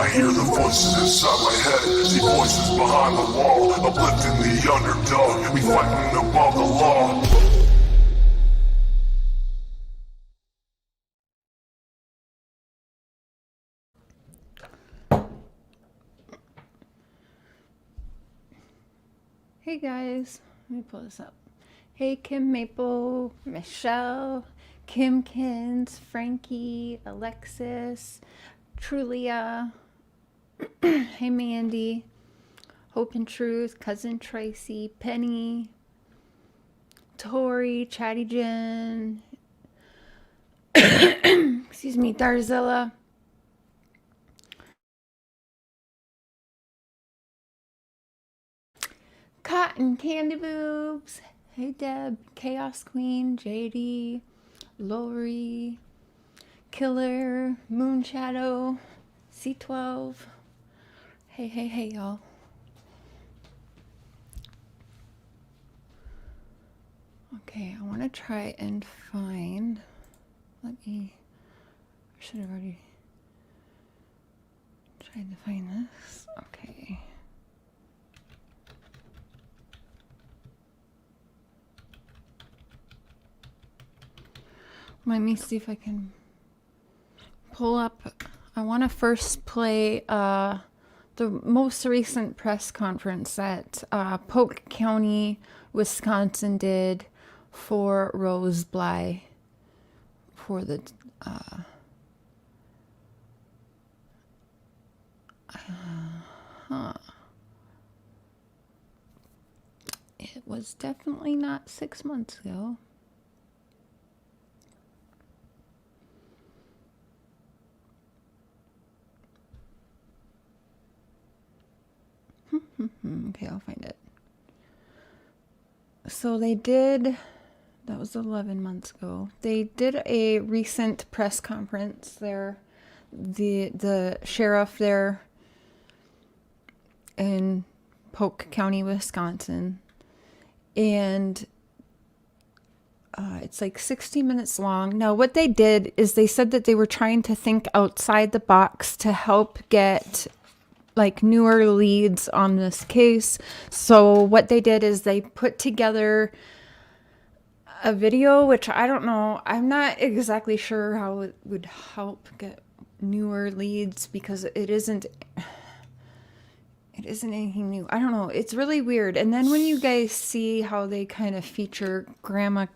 I hear the voices inside my head, see voices behind the wall, uplifting the underdog, we fighting above the law. Hey guys, let me pull this up. Hey Kim Maple, Michelle, Kim Kins, Frankie, Alexis, Trulia, hey Mandy, Hope and Truth, Cousin Tracy, Penny, Tori, Chatty Jen, excuse me, Darzilla, Cotton Candy Boobs, hey Deb, Chaos Queen, JD, Lori, Killer, Moonshadow, C12. Hey, y'all. Okay, I want to try and find. I should have already tried to find this. Okay. Let me see if I can pull up. I want to first play the most recent press conference that Polk County, Wisconsin did for Rose Bly for the it was definitely not 6 months ago. Okay, I'll find it. So they did, that was 11 months ago. They did a recent press conference there. The sheriff there in Polk County, Wisconsin. And it's like 60 minutes long. Now, what they did is they said that they were trying to think outside the box to help get like newer leads on this case. So what they did is they put together a video, which I don't know, I'm not exactly sure how it would help get newer leads because it isn't anything new. I don't know, it's really weird. And then when you guys see how they kind of feature Grandma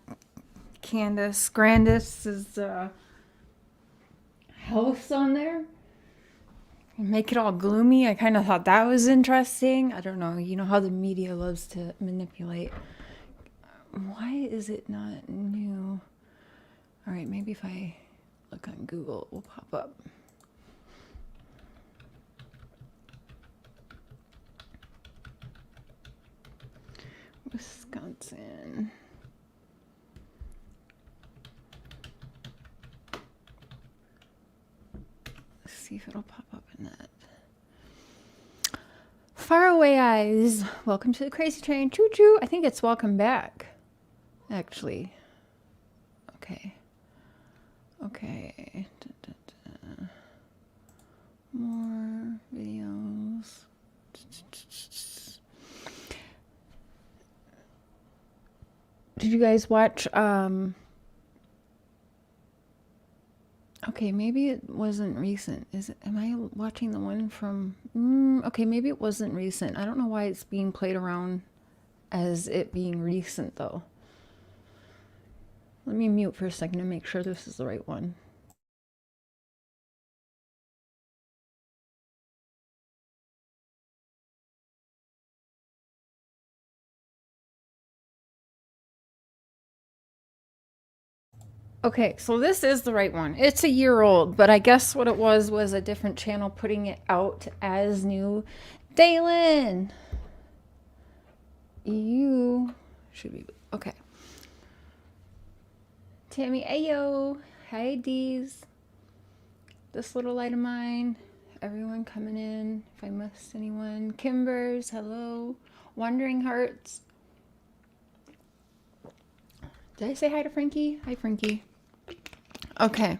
Grandis's house on there, make it all gloomy. I kind of thought that was interesting. I don't know. You know how the media loves to manipulate. Why is it not new? All right, maybe if I look on Google, it will pop up. Wisconsin. See if it'll pop up in that. Faraway Eyes, welcome to the Crazy Train. Choo choo. I think it's welcome back, actually. Okay. More videos. Did you guys watch okay, maybe it wasn't recent. Am I watching the one from okay, maybe it wasn't recent. I don't know why it's being played around as it being recent though. Let me mute for a second to make sure this is the right one. Okay, so this is the right one. It's a year old, but I guess what it was a different channel putting it out as new. Dalen! You should be, okay. Tammy Ayo, hi Dees. This little light of mine. Everyone coming in, if I missed anyone. Kimbers, hello. Wandering Hearts. Did I say hi to Frankie? Hi, Frankie. Okay.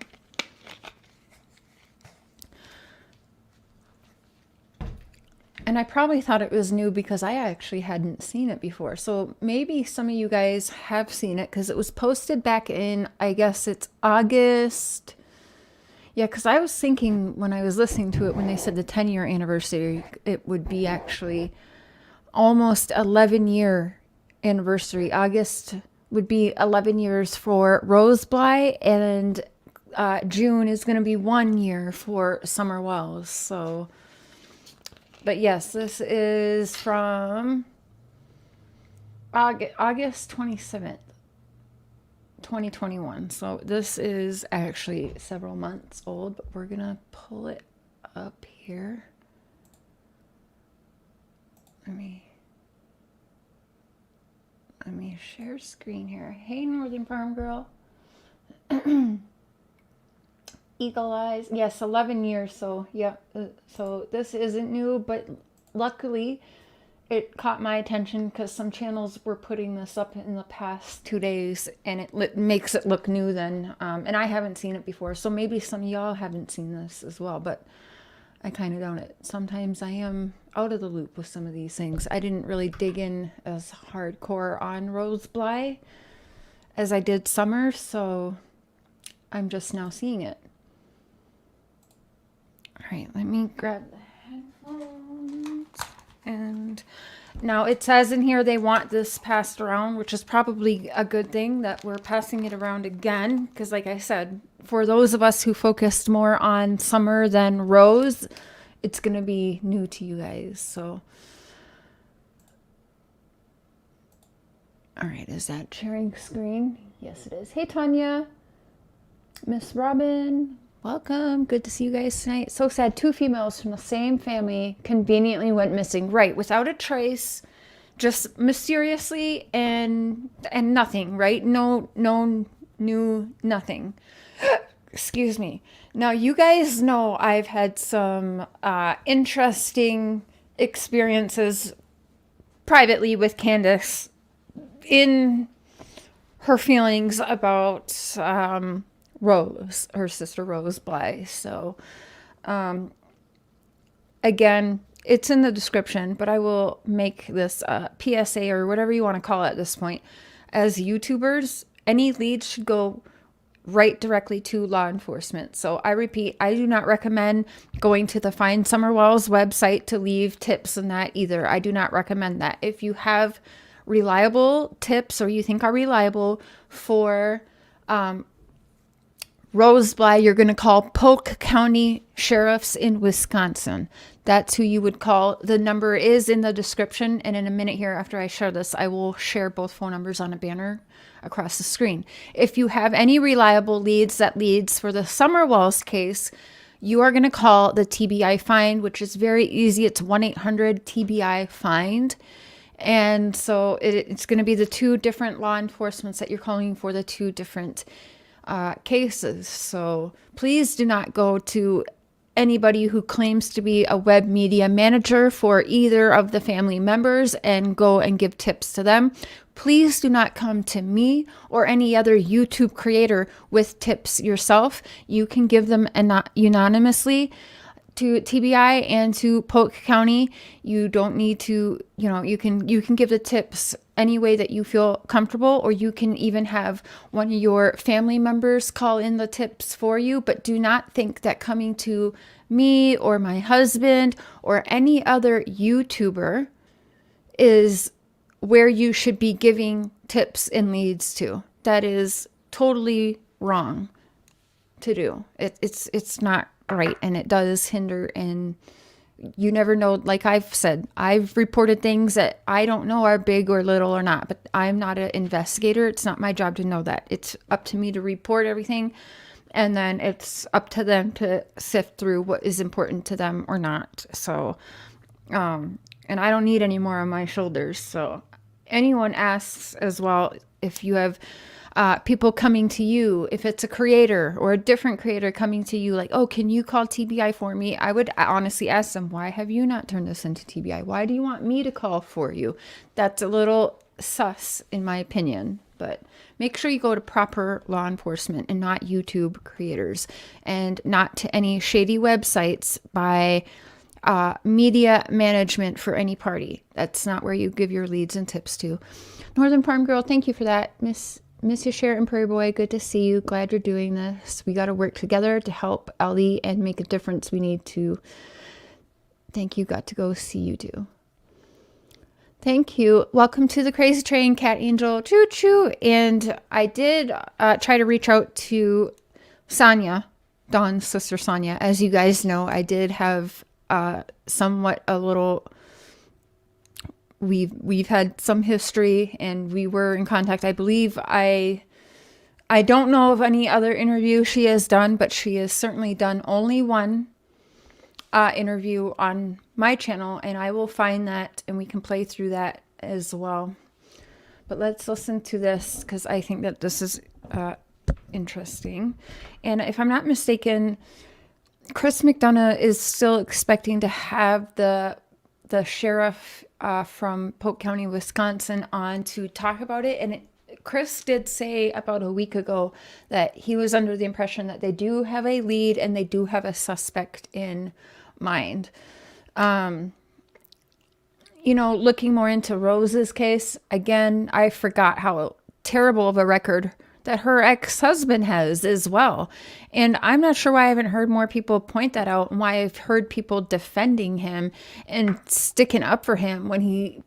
And I probably thought it was new because I actually hadn't seen it before. So maybe some of you guys have seen it because it was posted back in, I guess it's August. Yeah, because I was thinking when I was listening to it, when they said the 10-year anniversary, it would be actually almost 11-year anniversary. August would be 11 years for Rose Bly, and June is going to be 1 year for Summer Wells. So, but yes, this is from August 27th, 2021. So this is actually several months old, but we're going to pull it up here. Let me share screen here. Hey, Northern Farm Girl. Eagle Eyes. Yes, 11 years. So, yeah. So this isn't new, but luckily it caught my attention because some channels were putting this up in the past 2 days, and it makes it look new then. And I haven't seen it before, so maybe some of y'all haven't seen this as well, but I kind of doubt it. Sometimes I am out of the loop with some of these things. I didn't really dig in as hardcore on Rose Bly as I did Summer, so I'm just now seeing it. All right, let me grab the headphones. And now it says in here they want this passed around, which is probably a good thing that we're passing it around again. Because like I said, for those of us who focused more on Summer than Rose, it's going to be new to you guys. So, all right, is that sharing screen? Yes, it is. Hey, Tanya. Miss Robin. Welcome. Good to see you guys tonight. So sad. 2 females from the same family conveniently went missing. Right. Without a trace. Just mysteriously and nothing. Right. No new nothing. Excuse me. Now, you guys know I've had some interesting experiences privately with Candace in her feelings about Rose, her sister Rose Bly. So, again, it's in the description, but I will make this a PSA or whatever you want to call it at this point. As YouTubers, any leads should go right directly to law enforcement. So I repeat, I do not recommend going to the Find Summer Wells website to leave tips and that either. I do not recommend that. If you have reliable tips or you think are reliable for Rose Bly, you're going to call Polk County Sheriffs in Wisconsin. That's who you would call. The number is in the description, and in a minute here after I share this, I will share both phone numbers on a banner across the screen. If you have any reliable leads for the Summer Wells case, you are going to call the TBI Find, which is very easy. It's 1-800-TBI Find. And so it's going to be the 2 different law enforcements that you're calling for the 2 different cases. So please do not go to anybody who claims to be a web media manager for either of the family members and go and give tips to them. Please do not come to me or any other YouTube creator with tips yourself. You can give them anonymously to TBI and to Polk County. You don't need to, you can give the tips any way that you feel comfortable, or you can even have one of your family members call in the tips for you. But do not think that coming to me or my husband or any other YouTuber is where you should be giving tips and leads to. That is totally wrong to do. It's not right, and it does hinder, and you never know. Like I've said, I've reported things that I don't know are big or little or not, but I'm not an investigator. It's not my job to know that. It's up to me to report everything, and then it's up to them to sift through what is important to them or not. So, and I don't need any more on my shoulders. So anyone asks as well, if you have people coming to you, if it's a creator or a different creator coming to you, like, oh, can you call TBI for me? I would honestly ask them, why have you not turned this into TBI? Why do you want me to call for you? That's a little sus in my opinion, but make sure you go to proper law enforcement and not YouTube creators, and not to any shady websites by media management for any party. That's not where you give your leads and tips to. Northern Farm Girl, thank you for that. Miss you Share and Prairie Boy, good to see you. Glad you're doing this. We got to work together to help Ellie and make a difference. We need to. Thank you. Got to go see you too. Thank you. Welcome to the Crazy Train, Cat Angel. Choo choo. And I did try to reach out to Sonia, Dawn's sister Sonia. As you guys know, I did have somewhat a little. We've had some history, and we were in contact. I believe I don't know of any other interview she has done, but she has certainly done only one interview on my channel, and I will find that and we can play through that as well. But let's listen to this because I think that this is interesting. And if I'm not mistaken, Chris McDonough is still expecting to have the sheriff from Polk County, Wisconsin on to talk about it. And Chris did say about a week ago that he was under the impression that they do have a lead and they do have a suspect in mind. You know, looking more into Rose's case, again, I forgot how terrible of a record that her ex-husband has as well. And I'm not sure why I haven't heard more people point that out and why I've heard people defending him and sticking up for him when he,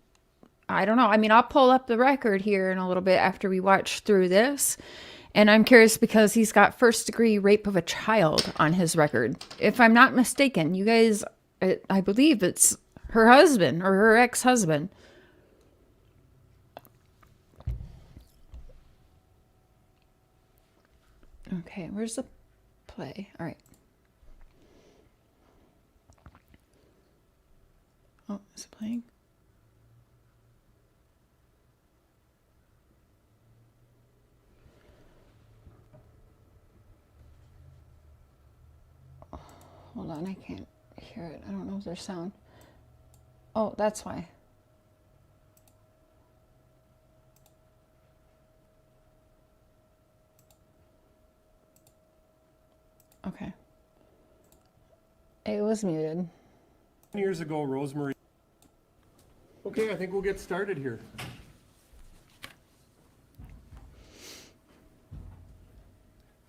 I don't know. I mean, I'll pull up the record here in a little bit after we watch through this. And I'm curious because he's got first-degree rape of a child on his record. If I'm not mistaken, you guys, I believe it's her husband or her ex-husband. Okay, where's the play? All right. Oh, is it playing? Hold on, I can't hear it. I don't know if there's sound. Oh, that's why. Okay. It was muted. 10 years ago, Rosemary. Okay, I think we'll get started here.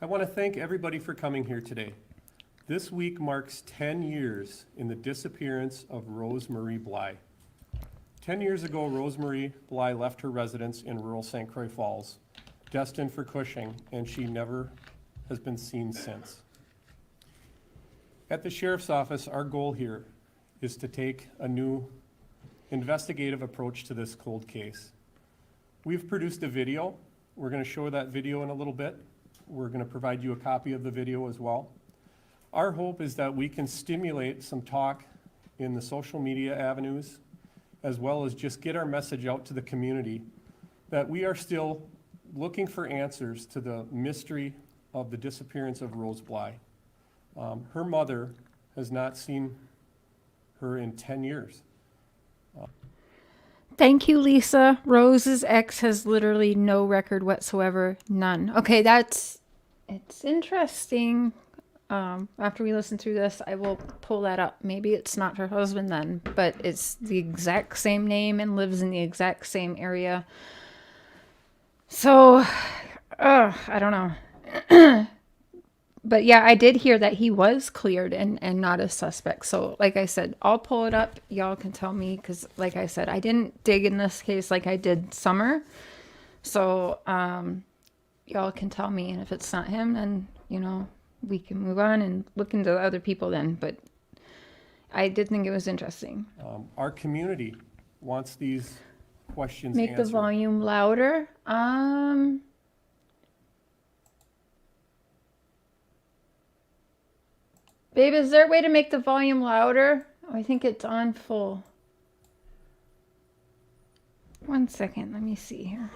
I want to thank everybody for coming here today. This week marks 10 years in the disappearance of Rose Bly. 10 years ago, Rose Bly left her residence in rural St. Croix Falls, destined for Cushing, and she never has been seen since. At the Sheriff's Office, our goal here is to take a new investigative approach to this cold case. We've produced a video. We're going to show that video in a little bit. We're going to provide you a copy of the video as well. Our hope is that we can stimulate some talk in the social media avenues, as well as just get our message out to the community that we are still looking for answers to the mystery of the disappearance of Rose Bly. Her mother has not seen her in 10 years. Thank you, Lisa. Rose's ex has literally no record whatsoever. None. Okay, it's interesting. After we listen through this, I will pull that up. Maybe it's not her husband then, but it's the exact same name and lives in the exact same area. So, I don't know. But yeah, I did hear that he was cleared and not a suspect. So like I said, I'll pull it up. Y'all can tell me because like I said, I didn't dig in this case like I did Summer. So y'all can tell me. And if it's not him, then, you know, we can move on and look into the other people then. But I did think it was interesting. Our community wants these questions Make answered. the volume louder. Babe, is there a way to make the volume louder? Oh, I think it's on full. 1 second, let me see here.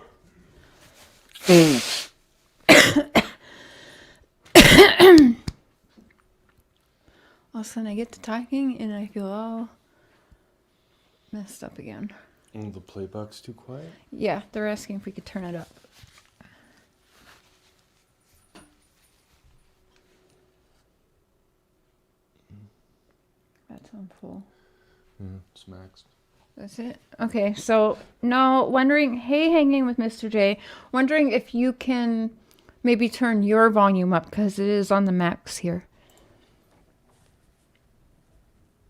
All of a sudden I get to talking and I feel all messed up again. And the playback's too quiet? Yeah, they're asking if we could turn it up. That's It's on full. It's maxed. That's it? Okay, so now wondering, hey, hanging with Mr. J, wondering if you can maybe turn your volume up because it is on the max here.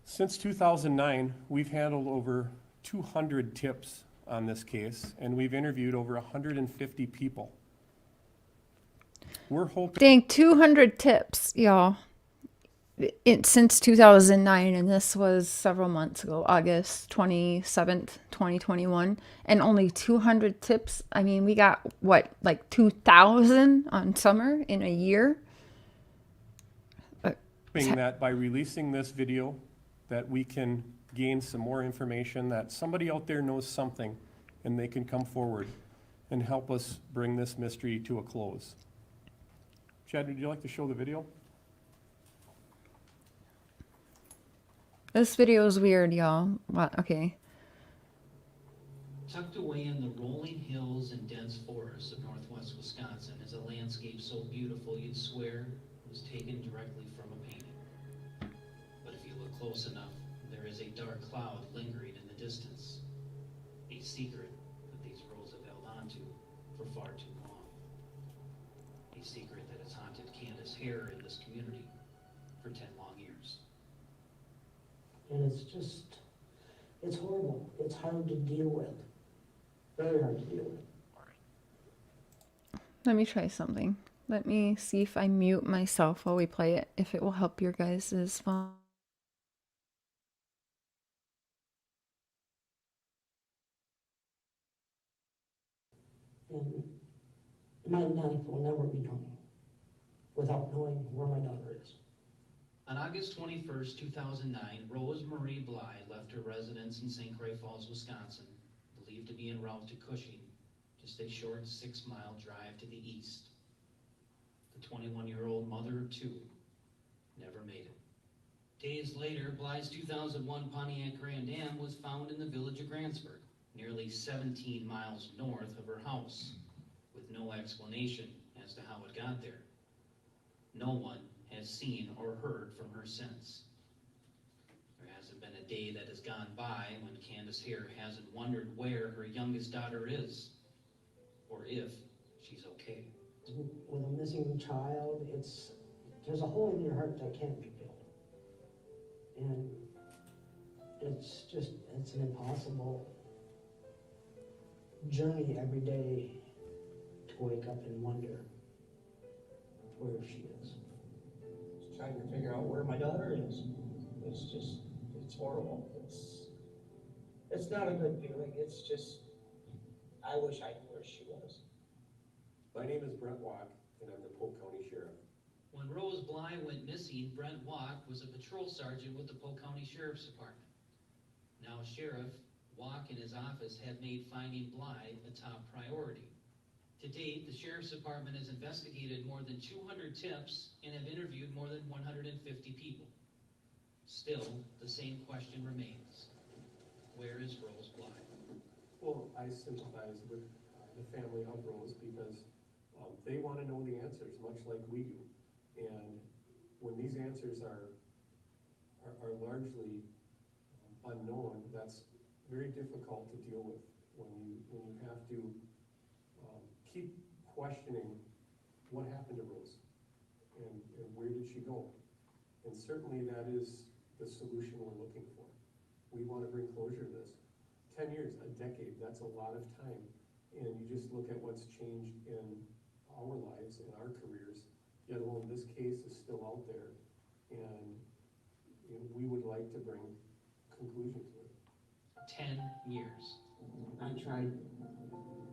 Since 2009, we've handled over 200 tips on this case, and we've interviewed over 150 people. We're hoping Dang, 200 tips, y'all. Since 2009, and this was several months ago, August 27th, 2021, and only 200 tips. I mean, we got, what, like 2,000 on Summer in a year? that by releasing this video, that we can gain some more information, that somebody out there knows something, and they can come forward and help us bring this mystery to a close. Chad, would you like to show the video? This video is weird, y'all. What? Okay. Tucked away in the rolling hills and dense forests of northwest Wisconsin is a landscape so beautiful you'd swear it was taken directly from a painting. But if you look close enough, there is a dark cloud lingering in the distance. A secret that these Rose have held onto for far too long. A secret that has haunted Candace Hare in this community for 10 long years. And it's horrible. It's hard to deal with. Very hard to deal with. Let me try something. Let me see if I mute myself while we play it, if it will help your guys' phone. And my life will never be done without knowing where my daughter is. On August 21st, 2009, Rose Marie Bly left her residence in St. Croix Falls, Wisconsin, believed to be en route to Cushing, just a short 6-mile drive to the east. The 21-year-old mother of two never made it. Days later, Bly's 2001 Pontiac Grand Am was found in the village of Grantsburg, nearly 17 miles north of her house, with no explanation as to how it got there. No one has seen or heard from her since. There hasn't been a day that has gone by when Candace Hare hasn't wondered where her youngest daughter is, or if she's okay. With a missing child, there's a hole in your heart that can't be filled. And it's an impossible journey every day to wake up and wonder where she is. Just trying to figure out where my daughter is. It's horrible. It's not a good feeling. It's just, I wish I knew where she was. My name is Brent Walk, and I'm the Polk County Sheriff. When Rose Bly went missing, Brent Walk was a patrol sergeant with the Polk County Sheriff's Department. Now Sheriff, Walk and his office have made finding Bly a top priority. To date, the Sheriff's Department has investigated more than 200 tips and have interviewed more than 150 people. Still, the same question remains. Where is Rose Bly? Well, I sympathize with the family of Rose because they want to know the answers, much like we do. And when these answers are largely unknown, that's very difficult to deal with. When you have to keep questioning what happened to Rose and where did she go. And certainly that is the solution we're looking for. We want to bring closure to this. 10 years, a decade, that's a lot of time. And you just look at what's changed in our lives and our careers, yet alone this case is still out there. And we would like to bring conclusion to it. 10 years. I tried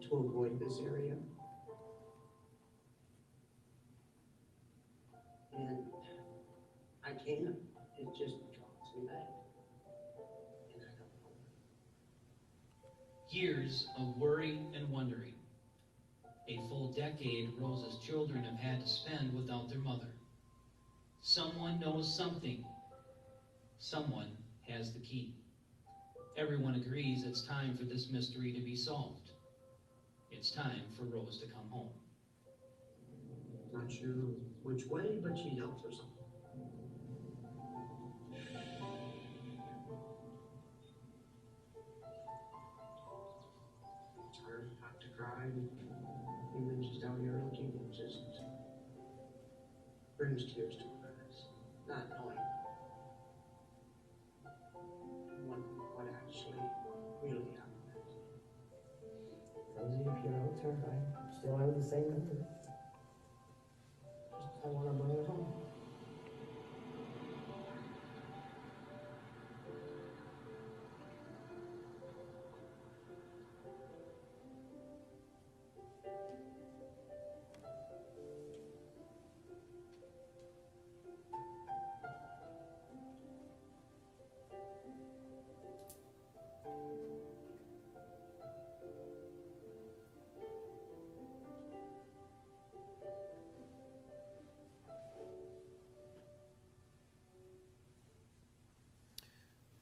to avoid this area. And I can't. It just draws me back. And I don't know. Years of worry and wondering. A full decade Rose's children have had to spend without their mother. Someone knows something. Someone has the key. Everyone agrees it's time for this mystery to be solved. It's time for Rose to come home. Not sure which way, but she's out for something. hiding. Even just down here looking, it just brings tears to her eyes. Not knowing what actually really happened. Rosie, if you're out there, I still have the same number. Just, I wanna bring her home.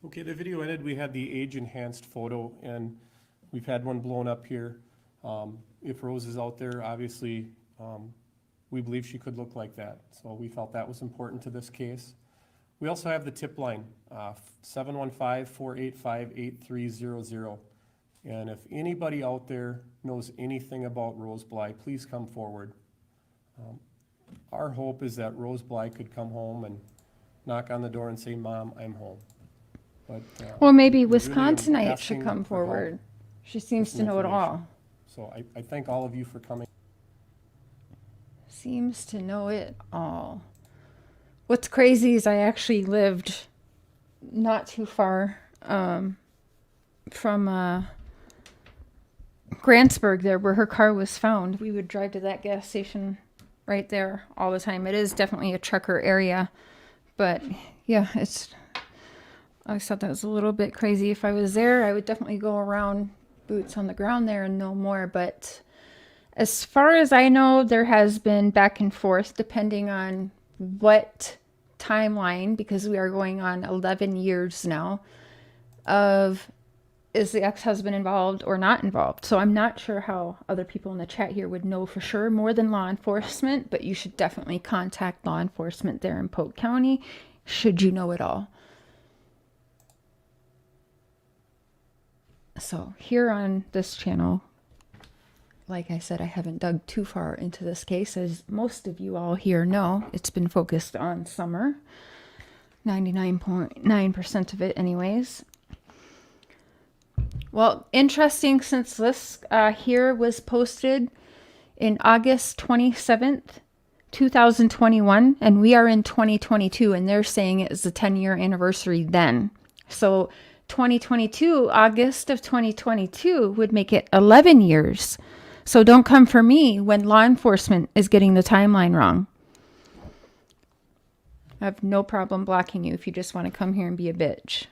Okay, the video ended. We had the age-enhanced photo, and we've had one blown up here. If Rose is out there, obviously, we believe she could look like that. So we felt that was important to this case. We also have the tip line, 715-485-8300. And if anybody out there knows anything about Rose Bly, please come forward. Our hope is that Rose Bly could come home and knock on the door and say, "Mom, I'm home." But, Well, maybe we really am Wisconsinite should asking come for help forward. She seems with to know it information. all. So I thank all of you for coming. Seems to know it all. What's crazy is I actually lived not too far from Grantsburg there, where her car was found. We would drive to that gas station right there all the time. It is definitely a trucker area. But yeah, I always thought that was a little bit crazy. If I was there, I would definitely go around boots on the ground there and know more. But as far as I know, there has been back and forth depending on what timeline, because we are going on 11 years now, of is the ex-husband involved or not involved. So I'm not sure how other people in the chat here would know for sure more than law enforcement, but you should definitely contact law enforcement there in Polk County should you know it all. So here on this channel, like I said, I haven't dug too far into this case. As most of you all here know, it's been focused on Summer. 99.9% of it anyways. Well, interesting, since this here was posted in August 27th, 2021, and we are in 2022, and they're saying it is the 10-year anniversary then. So 2022, August of 2022 would make it 11 years. So don't come for me when law enforcement is getting the timeline wrong. I have no problem blocking you if you just want to come here and be a bitch.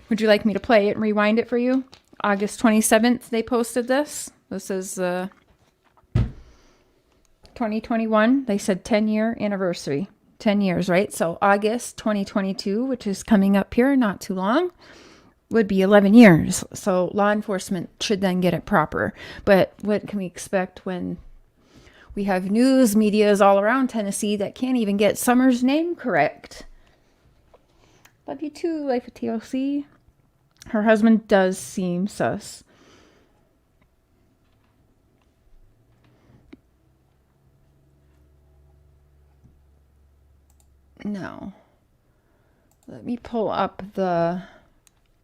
Would you like me to play it and rewind it for you? August 27th, they posted this. This is 2021. They said 10-year anniversary. 10 years, right? So August 2022, which is coming up here not too long, would be 11 years. So law enforcement should then get it proper. But what can we expect when we have news medias all around Tennessee that can't even get Summer's name correct? Love you too, Life of TLC. Her husband does seem sus. No. Let me pull up the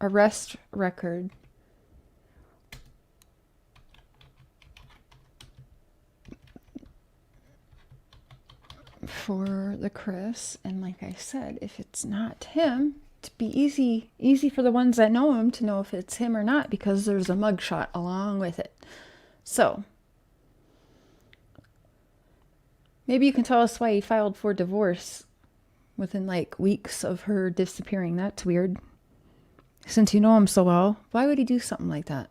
arrest record. For the Chris, and like I said, if it's not him, to be easy for the ones that know him to know if it's him or not, because there's a mugshot along with it. So maybe you can tell us why he filed for divorce within like weeks of her disappearing. That's weird. Since you know him so well, why would he do something like that?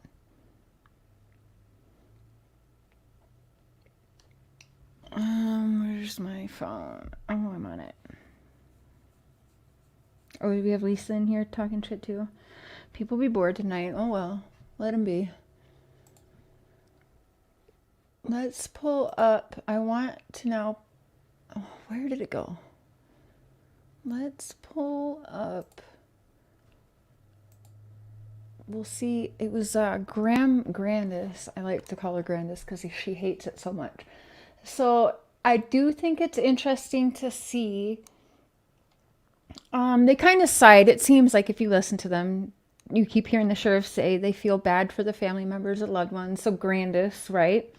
Where's my phone? Oh, I'm on it. Oh, do we have Lisa in here talking shit too? People be bored tonight. Oh well, let them be. Let's pull up. I want to now. Oh, where did it go? Let's pull up we'll see. It was Grandis. I like to call her Grandis because she hates it so much. So I do think it's interesting to see. They kind of side. It seems like if you listen to them, you keep hearing the sheriff say they feel bad for the family members and loved ones. So Grandis, right?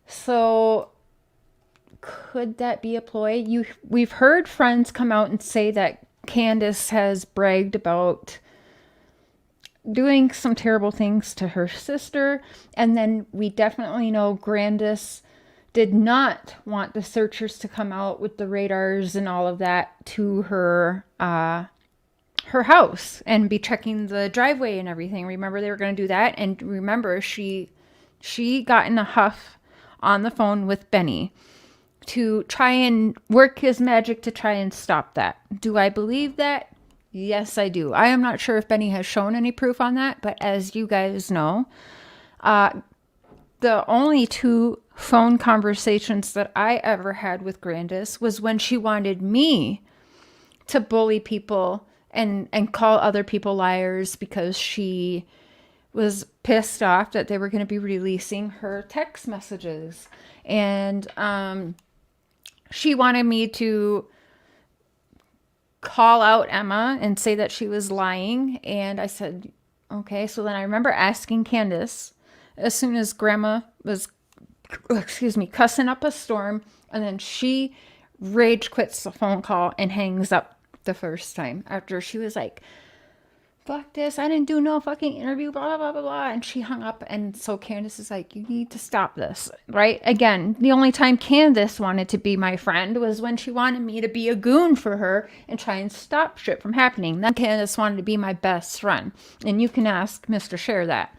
So could that be a ploy? We've heard friends come out and say that Candace has bragged about doing some terrible things to her sister, and then we definitely know Grandis did not want the searchers to come out with the radars and all of that to her house and be checking the driveway and everything. Remember, they were going to do that, and remember, she got in a huff on the phone with Benny to try and work his magic to try and stop that. Do I believe that? Yes, I do. I am not sure if Benny has shown any proof on that, but as you guys know, the only 2 phone conversations that I ever had with Grandis was when she wanted me to bully people and call other people liars because she was pissed off that they were going to be releasing her text messages. And she wanted me to call out Emma and say that she was lying. And I said, okay. So then I remember asking Candace, as soon as Grandma was, cussing up a storm, and then she rage quits the phone call and hangs up the first time after she was like, fuck this, I didn't do no fucking interview, blah, blah, blah, blah. And she hung up. And so Candace is like, you need to stop this, right? Again, the only time Candace wanted to be my friend was when she wanted me to be a goon for her and try and stop shit from happening. Then Candace wanted to be my best friend. And you can ask Mr. Share that.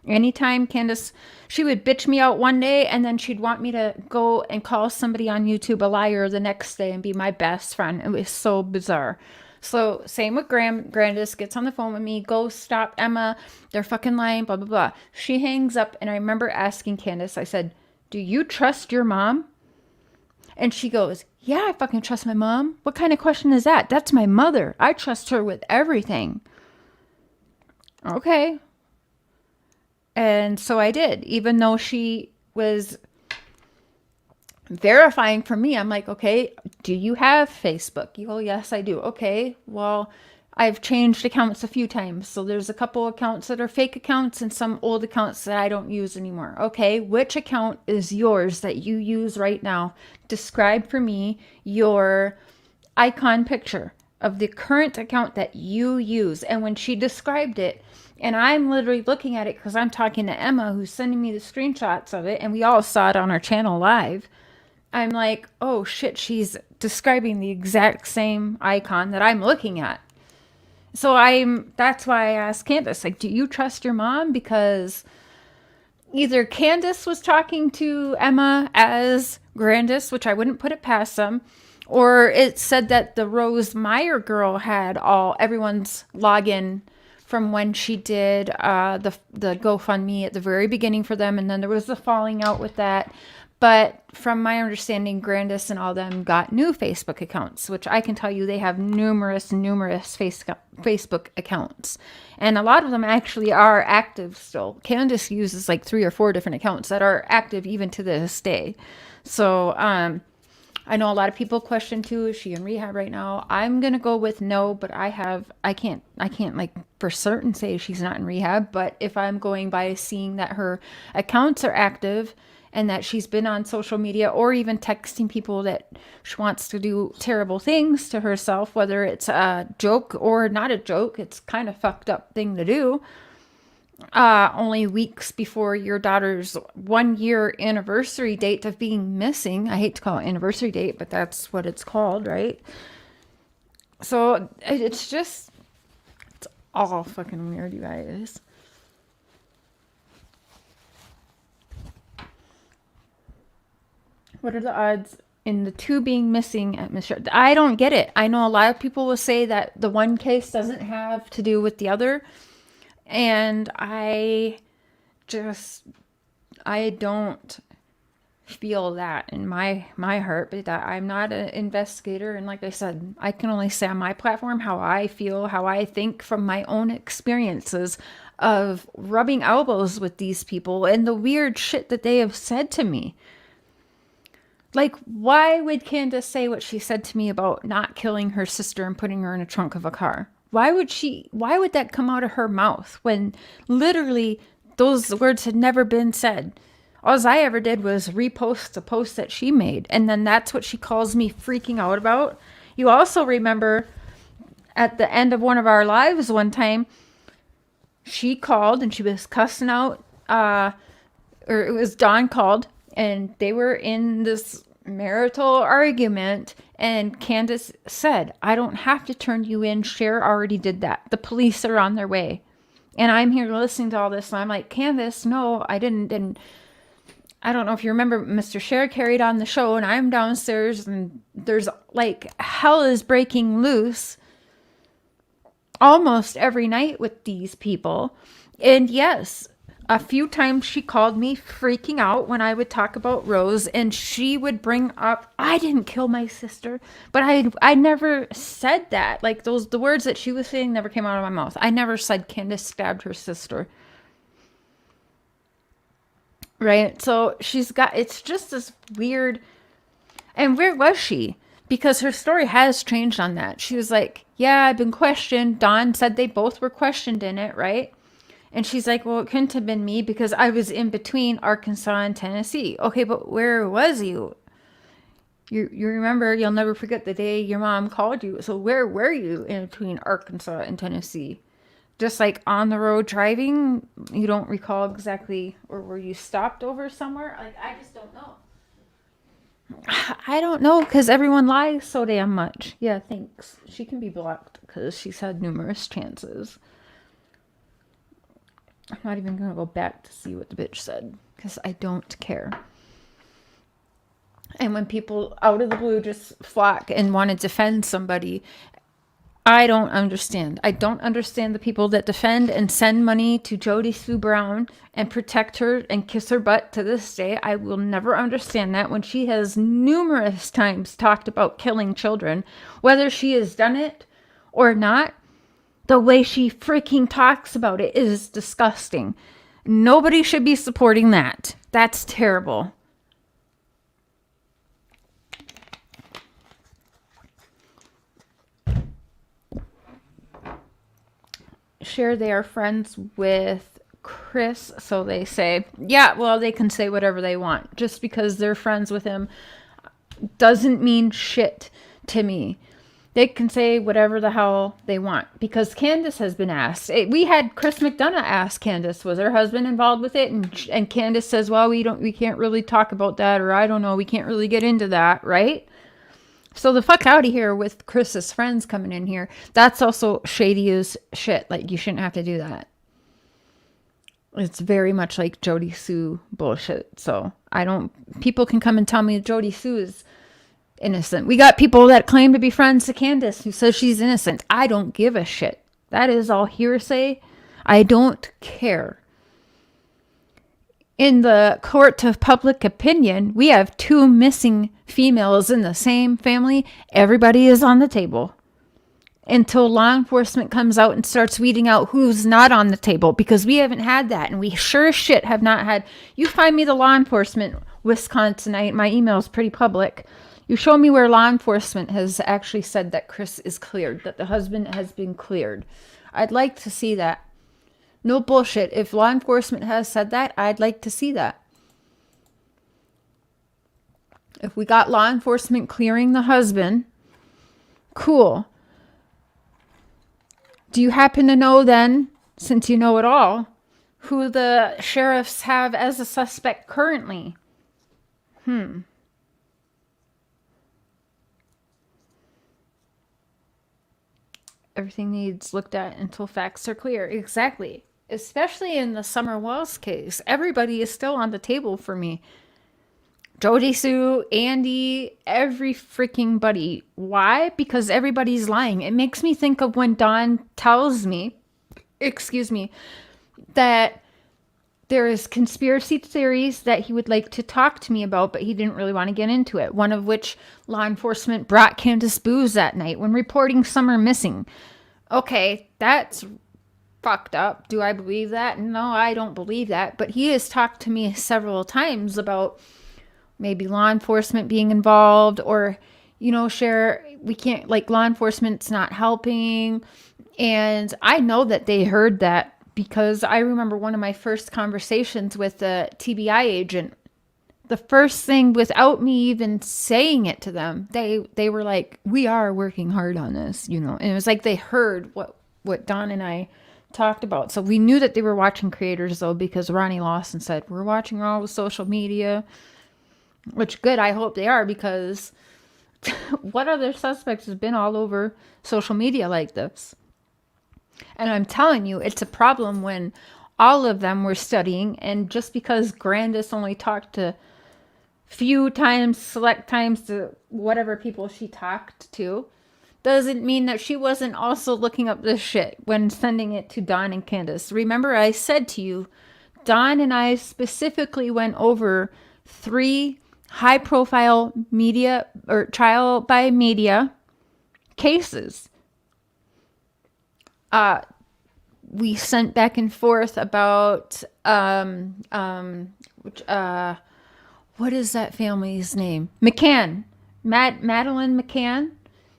Anytime Candace, she would bitch me out one day and then she'd want me to go and call somebody on YouTube a liar the next day and be my best friend. It was so bizarre. So same with Grandis, gets on the phone with me, go stop Emma, they're fucking lying, blah, blah, blah. She hangs up, and I remember asking Candace, I said, do you trust your mom? And she goes, yeah, I fucking trust my mom. What kind of question is that? That's my mother. I trust her with everything. Okay. And so I did, even though she was verifying for me. I'm like, okay, do you have Facebook? You go, yes, I do. Okay, well, I've changed accounts a few times. So there's a couple accounts that are fake accounts and some old accounts that I don't use anymore. Okay, which account is yours that you use right now? Describe for me your icon picture of the current account that you use. And when she described it, and I'm literally looking at it because I'm talking to Emma, who's sending me the screenshots of it, and we all saw it on our channel live. I'm like, oh shit, she's describing the exact same icon that I'm looking at. So that's why I asked Candace, like, do you trust your mom? Because either Candace was talking to Emma as Grandis, which I wouldn't put it past them, or it said that the Rose Meyer girl had everyone's login from when she did the GoFundMe at the very beginning for them, and then there was the falling out with that. But from my understanding, Grandis and all them got new Facebook accounts, which I can tell you they have numerous Facebook accounts. And a lot of them actually are active still. Candace uses like 3 or 4 different accounts that are active even to this day. So I know a lot of people question too, is she in rehab right now? I'm going to go with no, but I can't like for certain say she's not in rehab. But if I'm going by seeing that her accounts are active, and that she's been on social media or even texting people that she wants to do terrible things to herself, whether it's a joke or not a joke, it's kind of fucked up thing to do. Only weeks before your daughter's 1-year anniversary date of being missing. I hate to call it anniversary date, but that's what it's called, right? So it's all fucking weird, you guys. What are the odds in the 2 being missing at Mr. I don't get it. I know a lot of people will say that the one case doesn't have to do with the other. And I don't feel that in my heart, but that I'm not an investigator. And like I said, I can only say on my platform how I feel, how I think from my own experiences of rubbing elbows with these people and the weird shit that they have said to me. Like, why would Candace say what she said to me about not killing her sister and putting her in a trunk of a car? Why would that come out of her mouth when literally those words had never been said? All I ever did was repost a post that she made. And then that's what she calls me freaking out about. You also remember at the end of one of our lives one time, she called and she was cussing out, or it was Dawn called, and they were in this marital argument. And Candace said, I don't have to turn you in. Cher already did that. The police are on their way. And I'm here listening to all this. And I'm like, Candace, no, I didn't. And I don't know if you remember, Mr. Cher carried on the show, and I'm downstairs, and there's like hell is breaking loose almost every night with these people. And yes, a few times she called me freaking out when I would talk about Rose, and she would bring up, I didn't kill my sister, but I never said that. Like the words that she was saying never came out of my mouth. I never said Candace stabbed her sister. Right? So it's just this weird, and where was she? Because her story has changed on that. She was like, yeah, I've been questioned. Dawn said they both were questioned in it, right? And she's like, well, it couldn't have been me because I was in between Arkansas and Tennessee. Okay, but where was you? You remember, you'll never forget the day your mom called you. So where were you in between Arkansas and Tennessee? Just like on the road driving? You don't recall exactly, or were you stopped over somewhere? Like, I just don't know. I don't know, because everyone lies so damn much. Yeah, thanks. She can be blocked because she's had numerous chances. I'm not even going to go back to see what the bitch said because I don't care. And when people out of the blue just flock and want to defend somebody, I don't understand. I don't understand the people that defend and send money to Jody Sue Brown and protect her and kiss her butt to this day. I will never understand that when she has numerous times talked about killing children, whether she has done it or not. The way she freaking talks about it is disgusting. Nobody should be supporting that. That's terrible. Share they are friends with Chris, so they say. Yeah, well, they can say whatever they want. Just because they're friends with him doesn't mean shit to me. They can say whatever the hell they want because Candace has been asked. We had Chris McDonough ask Candace, was her husband involved with it? And Candace says, well, we can't really talk about that, or I don't know, we can't really get into that, right? So the fuck out of here with Chris's friends coming in here. That's also shady as shit. Like, you shouldn't have to do that. It's very much like Jody Sue bullshit. So people can come and tell me Jody Sue is innocent. We got people that claim to be friends to Candace who says she's innocent. I don't give a shit. That is all hearsay. I don't care. In the court of public opinion, we have 2 missing females in the same family. Everybody is on the table until law enforcement comes out and starts weeding out who's not on the table, because we haven't had that, and we sure as shit have not had. You find me the law enforcement Wisconsinite. My email is pretty public. You show me where law enforcement has actually said that Chris is cleared, that the husband has been cleared. I'd like to see that. No bullshit. If law enforcement has said that, I'd like to see that. If we got law enforcement clearing the husband, cool. Do you happen to know then, since you know it all, who the sheriffs have as a suspect currently? Everything needs looked at until facts are clear. Exactly. Especially in the Summer Wells case. Everybody is still on the table for me. Jody Sue, Andy, every freaking buddy. Why? Because everybody's lying. It makes me think of when Don tells me, that there is conspiracy theories that he would like to talk to me about, but he didn't really want to get into it. One of which law enforcement brought Candace booze that night when reporting Summer missing. Okay, that's fucked up. Do I believe that? No, I don't believe that. But he has talked to me several times about maybe law enforcement being involved, or, you know, share, we can't, like, law enforcement's not helping. And I know that they heard that, because I remember one of my first conversations with the TBI agent. The first thing, without me even saying it to them, they were like, we are working hard on this, you know. And it was like they heard what Don and I talked about. So we knew that they were watching Creators, though, because Ronnie Lawson said, we're watching all the social media. Which, good, I hope they are, because what other suspects has been all over social media like this? And I'm telling you, it's a problem when all of them were studying, and just because Grandis only talked to few times, select times, to whatever people she talked to, doesn't mean that she wasn't also looking up this shit when sending it to Don and Candace. Remember, I said to you, Don and I specifically went over 3 high-profile media or trial by media cases. We sent back and forth about what is that family's name? McCann. Madeline McCann.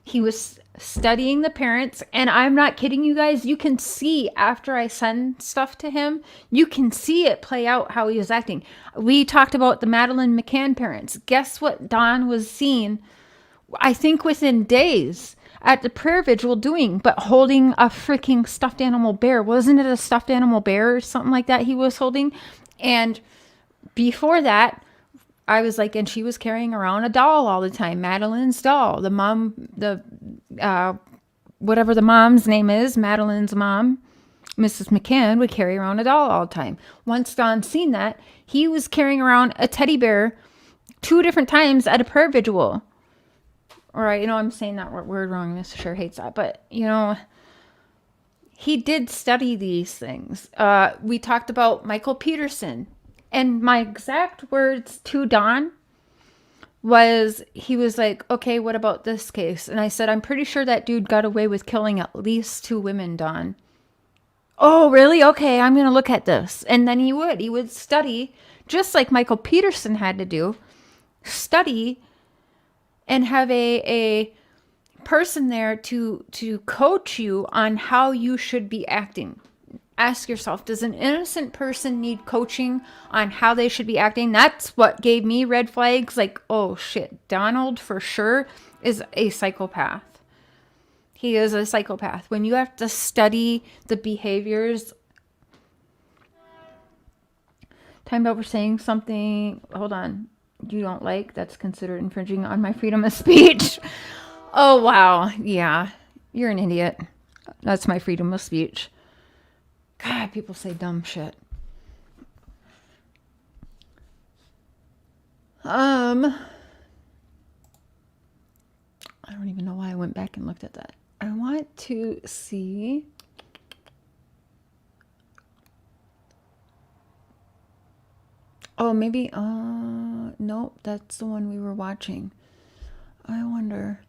He was studying the parents, and I'm not kidding you guys. You can see after I send stuff to him, you can see it play out how he was acting. We talked about the Madeline McCann parents. Guess what Don was seeing, I think within days, at the prayer vigil doing, but holding a freaking stuffed animal bear. Wasn't it a stuffed animal bear or something like that he was holding? And before that, I was like, and she was carrying around a doll all the time, Madeline's doll. The mom, whatever the mom's name is, Madeline's mom, Mrs. McCann, would carry around a doll all the time. Once Don seen that, he was carrying around a teddy bear 2 different times at a prayer vigil. All right, you know, I'm saying that word wrong. Mr. Sure hates that. But, you know, he did study these things. We talked about Michael Peterson. And my exact words to Don was, he was like, okay, what about this case? And I said, I'm pretty sure that dude got away with killing at least 2 women, Don. Oh, really? Okay, I'm going to look at this. And then he would study, just like Michael Peterson had to do, study and have a person there to coach you on how you should be acting. Ask yourself, does an innocent person need coaching on how they should be acting? That's what gave me red flags. Like, oh shit, Donald for sure is a psychopath. He is a psychopath. When you have to study the behaviors. Time over saying something, hold on, you don't like, that's considered infringing on my freedom of speech. Oh, wow. Yeah, you're an idiot. That's my freedom of speech. God, people say dumb shit. I don't even know why I went back and looked at that. I want to see. Oh, maybe, nope, that's the one we were watching. I wonder.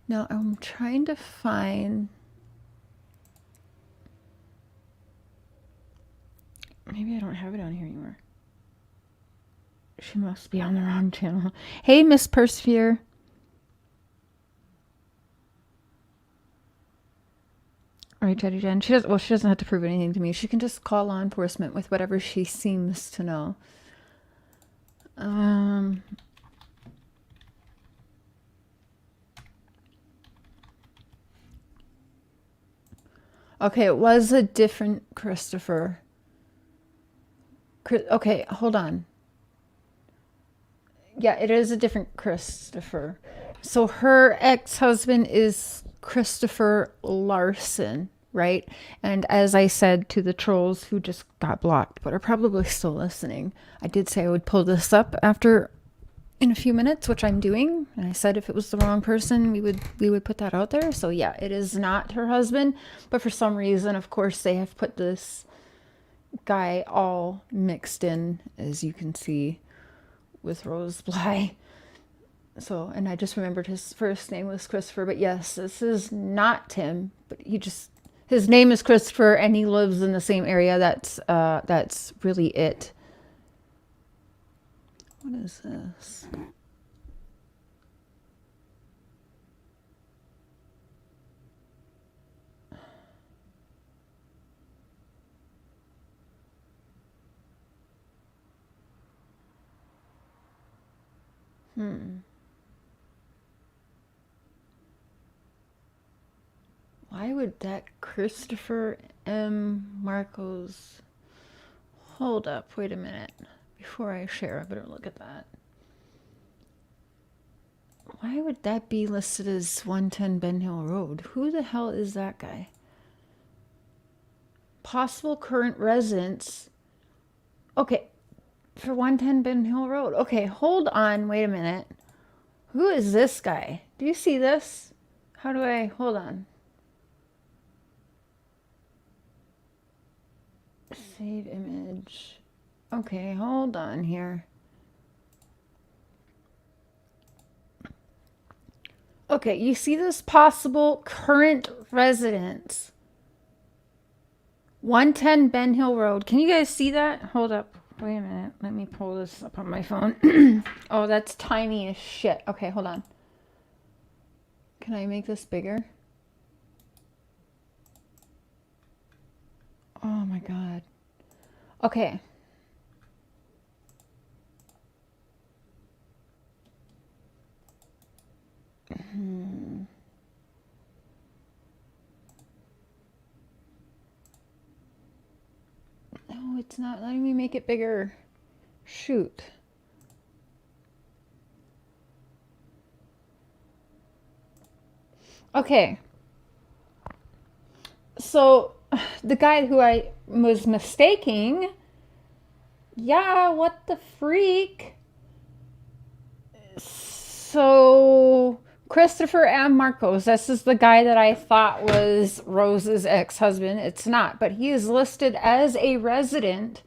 Now, I'm trying to find. Maybe I don't have it on here anymore. She must be on the wrong channel. Hey, Miss Persevere. All right, Jetty Jen. She doesn't have to prove anything to me. She can just call law enforcement with whatever she seems to know. Okay, it was a different Christopher. Okay, hold on. Yeah, it is a different Christopher. So her ex-husband is Christopher Larson, right? And as I said to the trolls who just got blocked, but are probably still listening, I did say I would pull this up in a few minutes, which I'm doing. And I said if it was the wrong person, we would put that out there. So yeah, it is not her husband, but for some reason, of course, they have put this guy all mixed in, as you can see, with Rose Bly. So, and I just remembered his first name was Christopher, but yes, this is not him, but his name is Christopher and he lives in the same area. That's really it. What is this? Why would that Christopher M. Marcos... Hold up, wait a minute. Before I share, I better look at that. Why would that be listed as 110 Ben Hill Road? Who the hell is that guy? Possible current residence. Okay, for 110 Ben Hill Road. Okay, hold on, wait a minute. Who is this guy? Do you see this? How do I... Hold on. Save image. Okay, hold on here. Okay, you see this possible current residence. 110 Ben Hill Road. Can you guys see that? Hold up. Wait a minute. Let me pull this up on my phone. Oh, that's tiny as shit. Okay, hold on. Can I make this bigger? Oh my God. Okay. No, it's not letting me make it bigger. Shoot. Okay. So, the guy who I was mistaking, yeah, what the freak? So, Christopher M. Marcos, this is the guy that I thought was Rose's ex-husband. It's not, but he is listed as a resident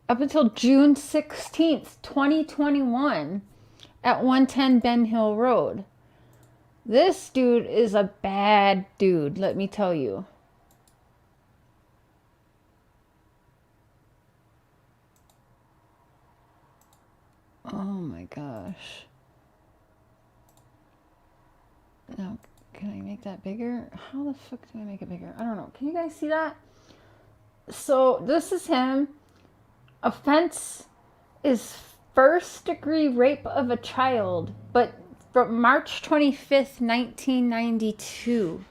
up until June 16th, 2021 at 110 Ben Hill Road. This dude is a bad dude, let me tell you. Oh my gosh. Now, can I make that bigger? How the fuck do I make it bigger? I don't know. Can you guys see that? So, this is him. Offense is first-degree rape of a child, but from March 25th, 1992.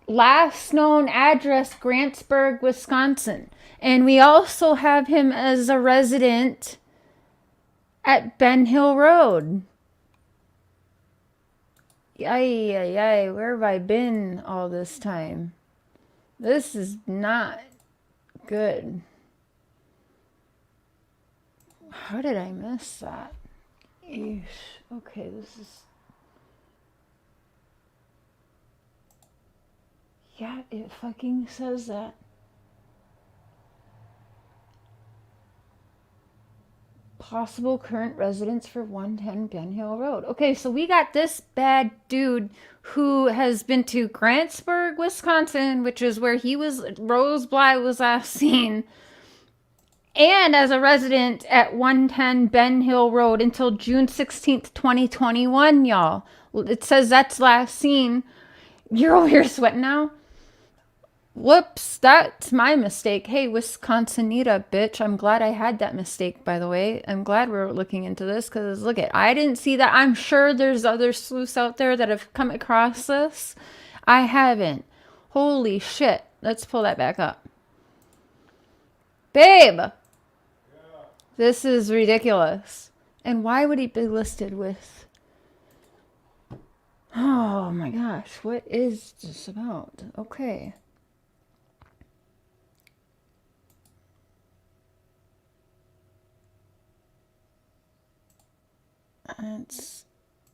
Last known address, Grantsburg, Wisconsin. And we also have him as a resident at Ben Hill Road. Yay, where have I been all this time? This is not good. How did I miss that? Eesh. Okay, this is... Yeah, it fucking says that. Possible current residence for 110 Ben Hill Road. Okay, so we got this bad dude who has been to Grantsburg, Wisconsin, which is where Rose Bly was last seen, and as a resident at 110 Ben Hill Road until June 16th, 2021, y'all. It says that's last seen. You're over here sweating now? Whoops, that's my mistake. Hey, Wisconsinita, bitch. I'm glad I had that mistake, by the way. I'm glad we're looking into this because, look it, I didn't see that. I'm sure there's other sleuths out there that have come across this. I haven't. Holy shit. Let's pull that back up. Babe! Yeah. This is ridiculous. And why would he be listed with... Oh my gosh, what is this about? Okay. That's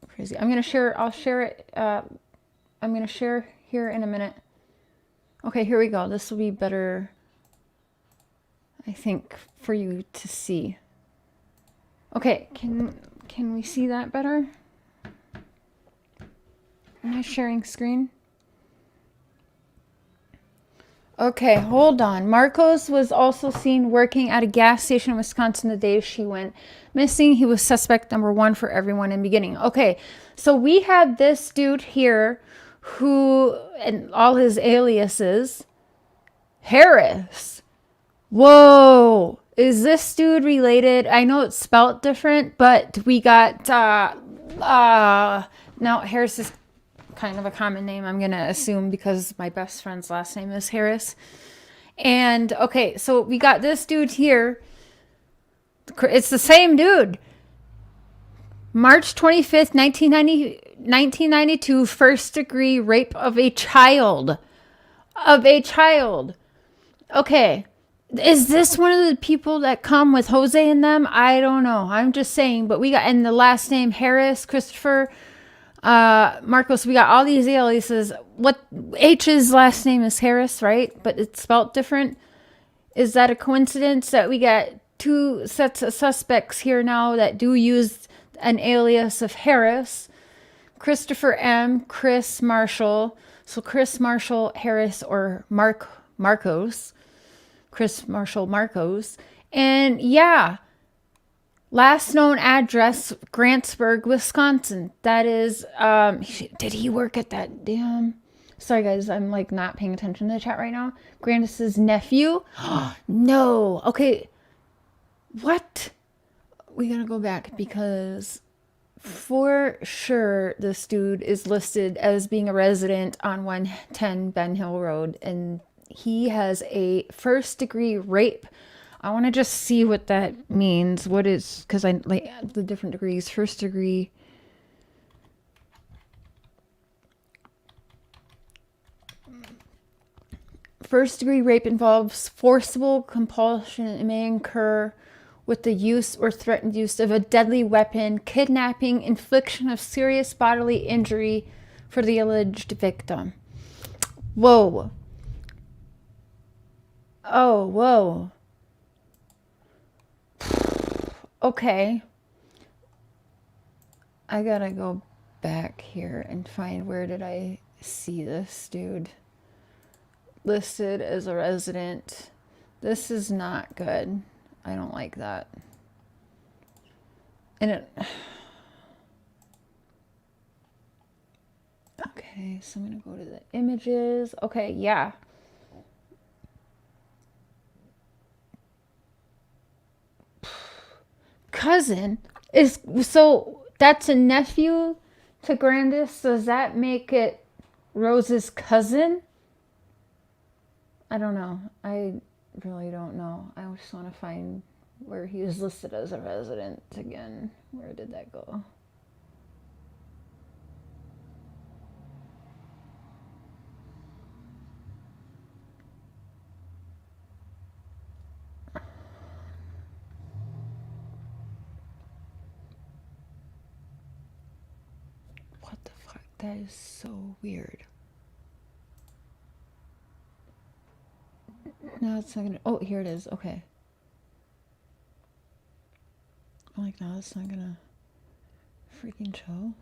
crazy. I'm gonna share. I'll share it. I'm gonna share here in a minute. Okay, here we go. This will be better. I think, for you to see. Okay, can we see that better? Am I sharing screen? Okay, hold on. Marcos was also seen working at a gas station in Wisconsin the day she went missing. He was suspect number 1 for everyone in the beginning. Okay, so we have this dude here who, and all his aliases, Harris. Whoa. Is this dude related? I know it's spelt different, but we got, now Harris is kind of a common name, I'm going to assume, because my best friend's last name is Harris. And, okay, so we got this dude here. It's the same dude. March 25th, 1992, first-degree rape of a child. Okay. Is this one of the people that come with Jose in them? I don't know. I'm just saying. But we got, and the last name, Harris, Christopher, Marcos, we got all these aliases. What, H's last name is Harris, right? But it's spelled different. Is that a coincidence that we got 2 sets of suspects here now that do use an alias of Harris? Christopher M., Chris Marshall. So Chris Marshall Harris, or Marcos. Chris Marshall Marcos. And yeah, last known address, Grantsburg, Wisconsin. That is, did he work at that damn... Sorry guys, I'm like not paying attention to the chat right now. Grandis's nephew? No. Okay. What? We gotta go back, because for sure this dude is listed as being a resident on 110 Ben Hill Road, and he has a first-degree rape. I want to just see what that means. What is, because I like the different degrees. First degree. First-degree rape involves forcible compulsion and may occur with the use or threatened use of a deadly weapon, kidnapping, infliction of serious bodily injury for the alleged victim. Whoa. Oh, whoa. Okay. I gotta go back here and find, where did I see this dude listed as a resident. This is not good. I don't like that. And it... Okay, so I'm gonna go to the images. Okay, yeah. Cousin is, so that's a nephew to Grandis. Does that make it Rose's cousin? I don't know. I really don't know. I just want to find where he was listed as a resident again. Where did that go? What the fuck? That is so weird. No, it's not gonna... Oh, here it is. Okay. I'm like, no, it's not gonna freaking show.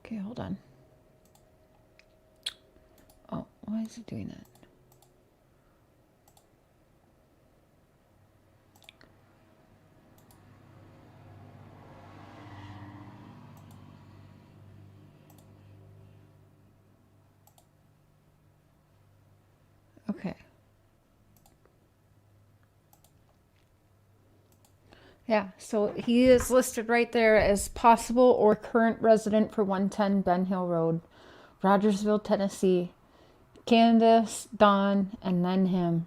Okay, hold on. Oh, why is it doing that? Okay. Yeah, so he is listed right there as possible or current resident for 110 Ben Hill Road, Rogersville, Tennessee. Candace, Don, and then him.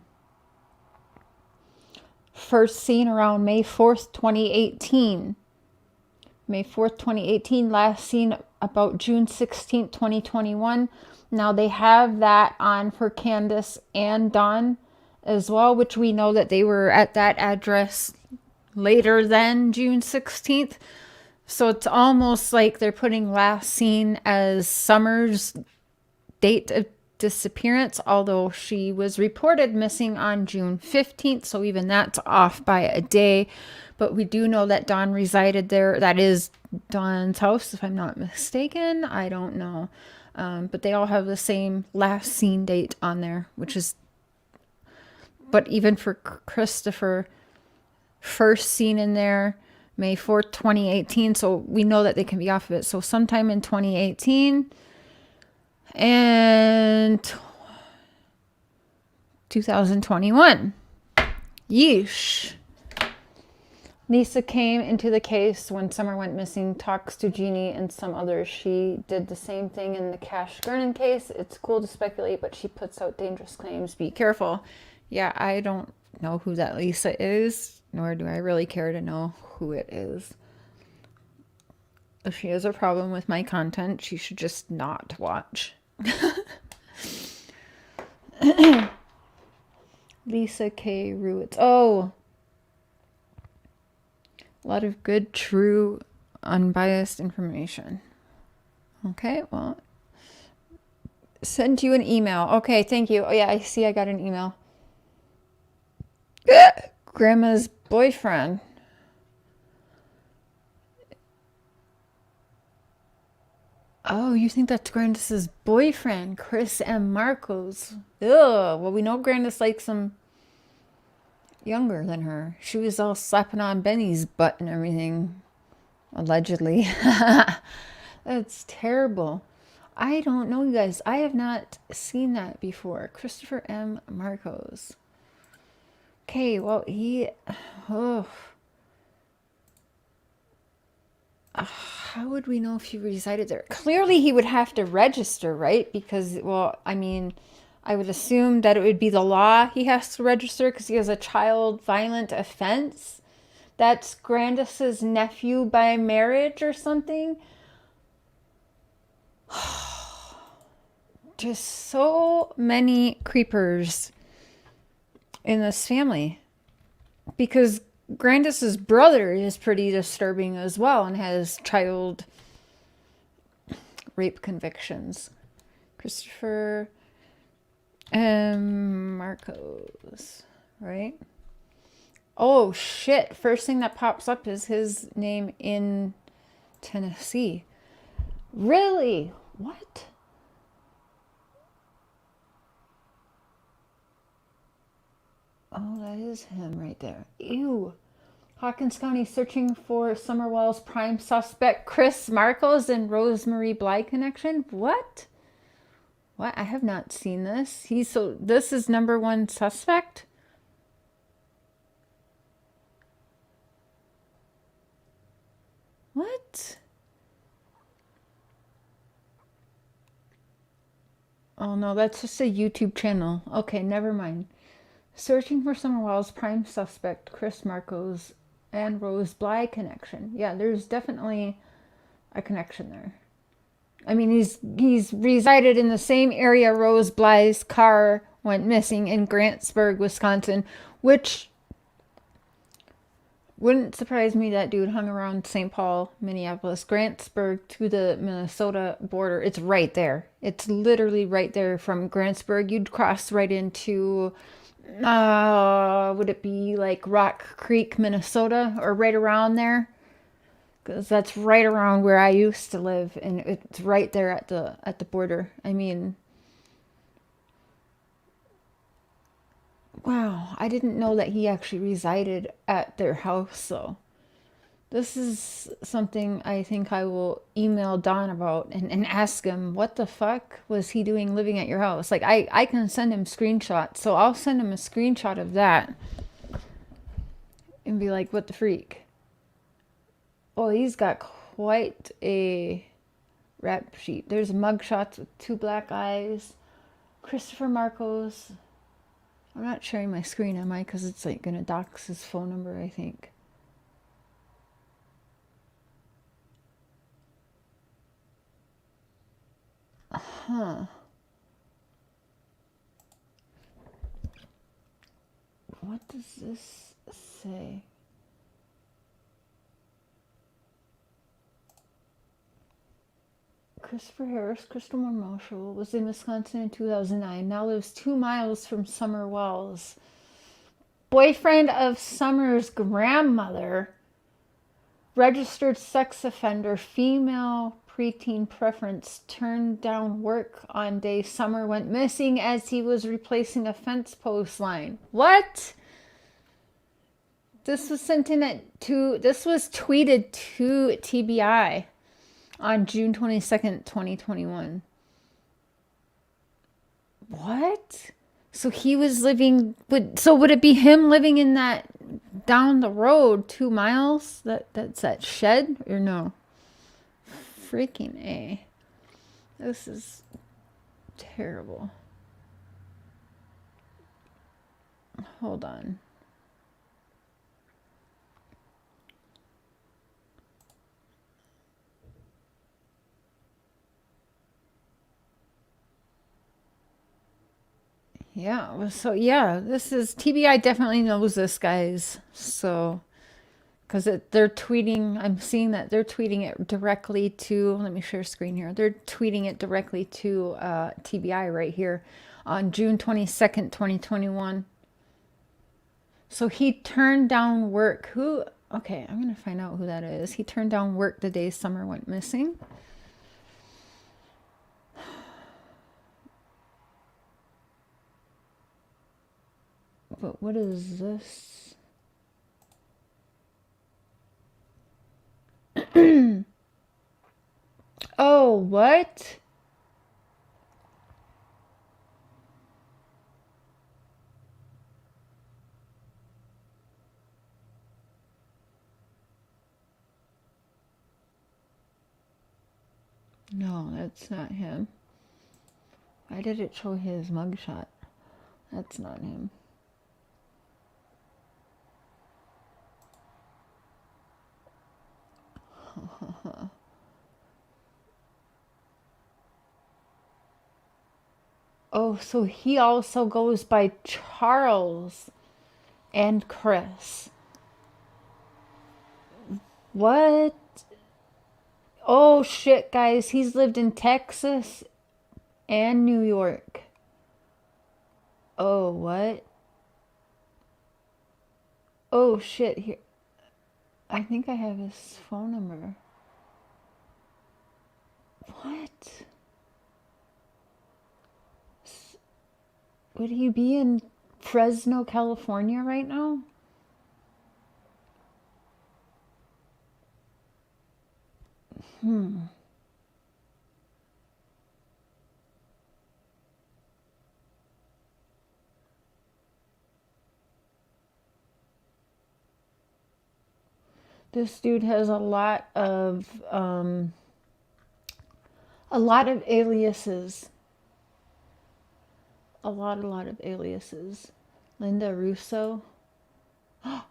First seen around May 4th, 2018. May 4th, 2018. Last seen about June 16th, 2021. Now they have that on for Candace and Dawn as well, which we know that they were at that address later than June 16th. So it's almost like they're putting last seen as Summer's date of disappearance, although she was reported missing on June 15th. So even that's off by a day. But we do know that Dawn resided there. That is Dawn's house, if I'm not mistaken. I don't know. But they all have the same last seen date on there, which is, but even for Christopher, first seen in there, May 4th, 2018. So we know that they can be off of it. So sometime in 2018 and 2021. Yeesh. Lisa came into the case when Summer went missing, talks to Jeannie and some others. She did the same thing in the Cash Gernon case. It's cool to speculate, but she puts out dangerous claims. Be careful. Yeah, I don't know who that Lisa is, nor do I really care to know who it is. If she has a problem with my content, she should just not watch. Lisa K. Ruitz. Oh, a lot of good, true, unbiased information. Okay, well, send you an email. Okay, thank you. Oh yeah, I see I got an email. Grandma's boyfriend. Oh, you think that's Grandis's boyfriend, Chris M. Marcos. Ugh, well, we know Grandis likes him younger than her. She was all slapping on Benny's butt and everything, allegedly. That's terrible. I don't know, you guys. I have not seen that before. Christopher M. Marcos. Okay, well, he... Oh. How would we know if he resided there? Clearly, he would have to register, right? Because, well, I mean, I would assume that it would be the law he has to register because he has a child violent offense. That's Grandis's nephew by marriage or something. Just so many creepers in this family. Because Grandis's brother is pretty disturbing as well and has child rape convictions. Christopher Marcos, right? Oh shit, first thing that pops up is his name in Tennessee. Really? What? Oh, that is him right there. Ew. Hawkins County searching for Summer Wells prime suspect Chris Marcos and Rose Bly connection. What? What? I have not seen this. This is number one suspect? What? Oh no, that's just a YouTube channel. Okay, never mind. Searching for Summer Wells prime suspect Chris Marcos and Rose Bly connection. Yeah, there's definitely a connection there. I mean, he's resided in the same area Rose Bly's car went missing in Grantsburg, Wisconsin, which wouldn't surprise me. That dude hung around St. Paul, Minneapolis, Grantsburg to the Minnesota border. It's right there. It's literally right there from Grantsburg. You'd cross right into, would it be like Rock Creek, Minnesota, or right around there? Because that's right around where I used to live, and it's right there at the border. I mean, wow, I didn't know that he actually resided at their house, so this is something I think I will email Don about and ask him, what the fuck was he doing living at your house? Like, I can send him screenshots, so I'll send him a screenshot of that and be like, what the freak? Oh, he's got quite a rap sheet. There's mugshots with 2 black eyes. Christopher Marcos. I'm not sharing my screen, am I? Because it's like going to dox his phone number, I think. What does this say? Christopher Harris, Christopher Marshall, was in Wisconsin in 2009. Now lives 2 miles from Summer Wells. Boyfriend of Summer's grandmother. Registered sex offender, female preteen preference, turned down work on day Summer went missing as he was replacing a fence post line. What? This was this was tweeted to TBI on June 22nd, 2021. What? So he was living, would it be him living in that down the road 2 miles? That's that shed or no? Freaking A. This is terrible. Hold on. Yeah, so yeah, this is TBI definitely knows this, guys. So, because they're tweeting, I'm seeing that they're tweeting it directly to, let me share screen here. They're tweeting it directly to TBI right here on June 22nd, 2021. So he turned down work. Okay, I'm going to find out who that is. He turned down work the day Summer went missing. But what is this? Oh, what? No, that's not him. Why did it show his mugshot? That's not him. Oh, so he also goes by Charles and Chris. What? Oh shit, guys. He's lived in Texas and New York. Oh, what? Oh shit, here. I think I have his phone number. What? Would he be in Fresno, California right now? This dude has a lot of aliases. A lot of aliases. Linda Russo. Huh.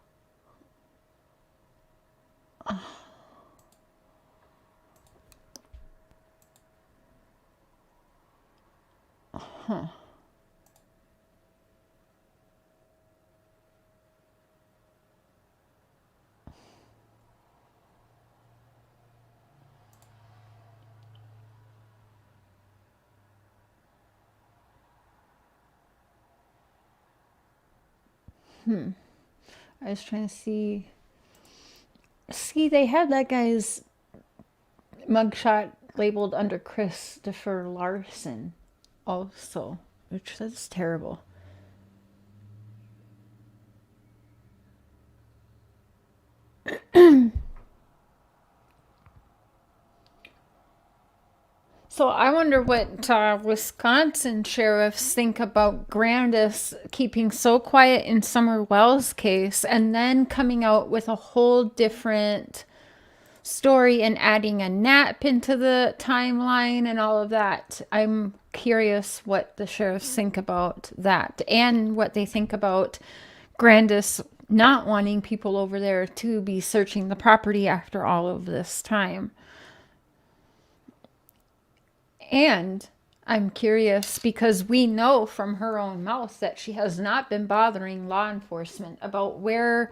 I was trying to see. See, they had that guy's mugshot labeled under Christopher Larson also, which is terrible. So I wonder what Wisconsin sheriffs think about Grandis keeping so quiet in Summer Wells' case and then coming out with a whole different story and adding a nap into the timeline and all of that. I'm curious what the sheriffs think about that and what they think about Grandis not wanting people over there to be searching the property after all of this time. And I'm curious because we know from her own mouth that she has not been bothering law enforcement about where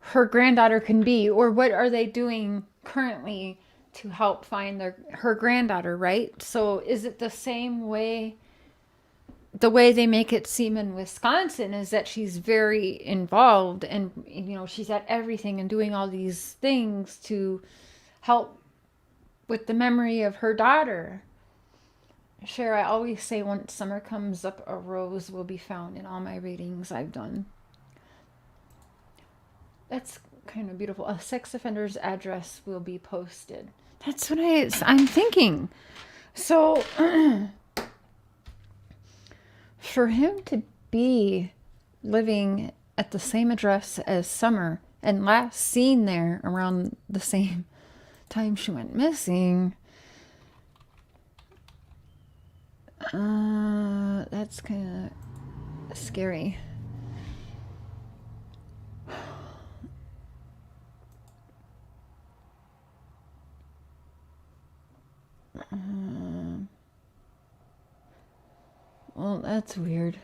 her granddaughter can be or what are they doing currently to help find her granddaughter, right? So is it the same way? The way they make it seem in Wisconsin is that she's very involved and, she's at everything and doing all these things to help with the memory of her daughter. Cher, I always say once summer comes up, a rose will be found in all my readings I've done. That's kind of beautiful. A sex offender's address will be posted. That's what I'm thinking. So for him to be living at the same address as Summer and last seen there around the same time she went missing, that's kind of scary. Well, that's weird.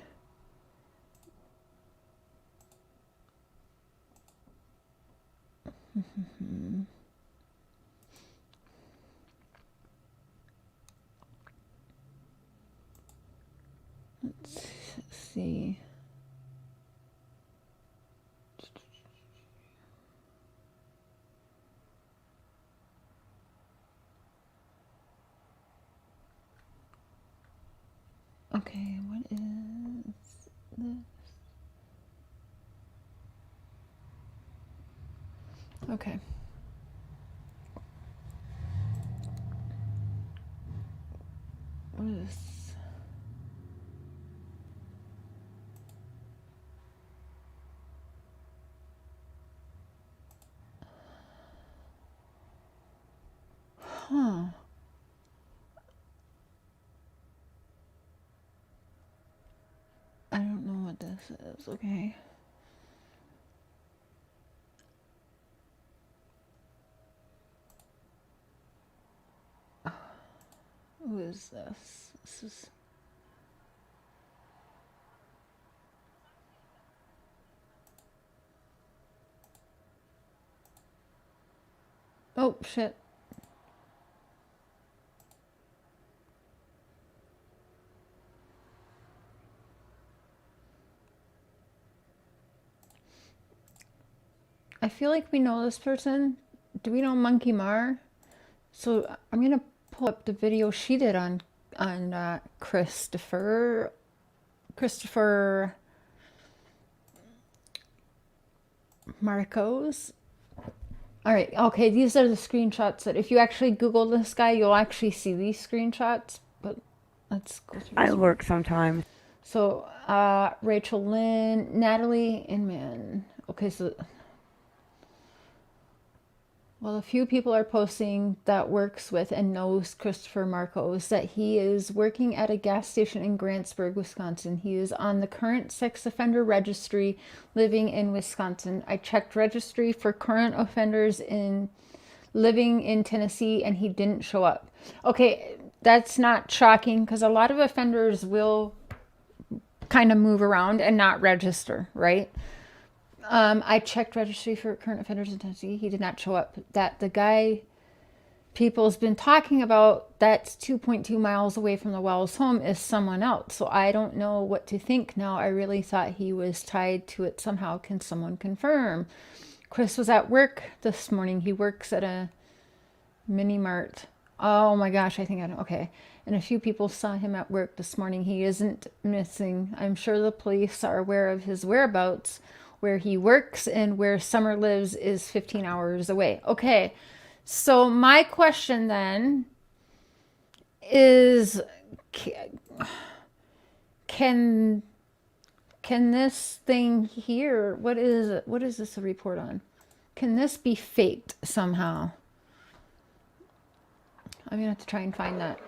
Let's see. Okay, what is this? Okay. What is... Huh. I don't know what this is. Okay. Who is this? This is... Oh, shit. I feel like we know this person. Do we know Monkey Mar? So I'm gonna pull up the video she did on Christopher Marcos. All right, okay, these are the screenshots that if you actually Google this guy, you'll actually see these screenshots. But let's go through. I lurk sometimes. So Rachel Lynn, Natalie Inman. Okay, so well, a few people are posting that works with and knows Christopher Marcos, that he is working at a gas station in Grantsburg, Wisconsin. He is on the current sex offender registry living in Wisconsin. I checked registry for current offenders living in Tennessee and he didn't show up. Okay, that's not shocking because a lot of offenders will kind of move around and not register, right? I checked registry for current offenders in Tennessee. He did not show up. That the guy people's been talking about that's 2.2 miles away from the Wells home is someone else. So I don't know what to think now. I really thought he was tied to it somehow. Can someone confirm? Chris was at work this morning. He works at a mini mart. Oh my gosh, I think I know. Okay. And a few people saw him at work this morning. He isn't missing. I'm sure the police are aware of his whereabouts. Where he works and where Summer lives is 15 hours away. Okay, so my question then is, can this thing here, what is this a report on? Can this be faked somehow? I'm gonna have to try and find that.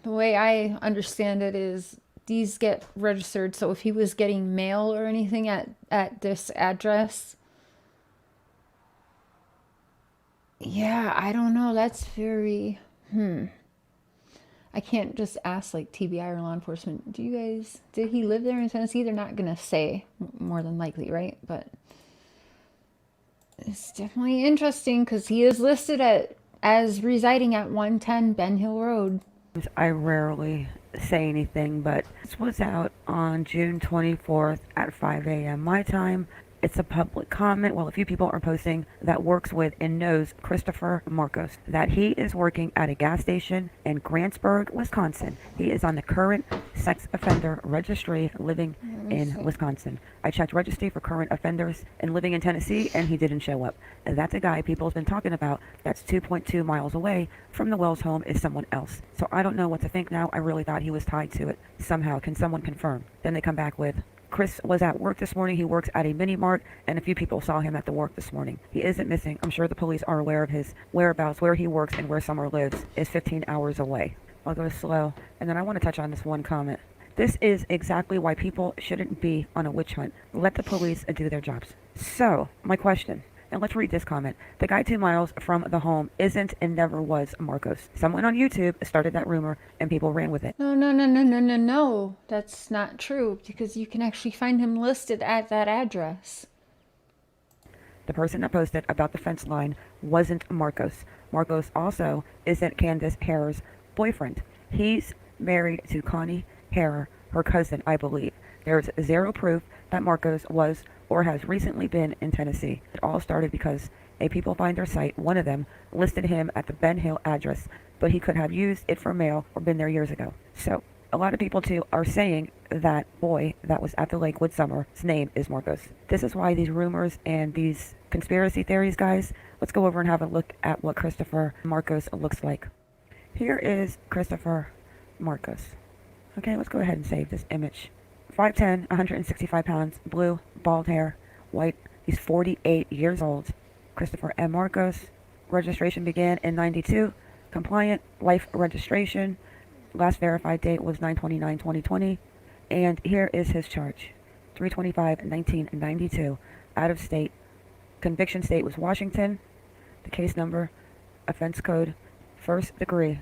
The way I understand it is these get registered, so if he was getting mail or anything at this address, Yeah, I don't know. That's very, I can't just ask like TBI or law enforcement, do you guys, did he live there in Tennessee? They're not going to say, more than likely, right? But it's definitely interesting because he is listed as residing at 110 Ben Hill Road. I rarely say anything, but this was out on June 24th at 5 a.m. my time. It's a public comment. Well, a few people are posting that works with and knows Christopher Marcos, that he is working at a gas station in Grantsburg, Wisconsin. He is on the current sex offender registry living in Wisconsin. I checked registry for current offenders and living in Tennessee, and he didn't show up. That's a guy people have been talking about that's 2.2 miles away from the Wells home is someone else. So I don't know what to think now. I really thought he was tied to it somehow. Can someone confirm? Then they come back with, Chris was at work this morning. He works at a mini mart, and a few people saw him at the work this morning. He isn't missing. I'm sure the police are aware of his whereabouts. Where he works and where Summer lives is 15 hours away. I'll go slow, and then I want to touch on this one comment. This is exactly why people shouldn't be on a witch hunt. Let the police do their jobs. So, my question, and let's read this comment. The guy 2 miles from the home isn't and never was Marcos. Someone on YouTube started that rumor, and people ran with it. No. That's not true because you can actually find him listed at that address. The person that posted about the fence line wasn't Marcos. Marcos also isn't Candace Hare's boyfriend. He's married to Connie Hare, her cousin, I believe. There's zero proof that Marcos was or has recently been in Tennessee. It all started because a people finder site, one of them, listed him at the Ben Hill address, but he could have used it for mail or been there years ago. So, a lot of people too are saying that boy that was at the lake with Summer's name is Marcos. This is why these rumors and these conspiracy theories, guys, let's go over and have a look at what Christopher Marcos looks like. Here is Christopher Marcos. Okay, let's go ahead and save this image. 5'10", 165 pounds, blue, bald hair, white. He's 48 years old. Christopher M. Marcos. Registration began in 92. Compliant, life registration. Last verified date was 9/29/2020. And here is his charge. 325-1992. Out of state. Conviction state was Washington. The case number, offense code, first degree,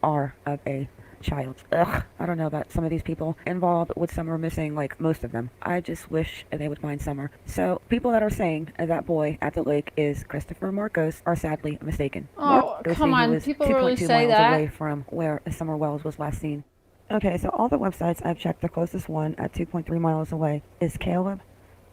R of a child. Ugh, I don't know about some of these people involved with Summer missing, like most of them. I just wish they would find Summer. So people that are saying that boy at the lake is Christopher Marcos are sadly mistaken. Oh, come on. People really say miles that. away from where Summer Wells was last seen. Okay, so all the websites I've checked, the closest one at 2.3 miles away is Caleb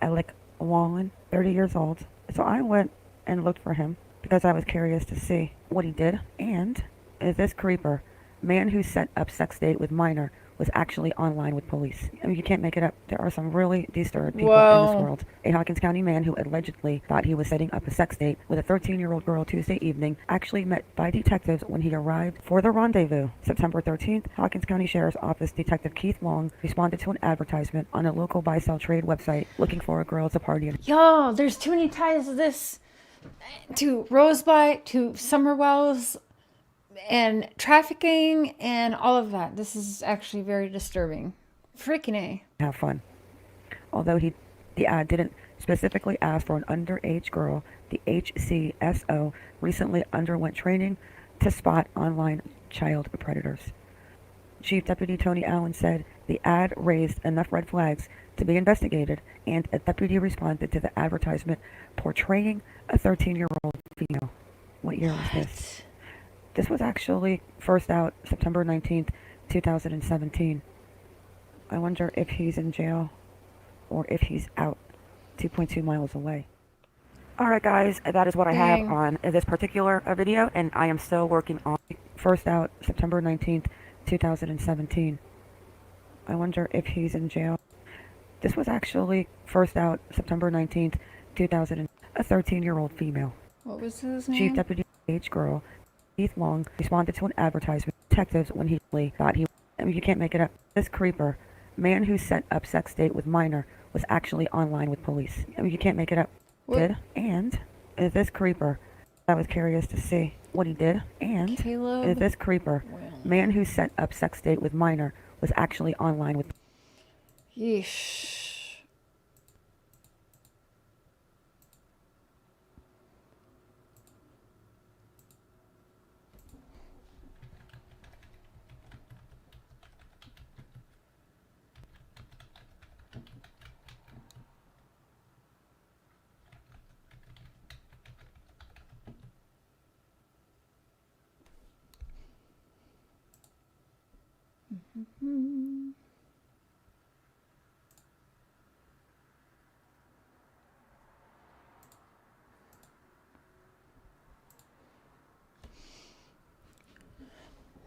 Alec Wallen, 30 years old. So I went and looked for him because I was curious to see what he did. And is this creeper, man who set up sex date with minor, was actually online with police. I mean, you can't make it up. There are some really disturbed people in this world. A Hawkins County man who allegedly thought he was setting up a sex date with a 13-year-old girl Tuesday evening actually met by detectives when he arrived for the rendezvous. September 13th, Hawkins County Sheriff's Office Detective Keith Long responded to an advertisement on a local buy-sell trade website looking for a girl to party in. Yo, there's too many ties to this, to Rose Bly, to Summer Wells, and trafficking and all of that. This is actually very disturbing. Freaking A. Have fun. Although the ad didn't specifically ask for an underage girl, the HCSO recently underwent training to spot online child predators. Chief Deputy Tony Allen said the ad raised enough red flags to be investigated, and a deputy responded to the advertisement portraying a 13-year-old female. What year was this? This was actually first out September 19th, 2017. I wonder if he's in jail or if he's out 2.2 miles away. Alright guys, that is what I have on this particular video, and I am still working on first out September 19th, 2017. I wonder if he's in jail. This was actually first out September 19th, 2000. A 13-year-old female. What was his name? Chief Deputy age girl Keith Long responded to an advertisement. Detectives when he thought he... I mean, you can't make it up. This creeper, man who set up sex date with minor, was actually online with police. I mean, you can't make it up. Did and is this creeper? I was curious to see what he did. And Caleb is this creeper, man who set up sex date with minor, was actually online with... Yeesh.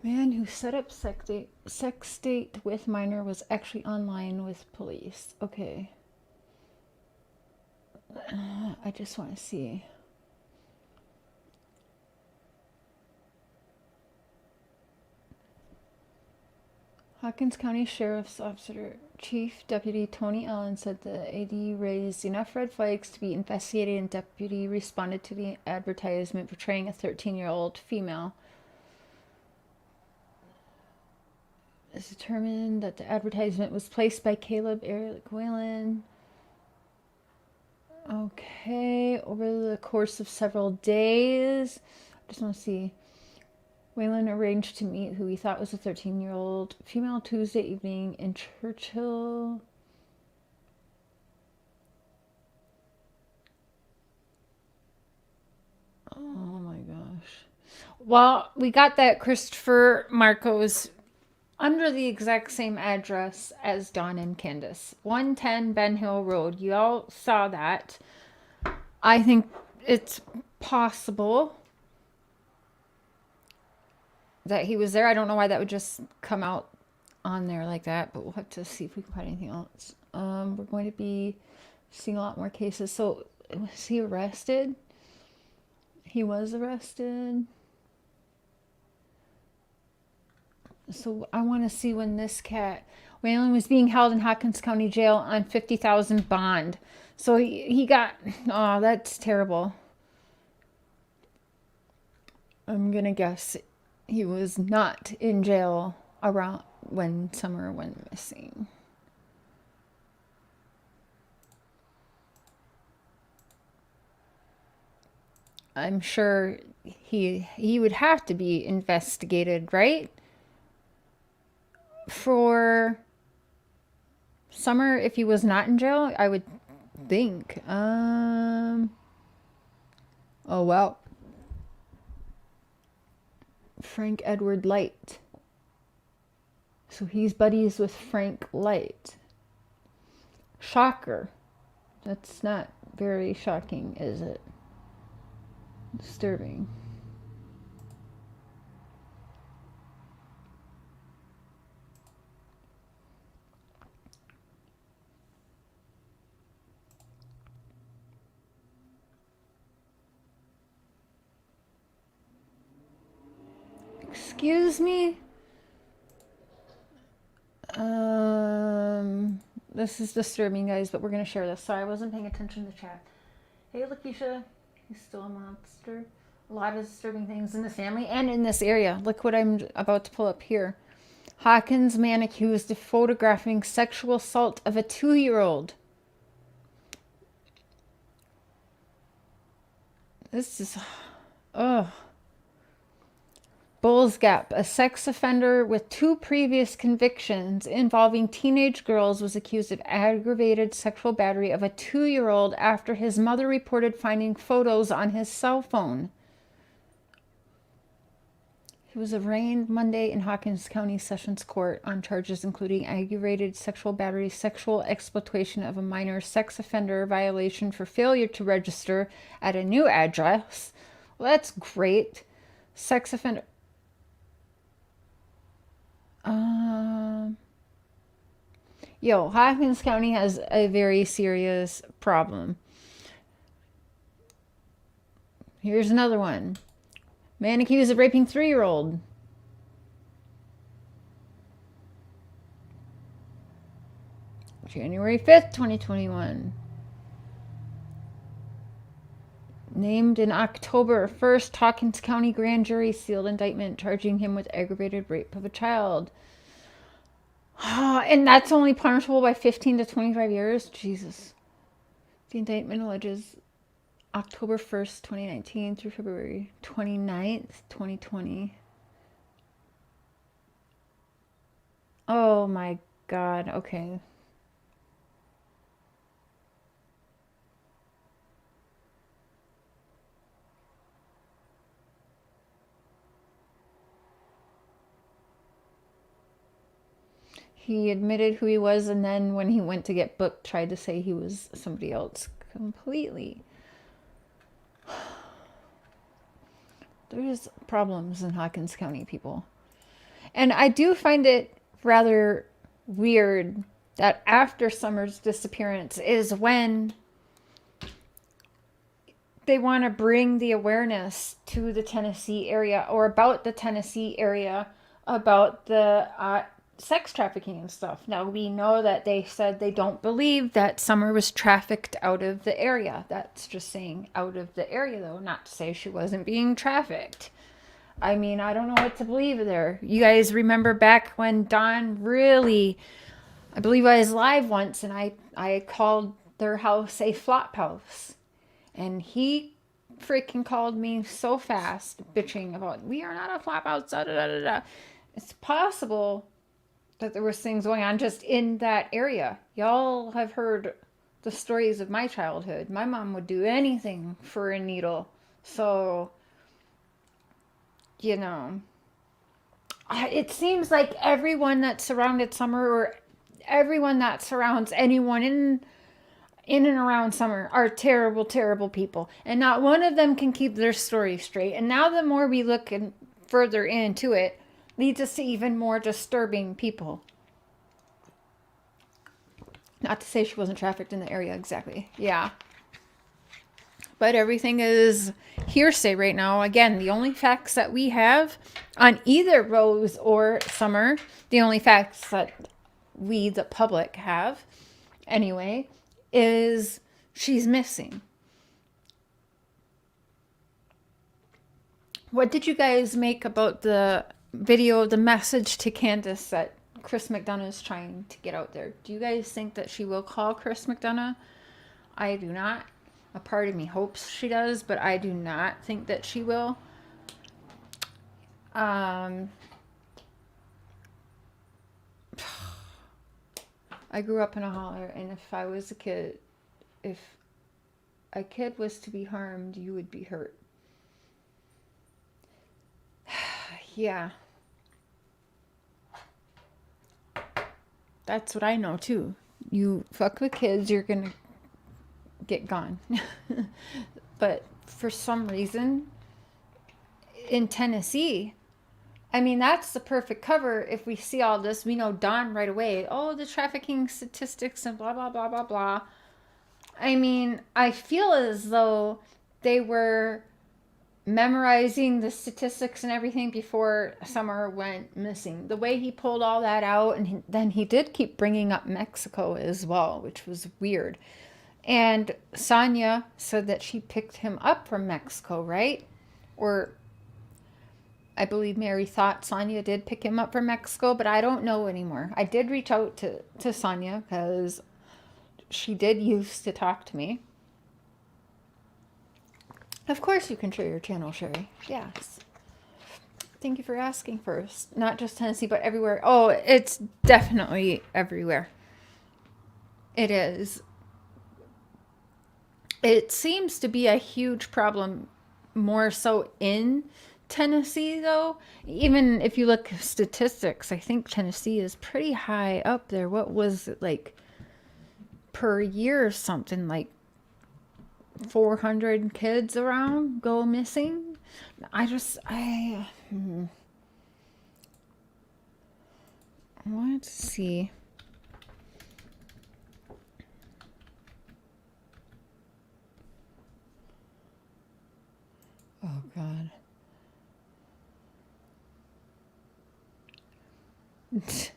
Man who set up sex date with minor was actually online with police. Okay. I just want to see. Hawkins County Sheriff's Officer Chief Deputy Tony Allen said the AD raised enough red flags to be investigated, and deputy responded to the advertisement portraying a 13-year-old female. It's determined that the advertisement was placed by Caleb Eric Whalen. Okay, over the course of several days. I just want to see. Whalen arranged to meet who he thought was a 13-year-old female Tuesday evening in Churchill. Oh my gosh. Well, we got that Christopher Marcos under the exact same address as Dawn and Candace. 110 Ben Hill Road. You all saw that. I think it's possible that he was there. I don't know why that would just come out on there like that, but we'll have to see if we can find anything else. We're going to be seeing a lot more cases. So was he arrested? He was arrested. So I want to see when this cat, Whalen, was being held in Hawkins County Jail on $50,000 bond. So he got, oh, that's terrible. I'm going to guess he was not in jail around when Summer went missing. I'm sure he would have to be investigated, right? For Summer, if he was not in jail, I would think. Oh wow. Frank Edward Light. So he's buddies with Frank Light. Shocker. That's not very shocking, is it? Disturbing. Excuse me? This is disturbing, guys, but we're going to share this. Sorry, I wasn't paying attention to chat. Hey, Lakeisha. He's still a monster. A lot of disturbing things in the family and in this area. Look what I'm about to pull up here. Hawkins man accused of photographing sexual assault of a 2-year-old. This is... Ugh. Bulls Gap, a sex offender with 2 previous convictions involving teenage girls, was accused of aggravated sexual battery of a 2-year-old after his mother reported finding photos on his cell phone. He was arraigned Monday in Hawkins County Sessions Court on charges including aggravated sexual battery, sexual exploitation of a minor, sex offender violation for failure to register at a new address. Well, that's great. Sex offender... Hawkins County has a very serious problem. Here's another one. Man accused of raping 3-year-old. January 5th, 2021. Named in October 1st, Hawkins County grand jury sealed indictment charging him with aggravated rape of a child. And that's only punishable by 15 to 25 years? Jesus. The indictment alleges October 1st, 2019 through February 29th, 2020. Oh my God. Okay. He admitted who he was, and then when he went to get booked, tried to say he was somebody else completely. There's problems in Hawkins County, people. And I do find it rather weird that after Summer's disappearance is when they want to bring the awareness to the Tennessee area, or about the Tennessee area, about the sex trafficking and stuff. Now, we know that they said they don't believe that Summer was trafficked out of the area. That's just saying out of the area, though, not to say she wasn't being trafficked. I mean, I don't know what to believe there. You guys remember back when Don really, I believe I was live once, and I called their house a flop house. And he freaking called me so fast, bitching about, we are not a flop house, da da da da. It's possible that there was things going on just in that area. Y'all have heard the stories of my childhood. My mom would do anything for a needle. So, you know, it seems like everyone that surrounded Summer, or everyone that surrounds anyone in and around Summer, are terrible, terrible people. And not one of them can keep their story straight. And now the more we look further into it, leads us to even more disturbing people. Not to say she wasn't trafficked in the area exactly. Yeah. But everything is hearsay right now. Again, the only facts that we have on either Rose or Summer, the only facts that we, the public, have, anyway, is she's missing. What did you guys make about the video, the message to Candace that Chris McDonough is trying to get out there? Do you guys think that she will call Chris McDonough? I do not. A part of me hopes she does, but I do not think that she will. I grew up in a holler, and if I was a kid, if a kid was to be harmed, you would be hurt. Yeah. That's what I know too. You fuck with kids, you're gonna get gone. But for some reason, in Tennessee, I mean, that's the perfect cover. If we see all this, we know Don right away. Oh, the trafficking statistics and blah, blah, blah, blah, blah. I mean, I feel as though they were memorizing the statistics and everything before Summer went missing. The way he pulled all that out, and then he did keep bringing up Mexico as well, which was weird. And Sonia said that she picked him up from Mexico, right? Or I believe Mary thought Sonia did pick him up from Mexico, but I don't know anymore. I did reach out to Sonia because she did used to talk to me. Of course you can share your channel, Sherry. Yes. Thank you for asking first. Not just Tennessee, but everywhere. Oh, it's definitely everywhere. It is. It seems to be a huge problem, more so in Tennessee, though. Even if you look at statistics, I think Tennessee is pretty high up there. What was it, like, per year or something, like 400 kids around go missing? I want to see. Oh, God. What?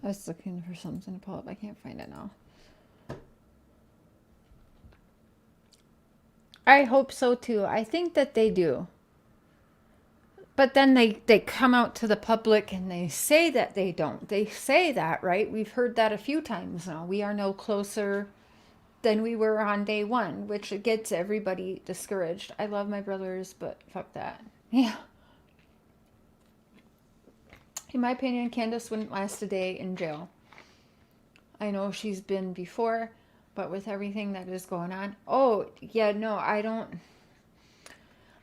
I was looking for something to pull up. I can't find it now. I hope so too. I think that they do. But then they come out to the public and they say that they don't. They say that, right? We've heard that a few times now. We are no closer than we were on day one, which gets everybody discouraged. I love my brothers, but fuck that. Yeah. In my opinion, Candace wouldn't last a day in jail. I know she's been before, but with everything that is going on. Oh, yeah, no, I don't.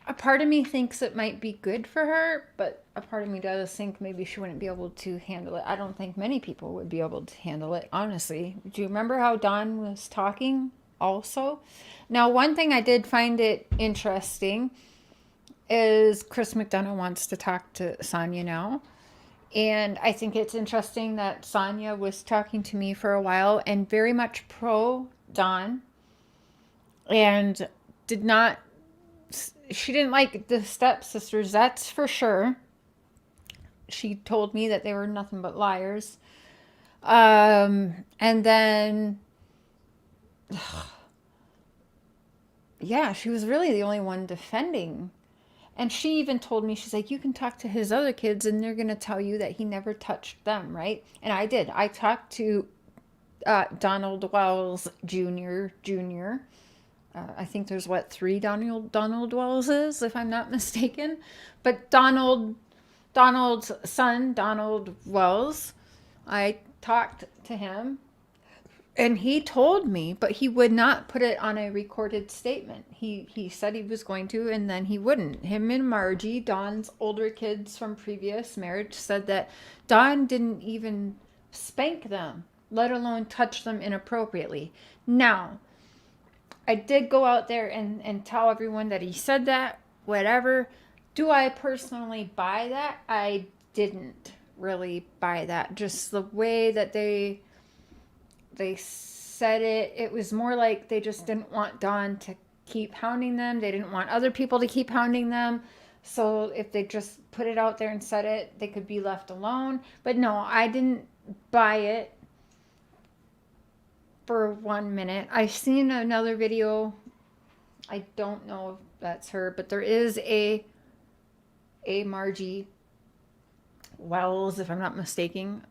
A part of me thinks it might be good for her, but a part of me does think maybe she wouldn't be able to handle it. I don't think many people would be able to handle it, honestly. Do you remember how Dawn was talking also? Now, one thing I did find it interesting is Chris McDonough wants to talk to Sonia now. And I think it's interesting that Sonia was talking to me for a while and very much pro Dawn and she didn't like the stepsisters, that's for sure. She told me that they were nothing but liars. And then, yeah, she was really the only one defending. And she even told me, she's like, you can talk to his other kids and they're going to tell you that he never touched them, right? And I did. I talked to Donald Wells Jr. I think there's, 3 Donald Wells, if I'm not mistaken. But Donald's son, Donald Wells, I talked to him. And he told me, but he would not put it on a recorded statement. He said he was going to, and then he wouldn't. Him and Margie, Dawn's older kids from previous marriage, said that Dawn didn't even spank them, let alone touch them inappropriately. Now, I did go out there and tell everyone that he said that, whatever. Do I personally buy that? I didn't really buy that. Just the way that they said it, it was more like they just didn't want Dawn to keep hounding them. They didn't want other people to keep hounding them. So if they just put it out there and said it, they could be left alone. But no, I didn't buy it for 1 minute. I've seen another video. I don't know if that's her, but there is a Margie Wells, if I'm not mistaken.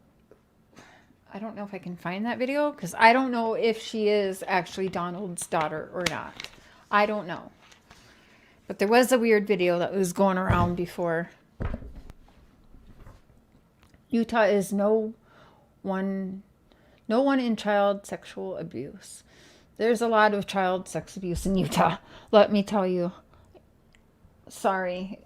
I don't know if I can find that video because I don't know if she is actually Donald's daughter or not. I don't know. But there was a weird video that was going around before. Utah is no one in child sexual abuse. There's a lot of child sex abuse in Utah, let me tell you. Sorry.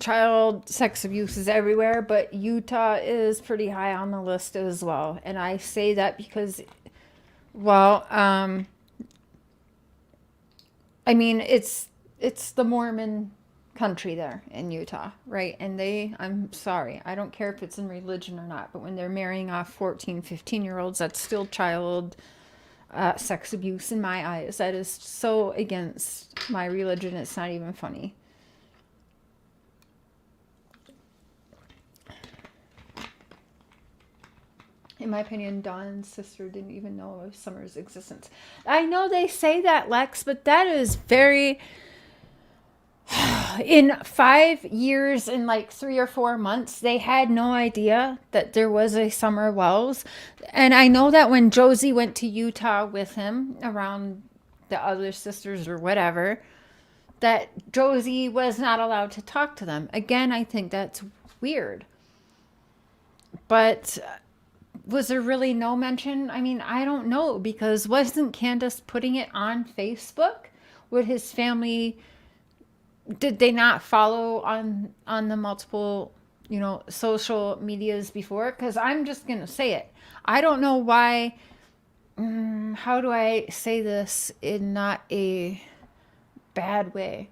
Child sex abuse is everywhere, but Utah is pretty high on the list as well. And I say that because, it's the Mormon country there in Utah, right? And I'm sorry, I don't care if it's in religion or not, but when they're marrying off 14, 15-year-olds, that's still child sex abuse in my eyes. That is so against my religion, it's not even funny. In my opinion, Dawn's sister didn't even know of Summer's existence. I know they say that, Lex, but that is very... In 5 years, in 3 or 4 months, they had no idea that there was a Summer Wells. And I know that when Josie went to Utah with him, around the other sisters or whatever, that Josie was not allowed to talk to them. Again, I think that's weird. But... was there really no mention? I don't know, because wasn't Candace putting it on Facebook? Would his family, did they not follow on the multiple, social medias before? Because I'm just going to say it. I don't know why, how do I say this in not a bad way?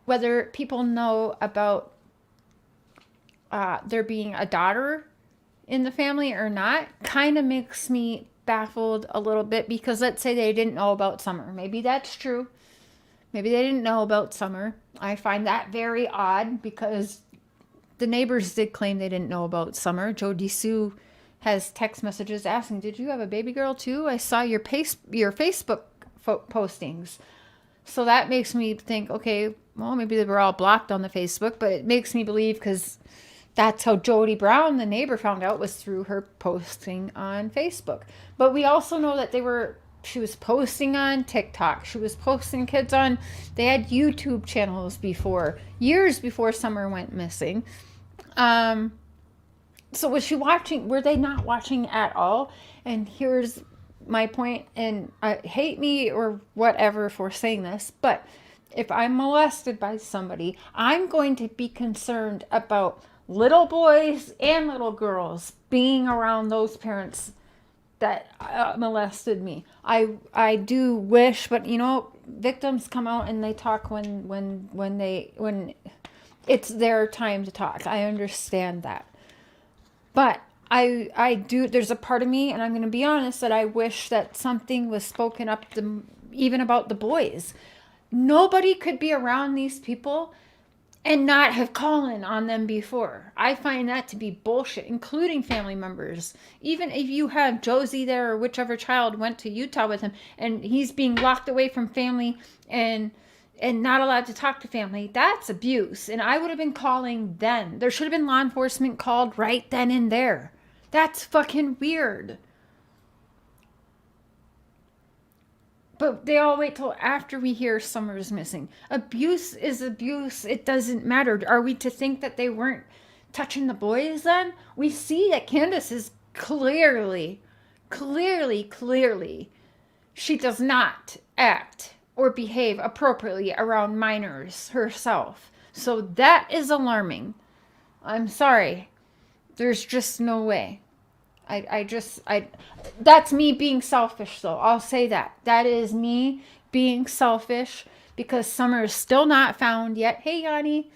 Whether people know about there being a daughter in the family or not kind of makes me baffled a little bit, because let's say they didn't know about Summer. Maybe that's true. Maybe they didn't know about Summer. I find that very odd, because the neighbors did claim they didn't know about Summer. Jody Sue has text messages asking, did you have a baby girl too? I saw your Facebook postings. So that makes me think, okay, well, maybe they were all blocked on the Facebook, but it makes me believe because that's how Jody Brown, the neighbor, found out, was through her posting on Facebook. But we also know that she was posting on TikTok. She was posting kids on, they had YouTube channels before, years before Summer went missing. So was she watching? Were they not watching at all? And here's my point, and hate me or whatever for saying this, but if I'm molested by somebody, I'm going to be concerned about little boys and little girls being around those parents that molested me. I do wish, but you know, victims come out and they talk when it's their time to talk. I understand that. But I do, there's a part of me, and I'm going to be honest, that I wish that something was spoken up even about the boys. Nobody could be around these people and not have called on them before. I find that to be bullshit, including family members. Even if you have Josie there or whichever child went to Utah with him and he's being locked away from family and not allowed to talk to family, that's abuse. And I would have been calling then. There should have been law enforcement called right then and there. That's fucking weird. But they all wait till after we hear Summer's missing. Abuse is abuse. It doesn't matter. Are we to think that they weren't touching the boys then? We see that Candace is clearly, she does not act or behave appropriately around minors herself. So that is alarming. I'm sorry. There's just no way. That's me being selfish though. I'll say that. That is me being selfish because Summer is still not found yet. Hey, Yanni.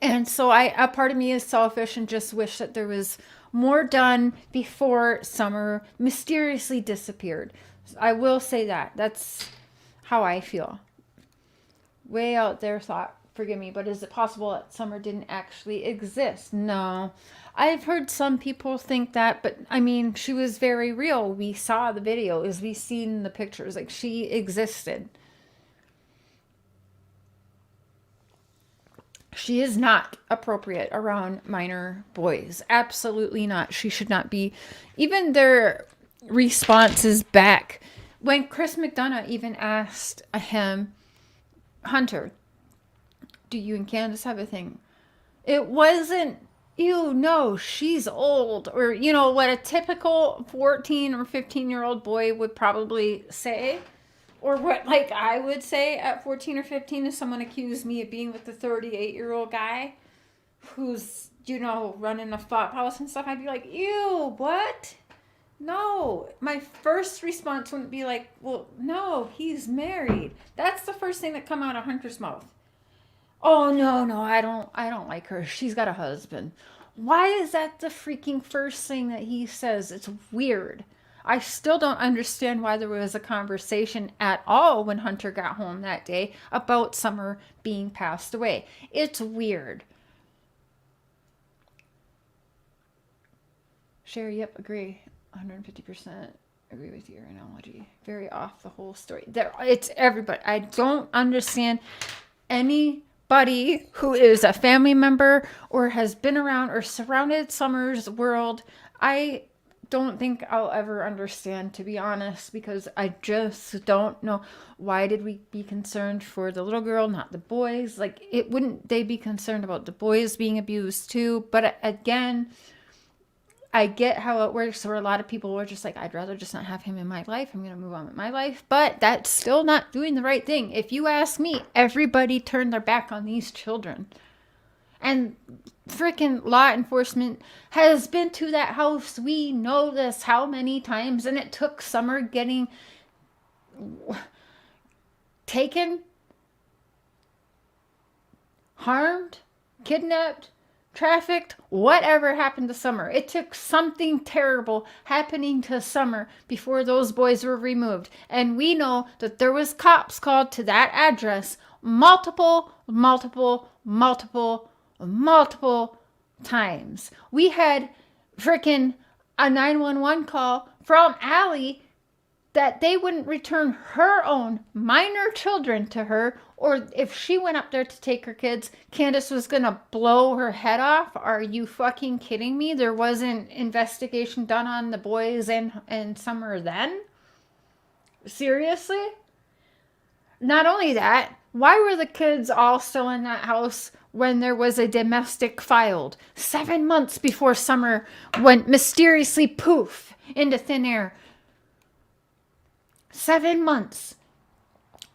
And so a part of me is selfish and just wish that there was more done before Summer mysteriously disappeared. I will say that. That's how I feel. Way out there thought, forgive me, but is it possible that Summer didn't actually exist? No. I've heard some people think that, but I mean, she was very real. We saw the videos, we seen the pictures, like she existed. She is not appropriate around minor boys. Absolutely not. She should not be. Even their responses back, when Chris McDonough even asked him, Hunter, do you and Candace have a thing? It wasn't, ew, no, she's old. Or, you know, what a typical 14 or 15-year-old boy would probably say. Or what, like, I would say at 14 or 15 if someone accused me of being with the 38-year-old guy who's, you know, running a flop house and stuff. I'd be like, ew, what? No. My first response wouldn't be like, well, no, he's married. That's the first thing that come out of Hunter's mouth. Oh, no, I don't like her. She's got a husband. Why is that the freaking first thing that he says? It's weird. I still don't understand why there was a conversation at all when Hunter got home that day about Summer being passed away. It's weird. Sherry, yep, agree. 150% agree with your analogy. Very off the whole story. It's everybody. I don't understand anybody who is a family member or has been around or surrounded Summer's world. I don't think I'll ever understand, to be honest, because I just don't know. Why did we be concerned for the little girl, not the boys? Like, wouldn't they be concerned about the boys being abused too? But again, I get how it works, where a lot of people were just like, I'd rather just not have him in my life. I'm going to move on with my life. But that's still not doing the right thing. If you ask me, everybody turned their back on these children. And freaking law enforcement has been to that house. We know this how many times. And it took Summer getting taken, harmed, kidnapped, trafficked, whatever happened to Summer. It took something terrible happening to Summer before those boys were removed. And we know that there was cops called to that address multiple times. We had freaking a 911 call from Allie that they wouldn't return her own minor children to her, or if she went up there to take her kids, Candace was gonna blow her head off. Are you fucking kidding me? There wasn't investigation done on the boys and Summer then? Seriously? Not only that, why were the kids all still in that house when there was a domestic filed 7 months before Summer went mysteriously poof into thin air? 7 months.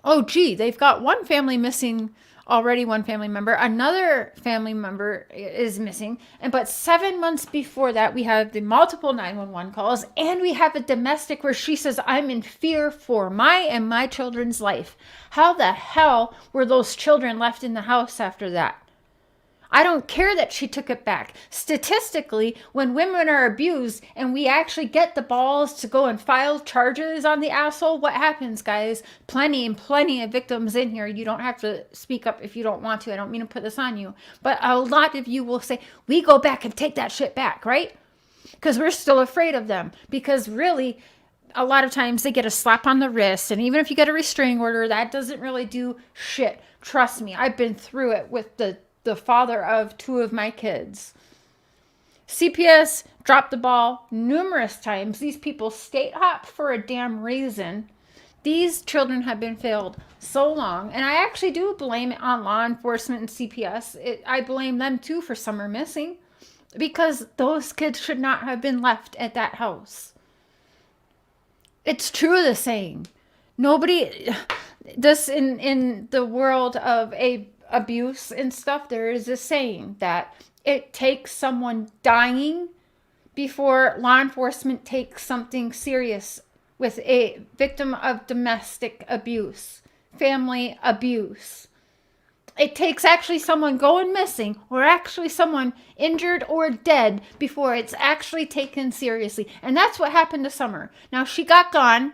Oh, gee, they've got one family missing already, one family member. Another family member is missing. But 7 months before that, we have the multiple 911 calls, and we have a domestic where she says, I'm in fear for my and my children's life. How the hell were those children left in the house after that? I don't care that she took it back. Statistically, when women are abused and we actually get the balls to go and file charges on the asshole, what happens, guys? Plenty of victims in here. You don't have to speak up if you don't want to. I don't mean to put this on you. But a lot of you will say, we go back and take that shit back, right? Because we're still afraid of them. Because really, a lot of times they get a slap on the wrist. And even if you get a restraining order, that doesn't really do shit. Trust me, I've been through it with the father of 2 of my kids. CPS dropped the ball numerous times. These people state hop for a damn reason. These children have been failed so long. And I actually do blame it on law enforcement and CPS. I blame them too for Summer missing. Because those kids should not have been left at that house. It's true, the saying. Nobody, this in the world of abuse and stuff, there is a saying that it takes someone dying before law enforcement takes something serious with a victim of domestic abuse, family abuse. It takes actually someone going missing or actually someone injured or dead before it's actually taken seriously. And that's what happened to Summer. Now, she got gone.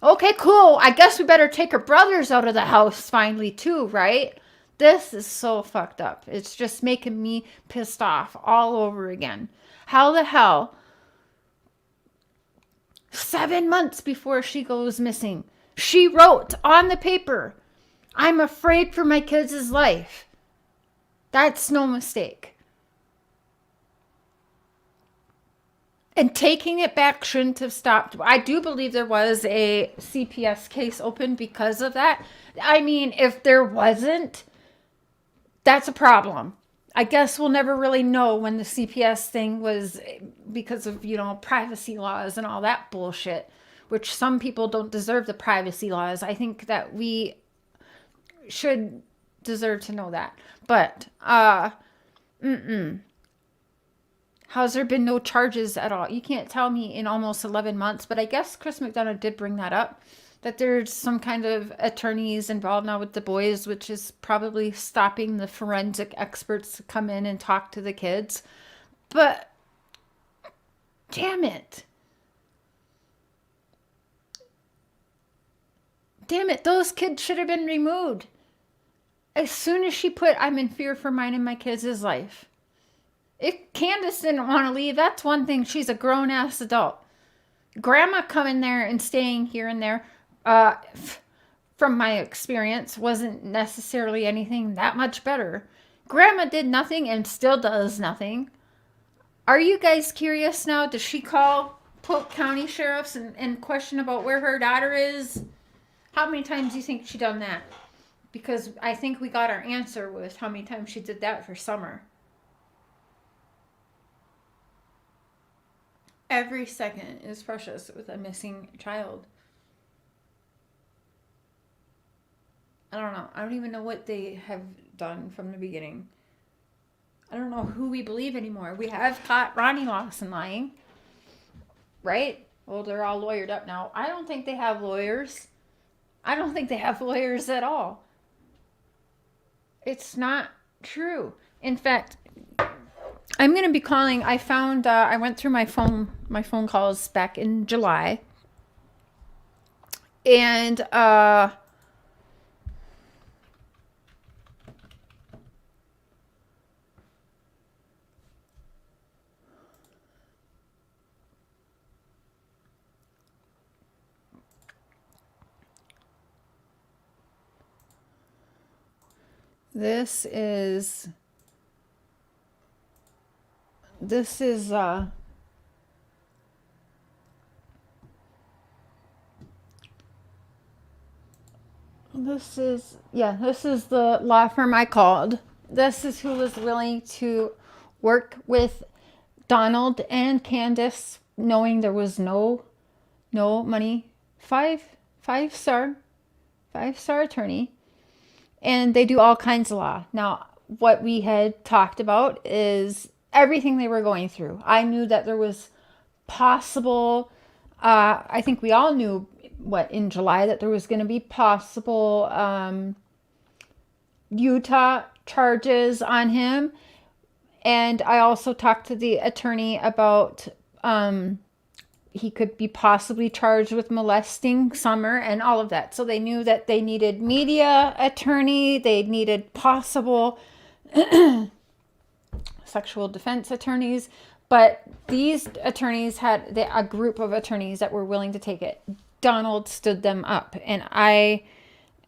Okay, cool. I guess we better take her brothers out of the house finally too, right? This is so fucked up. It's just making me pissed off all over again. How the hell? 7 months before she goes missing, she wrote on the paper, I'm afraid for my kids' life. That's no mistake. And taking it back shouldn't have stopped. I do believe there was a CPS case open because of that. I mean, if there wasn't, that's a problem. I guess we'll never really know when the CPS thing was because of, privacy laws and all that bullshit, which some people don't deserve the privacy laws. I think that we should deserve to know that. But, how's there been no charges at all? You can't tell me in almost 11 months, but I guess Chris McDonough did bring that up, that there's some kind of attorneys involved now with the boys, which is probably stopping the forensic experts to come in and talk to the kids. But, damn it. Damn it, those kids should have been removed. As soon as she put, I'm in fear for mine and my kids' life. If Candace didn't want to leave, that's one thing. She's a grown-ass adult. Grandma coming there and staying here and there, from my experience, wasn't necessarily anything that much better. Grandma did nothing and still does nothing. Are you guys curious now? Does she call Polk County Sheriffs and question about where her daughter is? How many times do you think she done that? Because I think we got our answer with how many times she did that for Summer. Every second is precious with a missing child. I don't know. I don't even know what they have done from the beginning. I don't know who we believe anymore. We have caught Ronnie Lawson lying. Right? Well, they're all lawyered up now. I don't think they have lawyers. I don't think they have lawyers at all. It's not true. In fact, I'm going to be calling. I found, I went through my phone calls back in July. And, This is this is the law firm I called. This is who was willing to work with Donald and Candace, knowing there was no money. Five-star attorney, and they do all kinds of law. Now, what we had talked about is everything they were going through. I knew that there was possible, I think we all knew in July that there was going to be possible Utah charges on him. And I also talked to the attorney about he could be possibly charged with molesting Summer and all of that. So they knew that they needed media attorney, they needed possible sexual defense attorneys, but these attorneys had a group of attorneys that were willing to take it. Donald stood them up, and I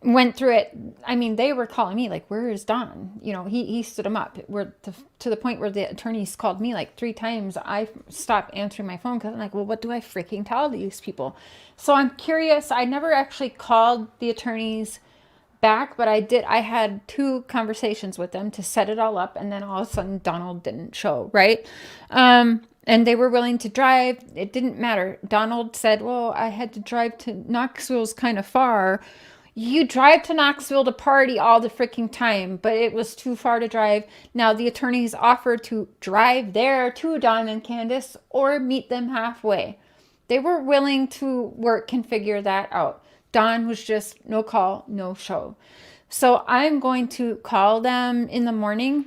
went through it. I mean, they were calling me like, where is Don? You know, he stood him up. We're to the point where the attorneys called me like 3 times. I stopped answering my phone because I'm like, well, what do I freaking tell these people? So I'm curious. I never actually called the attorneys back, but I had 2 conversations with them to set it all up, and then all of a sudden Donald didn't show, right? And they were willing to drive. It didn't matter. Donald said, well, I had to drive to Knoxville's kind of far. You drive to Knoxville to party all the freaking time, but it was too far to drive. Now, the attorneys offered to drive there to Don and Candace or meet them halfway. They were willing to work and figure that out. Don was just no call, no show. So I'm going to call them in the morning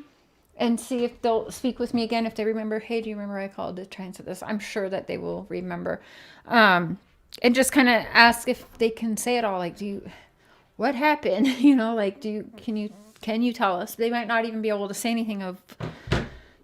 and see if they'll speak with me again. If they remember, hey, do you remember I called to try and set this? I'm sure that they will remember. And just kind of ask if they can say it all. Like, what happened? You know, like, can you tell us? They might not even be able to say anything of,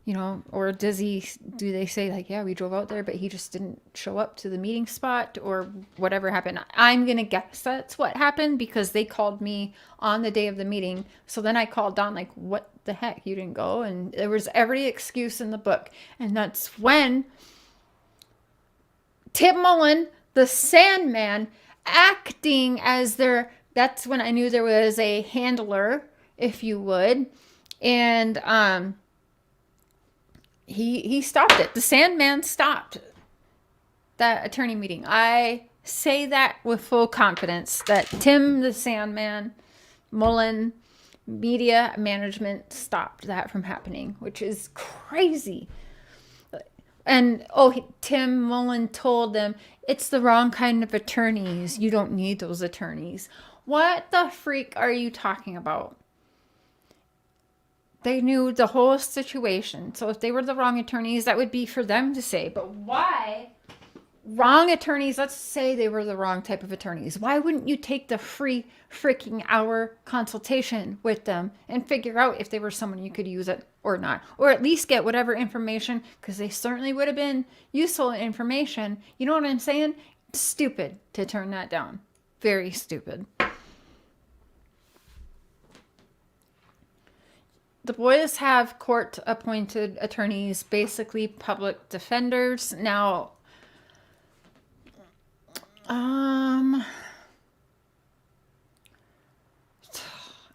you know, or do they say like, yeah, we drove out there, but he just didn't show up to the meeting spot or whatever happened. I'm going to guess that's what happened because they called me on the day of the meeting. So then I called Don like, what the heck? You didn't go? And there was every excuse in the book. And that's when Tim Mullen, the Sandman, acting as that's when I knew there was a handler, if you would. And he stopped it. The Sandman stopped that attorney meeting. I say that with full confidence that Tim the Sandman Mullen media management stopped that from happening, which is crazy. And Tim Mullen told them it's the wrong kind of attorneys. You don't need those attorneys. What the freak are you talking about? They knew the whole situation. So if they were the wrong attorneys, that would be for them to say. But why? Wrong attorneys, let's say they were the wrong type of attorneys. Why wouldn't you take the free freaking hour consultation with them and figure out if they were someone you could use it or not? Or at least get whatever information, because they certainly would have been useful information. You know what I'm saying? Stupid to turn that down. Very stupid. The boys have court-appointed attorneys, basically public defenders. Now, I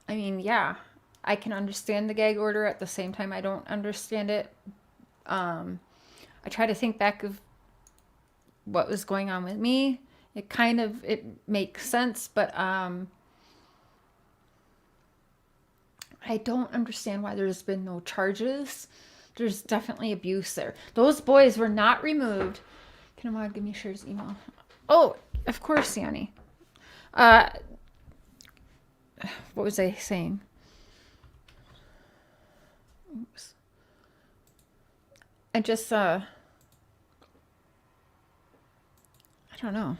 mean, yeah, I can understand the gag order. At the same time, I don't understand it. I try to think back of what was going on with me. It makes sense, but I don't understand why there's been no charges. There's definitely abuse there. Those boys were not removed. Can Ahmad give me Cher's email? Oh, of course, Yanni. What was I saying? Oops. I just, I don't know.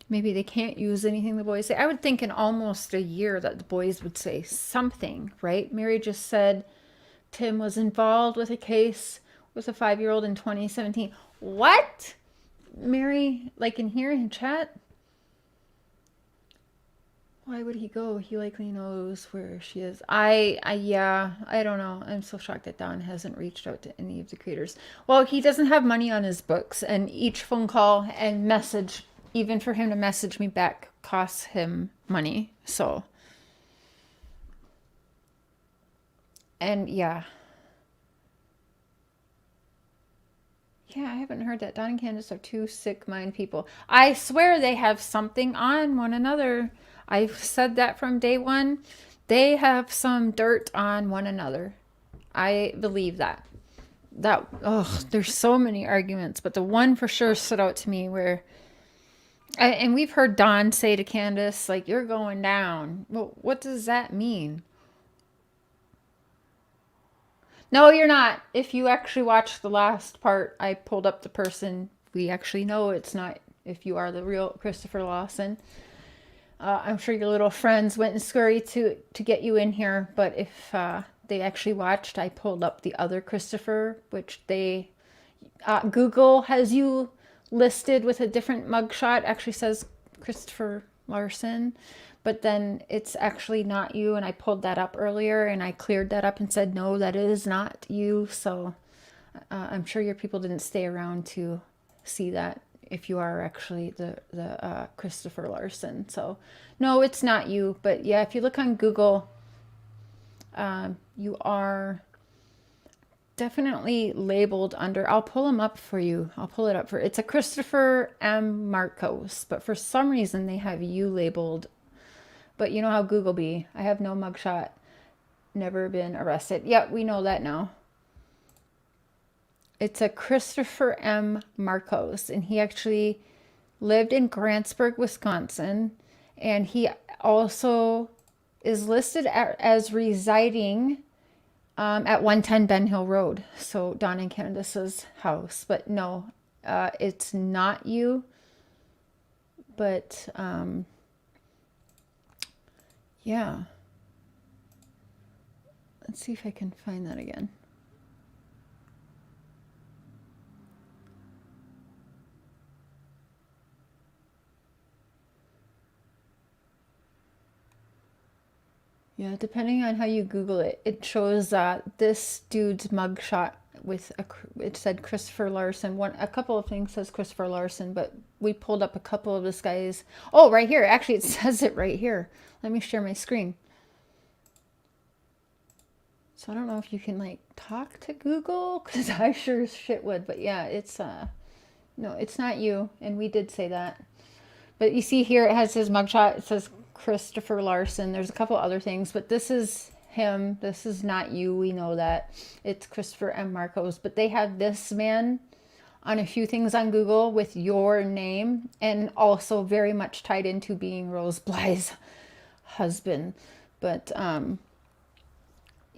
Maybe they can't use anything the boys say. I would think in almost a year that the boys would say something, right? Mary just said Tim was involved with a case with a 5-year-old in 2017. What? Mary, like in here in chat? Why would he go? He likely knows where she is. Yeah, I don't know. I'm so shocked that Don hasn't reached out to any of the creators. Well, he doesn't have money on his books, and each phone call and message, even for him to message me back, costs him money. So, and yeah. Yeah, I haven't heard that. Don and Candace are two sick mind people. I swear they have something on one another. I've said that from day one. They have some dirt on one another. I believe that. There's so many arguments, but the one for sure stood out to me where, and we've heard Don say to Candace, like, you're going down. Well, what does that mean? No, you're not. If you actually watch the last part, I pulled up the person. We actually know it's not, if you are the real Christopher Lawson. I'm sure your little friends went and scurried to get you in here, but if they actually watched, I pulled up the other Christopher, which they, Google has you listed with a different mugshot, actually says Christopher Larson, but then it's actually not you, and I pulled that up earlier, and I cleared that up and said, no, that is not you, so I'm sure your people didn't stay around to see that. If you are actually the Christopher Larson. So, no, it's not you. But yeah, if you look on Google, you are definitely labeled under, I'll pull them up for you. I'll pull it up for, it's a Christopher M. Marcos. But for some reason, they have you labeled. But you know how Google be. I have no mugshot. Never been arrested. Yeah, we know that now. It's a Christopher M. Marcos, and he actually lived in Grantsburg, Wisconsin, and he also is listed as residing at 110 Ben Hill Road, so Don and Candace's house. But no, it's not you, but yeah. Let's see if I can find that again. Yeah, depending on how you Google it, it shows this dude's mugshot with it said Christopher Larson. A couple of things says Christopher Larson, but we pulled up a couple of this guy's. Oh, right here. Actually, it says it right here. Let me share my screen. So I don't know if you can like talk to Google, because I sure as shit would. But yeah, it's no, it's not you, and we did say that. But you see here, it has his mugshot. It says Christopher Larson. There's a couple other things, but this is him. This is not you. We know that. It's Christopher M. Marcos. But they have this man on a few things on Google with your name, and also very much tied into being Rose Bly's husband. But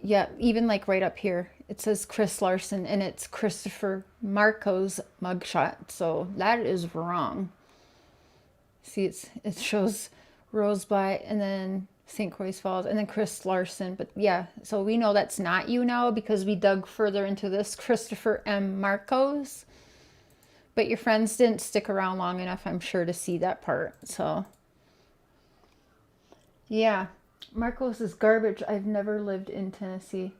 yeah, even like right up here, it says Chris Larson, and it's Christopher Marcos mugshot. So that is wrong. See, it shows Rose Bly and then St. Croix Falls and then Chris Larson. But yeah, so we know that's not you now because we dug further into this Christopher M. Marcos. But your friends didn't stick around long enough, I'm sure, to see that part. So yeah, Marcos is garbage. I've never lived in Tennessee.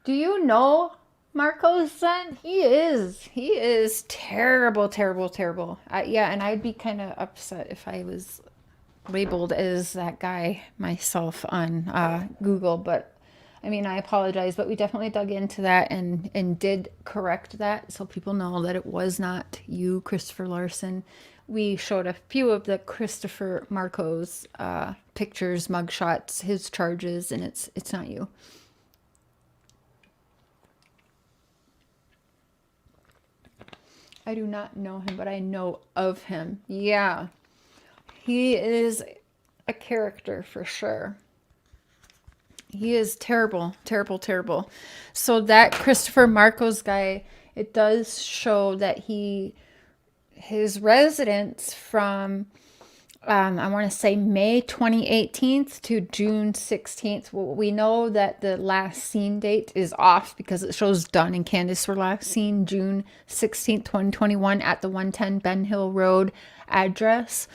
Do you know Marco's son? He is terrible, terrible, terrible. Yeah, and I'd be kind of upset if I was labeled as that guy myself on Google. But I mean, I apologize, but we definitely dug into that and did correct that, so people know that it was not you, Christopher Larson. We showed a few of the Christopher Marcos pictures, mugshots, his charges, and it's not you. I do not know him, but I know of him. Yeah. He is a character for sure. He is terrible, terrible, terrible. So that Christopher Marcos guy, it does show that his residence from, I want to say May 2018 to June 16th. Well, we know that the last seen date is off because it shows Don and Candace were last seen June 16th, 2021 at the 110 Ben Hill Road address.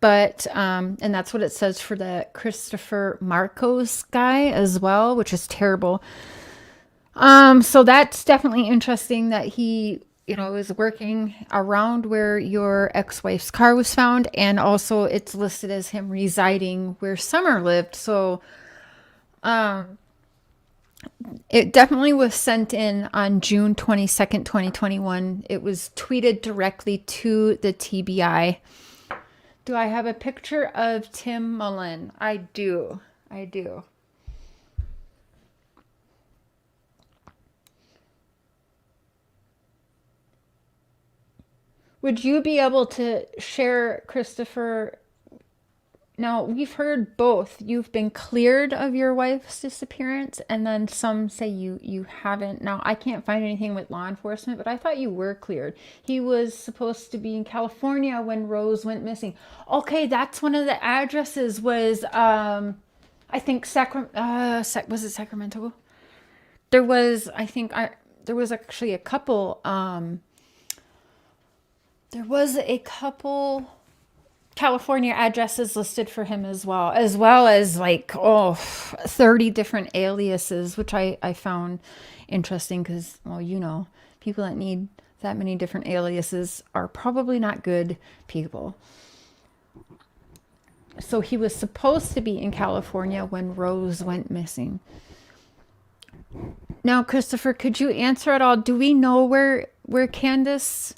But and that's what it says for the Christopher Marcos guy as well, which is terrible. So that's definitely interesting that he, is working around where your ex-wife's car was found, and also it's listed as him residing where Summer lived. So it definitely was sent in on June 22nd, 2021. It was tweeted directly to the TBI. Do I have a picture of Tim Mullen? I do. Would you be able to share, Christopher? Now, we've heard both. You've been cleared of your wife's disappearance, and then some say you haven't. Now, I can't find anything with law enforcement, but I thought you were cleared. He was supposed to be in California when Rose went missing. Okay, that's one of the addresses was, I think, was it Sacramento? There was, there was actually a couple, there was a couple California addresses listed for him as well as like 30 different aliases, which I found interesting because, well, people that need that many different aliases are probably not good people. So he was supposed to be in California when Rose went missing. Now, Christopher, could you answer at all? Do we know where Candace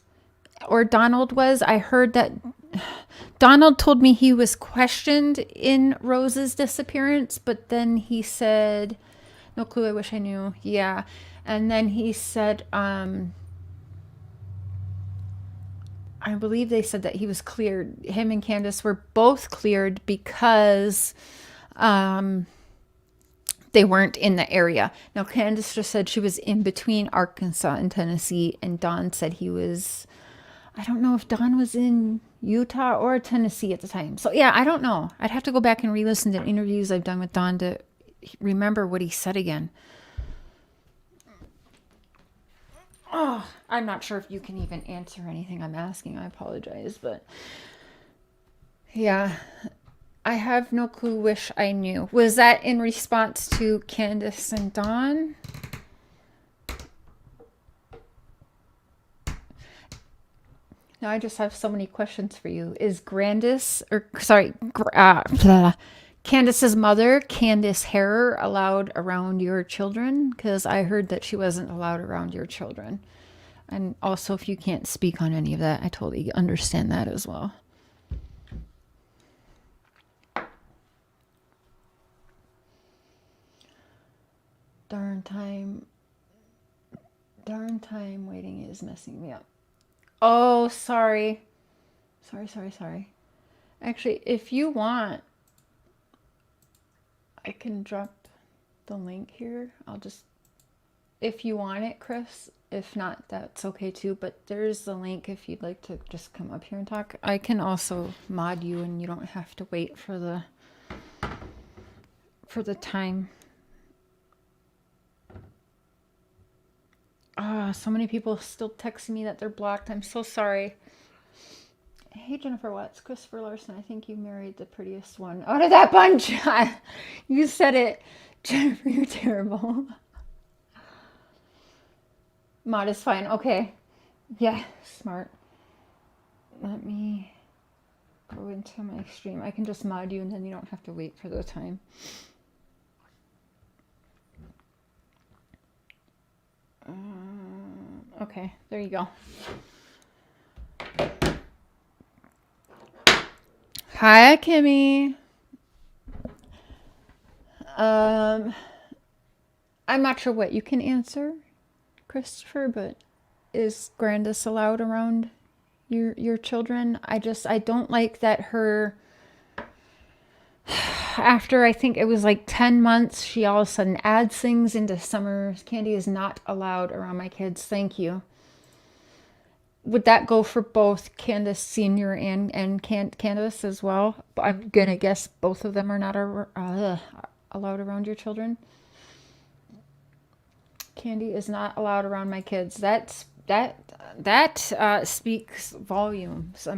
or Donald was? I heard that Donald told me he was questioned in Rose's disappearance, but then he said, no clue, I wish I knew. Yeah. And then he said, I believe they said that he was cleared. Him and Candace were both cleared because they weren't in the area. Now, Candace just said she was in between Arkansas and Tennessee, and Don said he was, I don't know if Don was in Utah or Tennessee at the time. So, yeah, I don't know. I'd have to go back and re-listen to interviews I've done with Don to remember what he said again. Oh, I'm not sure if you can even answer anything I'm asking. I apologize, but yeah, I have no clue. Wish I knew. Was that in response to Candace and Don? Now I just have so many questions for you. Is Candace's mother, Candace Harrer, allowed around your children? Because I heard that she wasn't allowed around your children. And also, if you can't speak on any of that, I totally understand that as well. Darn time waiting is messing me up. Oh, sorry. Sorry. Actually, if you want, I can drop the link here. If you want it, Chris. If not, that's okay too. But there's the link if you'd like to just come up here and talk. I can also mod you and you don't have to wait for the time. So many people still texting me that they're blocked. I'm so sorry. Hey, Jennifer Watts, Christopher Larson. I think you married the prettiest one out of that bunch. You said it. Jennifer, you're terrible. Mod is fine. Okay. Yeah, smart. Let me go into my stream. I can just mod you and then you don't have to wait for the time. Okay, there you go. Hi, Kimmy. I'm not sure what you can answer, Christopher, but is Grandis allowed around your children? I don't like that her, after I think it was like 10 months, she all of a sudden adds things into Summer. Candy is not allowed around my kids. Thank you. Would that go for both Candace Sr. and Candace as well? I'm going to guess both of them are not allowed around your children. Candy is not allowed around my kids. That speaks volumes.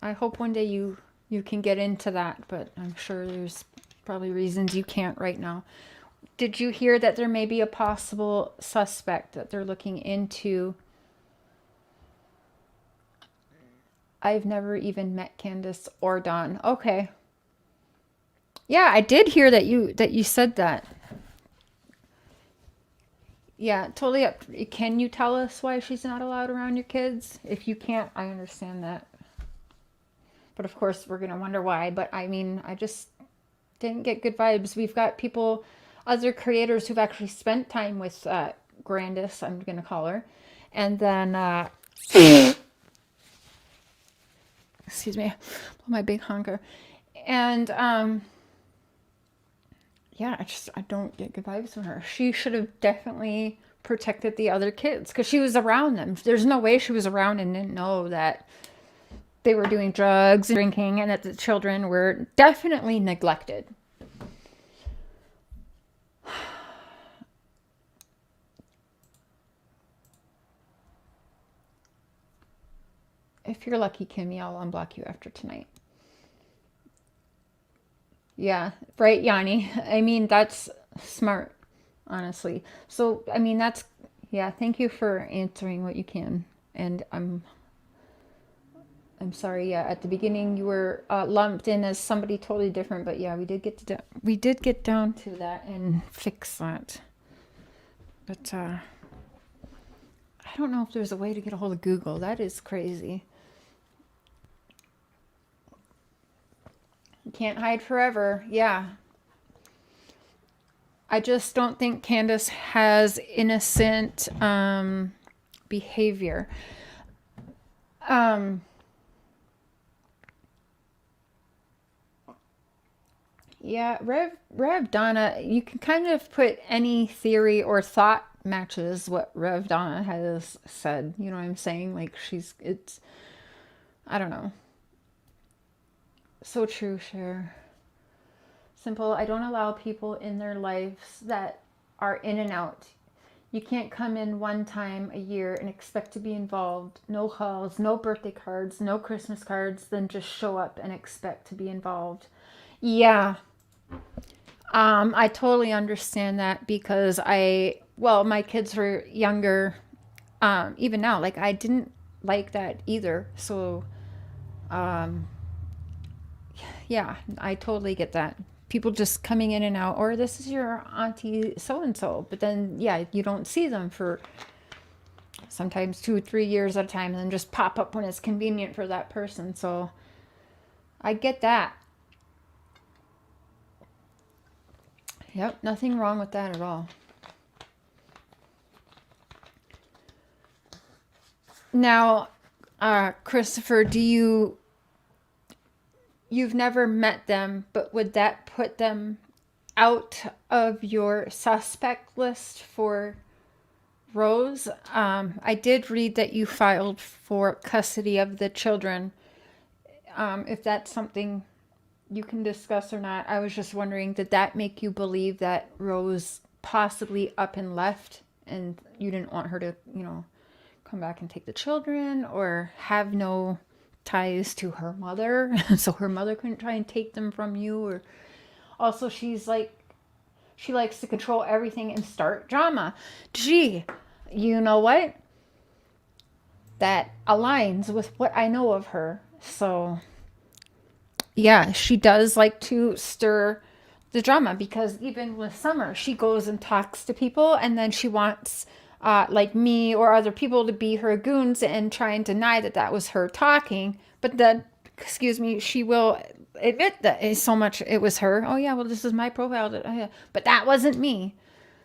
I hope one day you you can get into that, but I'm sure there's probably reasons you can't right now. Did you hear that there may be a possible suspect that they're looking into? I've never even met Candace or Dawn. Okay. Yeah, I did hear that you said that. Yeah, totally up. Can you tell us why she's not allowed around your kids? If you can't, I understand that. But of course, we're going to wonder why. But I mean, I just didn't get good vibes. We've got people, other creators who've actually spent time with Grandis, I'm going to call her. And then, excuse me, my big honker. And, yeah, I don't get good vibes from her. She should have definitely protected the other kids because she was around them. There's no way she was around and didn't know that they were doing drugs and drinking and that the children were definitely neglected. If you're lucky, Kimmy, I'll unblock you after tonight. Yeah, right, Yanni. I mean, that's smart, honestly. So, I mean, yeah, thank you for answering what you can. And I'm sorry, yeah, at the beginning you were lumped in as somebody totally different, but yeah, we did get down to that and fix that. But I don't know if there's a way to get a hold of Google. That is crazy. You can't hide forever. Yeah. I just don't think Candace has innocent behavior. Yeah, Rev Donna, you can kind of put any theory or thought matches what Rev Donna has said. You know what I'm saying? Like I don't know. So true, Cher. Simple, I don't allow people in their lives that are in and out. You can't come in one time a year and expect to be involved. No calls, no birthday cards, no Christmas cards, then just show up and expect to be involved. Yeah. I totally understand that because my kids were younger. Even now, like I didn't like that either. So, yeah, I totally get that. People just coming in and out, or this is your auntie so-and-so, but then, yeah, you don't see them for sometimes 2 or 3 years at a time and then just pop up when it's convenient for that person. So I get that. Yep, nothing wrong with that at all. Now, Christopher, you've never met them, but would that put them out of your suspect list for Rose? I did read that you filed for custody of the children. If that's something you can discuss or not, I was just wondering, did that make you believe that Rose possibly up and left and you didn't want her to, come back and take the children or have no ties to her mother so her mother couldn't try and take them from you? Or also she likes to control everything and start drama. Gee, you know what? That aligns with what I know of her. So yeah, she does like to stir the drama because even with Summer, she goes and talks to people and then she wants like me or other people to be her goons and try and deny that was her talking. But then, she will admit that it was her. Oh yeah, well this is my profile. But that wasn't me.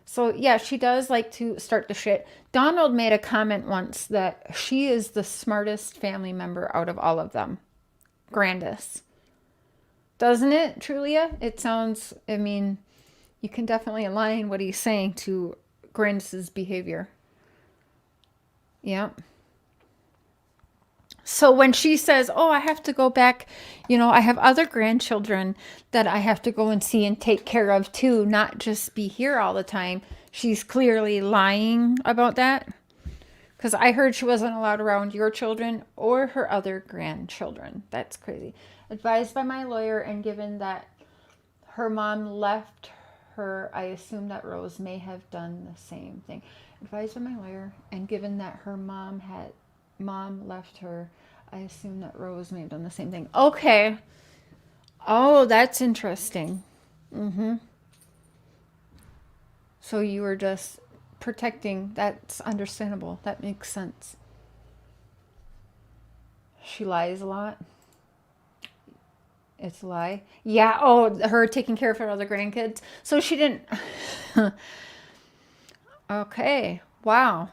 So yeah, she does like to start the shit. Donald made a comment once that she is the smartest family member out of all of them. Grandis. Doesn't it, Trulia? It sounds, you can definitely align what he's saying to Grandis's behavior. Yeah. So when she says, oh, I have to go back, I have other grandchildren that I have to go and see and take care of too, not just be here all the time. She's clearly lying about that. Because I heard she wasn't allowed around your children or her other grandchildren. That's crazy. Advised by my lawyer and given that her mom left her, I assume that Rose may have done the same thing. Advised by my lawyer and given that her mom left her, I assume that Rose may have done the same thing. Okay. Oh, that's interesting. So you were just protecting. That's understandable. That makes sense. She lies a lot. It's a lie. Yeah. Oh, her taking care of her other grandkids. So she didn't. Okay. Wow.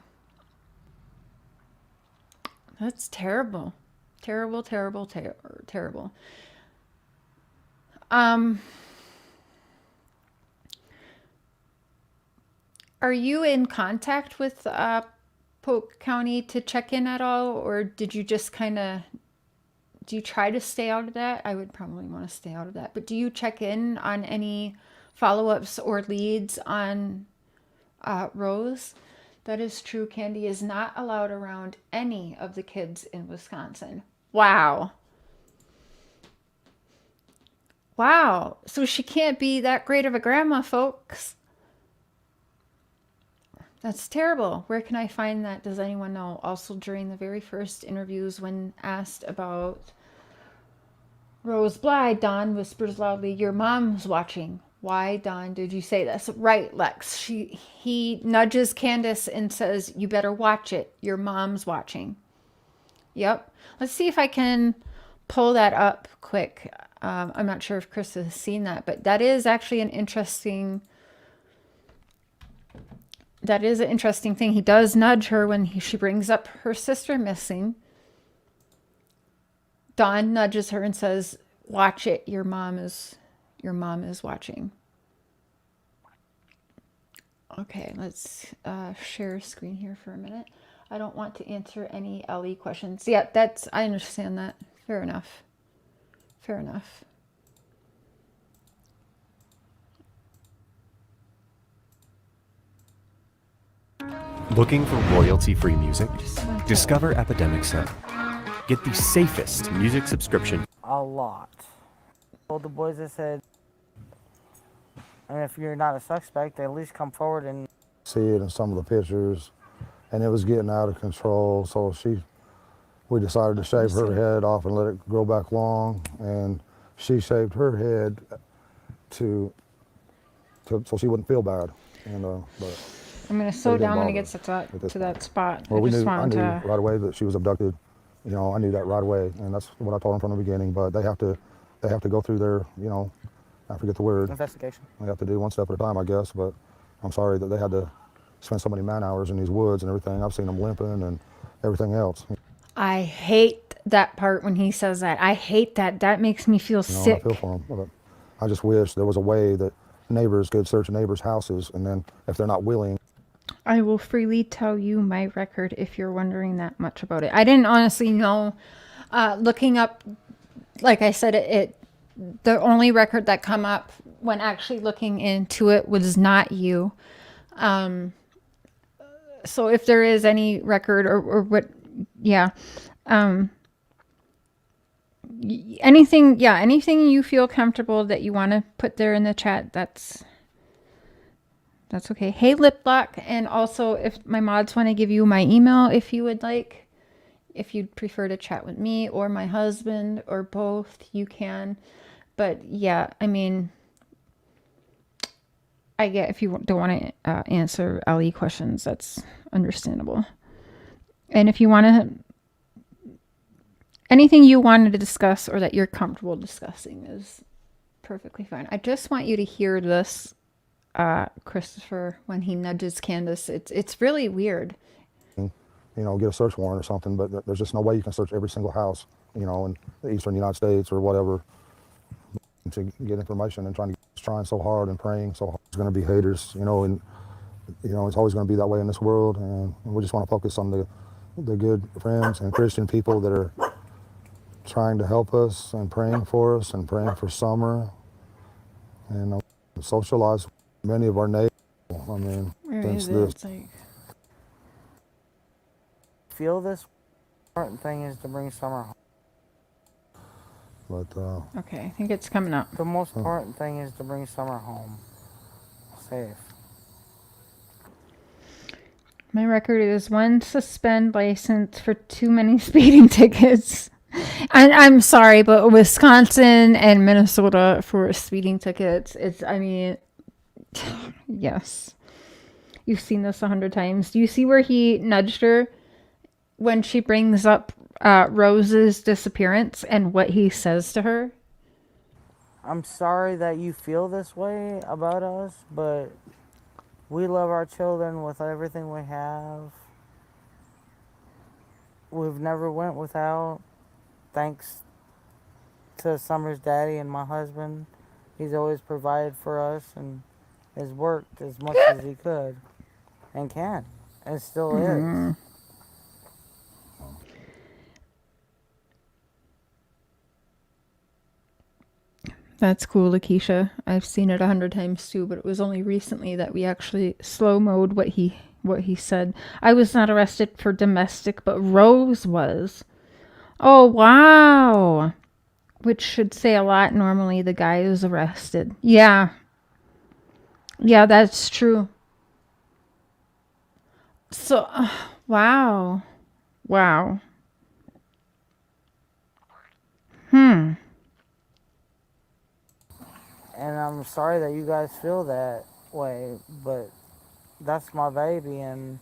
That's terrible. Terrible, terrible, terrible. Are you in contact with Polk County to check in at all, or did you just do you try to stay out of that? I would probably want to stay out of that, but do you check in on any follow-ups or leads on Rose? That is true. Candy is not allowed around any of the kids in Wisconsin. Wow. Wow. So she can't be that great of a grandma, folks. That's terrible. Where can I find that? Does anyone know? Also, during the very first interviews, when asked about Rose Bly, Dawn whispers loudly, "Your mom's watching." Why, Dawn, did you say this? Right, Lex. He nudges Candace and says, "You better watch it. Your mom's watching." Yep. Let's see if I can pull that up quick. I'm not sure if Chris has seen that, but that is actually an interesting... That is an interesting thing. He does nudge her when she brings up her sister missing. Dawn nudges her and says, "Watch it. Your mom is watching." Okay, let's share screen here for a minute. I don't want to answer any LE questions. Yeah, I understand that. Fair enough. Fair enough. Looking for royalty-free music? Discover Epidemic Sound. Get the safest music subscription. A lot. Told the boys, I said, and if you're not a suspect, at least come forward and see it in some of the pictures, and it was getting out of control. So we decided to shave her head off and let it grow back long, and she shaved her head so she wouldn't feel bad. And but I'm going to slow down when it gets to that spot. Well, I knew right away that she was abducted. You know, I knew that right away, and that's what I told them from the beginning. But they have to go through their, I forget the word. investigation. They have to do one step at a time, I guess. But I'm sorry that they had to spend so many man hours in these woods and everything. I've seen them limping and everything else. I hate that part when he says that. I hate that. That makes me feel sick. I feel for them. But I just wish there was a way that neighbors could search neighbors' houses, and then if they're not willing. I will freely tell you my record if you're wondering that much about it. I didn't honestly know. Looking up, like I said, the only record that come up when actually looking into it was not you. So if there is any record or what, yeah. Anything you feel comfortable that you want to put there in the chat, that's okay. Hey, Lip Lock, and also if my mods want to give you my email if you would like, if you'd prefer to chat with me or my husband or both, you can. But yeah, I mean, I get if you don't want to answer LE questions, that's understandable. And if you want to, anything you wanted to discuss or that you're comfortable discussing is perfectly fine. I just want you to hear this. Christopher, when he nudges Candace, it's really weird. Get a search warrant or something, but there's just no way you can search every single house, in the eastern United States or whatever, to get information and trying so hard and praying so hard. There's going to be haters, and it's always going to be that way in this world, and we just want to focus on the good friends and Christian people that are trying to help us and praying for us and praying for Summer, and socialize. Many of our neighbors, where is it? It's like... feel this. Important thing is to bring Summer home. But Okay, I think it's coming up. The most important thing is to bring Summer home safe. My record is 1 suspend license for too many speeding tickets. And I'm sorry, but Wisconsin and Minnesota for speeding tickets, yes. You've seen this 100 times. Do you see where he nudged her when she brings up Rose's disappearance and what he says to her? I'm sorry that you feel this way about us, but we love our children with everything we have. We've never went without, thanks to Summer's daddy and my husband. He's always provided for us and has worked as much as he could and can and still is. That's cool, Lakeisha. I've seen it 100 times too, but it was only recently that we actually slow-mode what he said. I was not arrested for domestic, but Rose was. Oh, wow. Which should say a lot. Normally the guy is arrested. Yeah. Yeah, that's true. So, wow. Wow. And I'm sorry that you guys feel that way, but that's my baby, and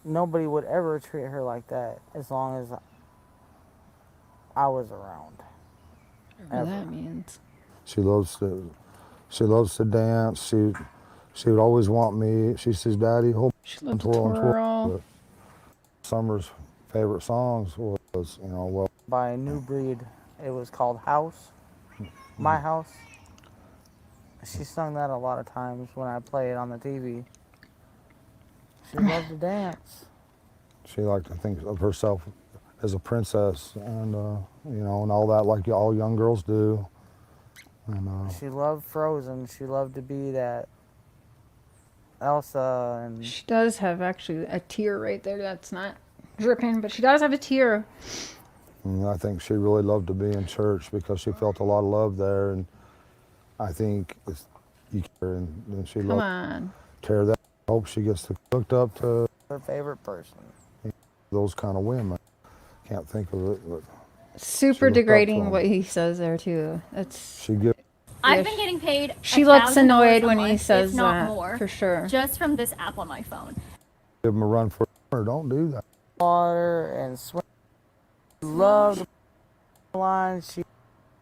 nobody would ever treat her like that as long as I was around. Whatever that means. she loves to dance. She would always want me. She says, "Daddy, hold She on, loves to twirl and twirl. twirl." But Summer's favorite songs was, well, By a new breed, it was called House. My House. She sung that a lot of times when I play it on the TV. She loved to dance. she liked to think of herself as a princess, and and all that, like all young girls do. And She loved Frozen. She loved to be that Elsa, and She does have actually a tear right there. That's not dripping, but she does have a tear. and I think she really loved to be in church because she felt a lot of love there, and I think and she Come loved on. tear that. I hope she gets hooked up to her favorite person. those kind of women. Can't think of it, but Super looked up to degrading him. what he says there too. That's she gives. I've been getting paid. She looks $1,000 annoyed a when month, he says if not that, more, for sure. just from this app on my phone. Give them a run for her. Don't do that. Water and swim. She loved the line. She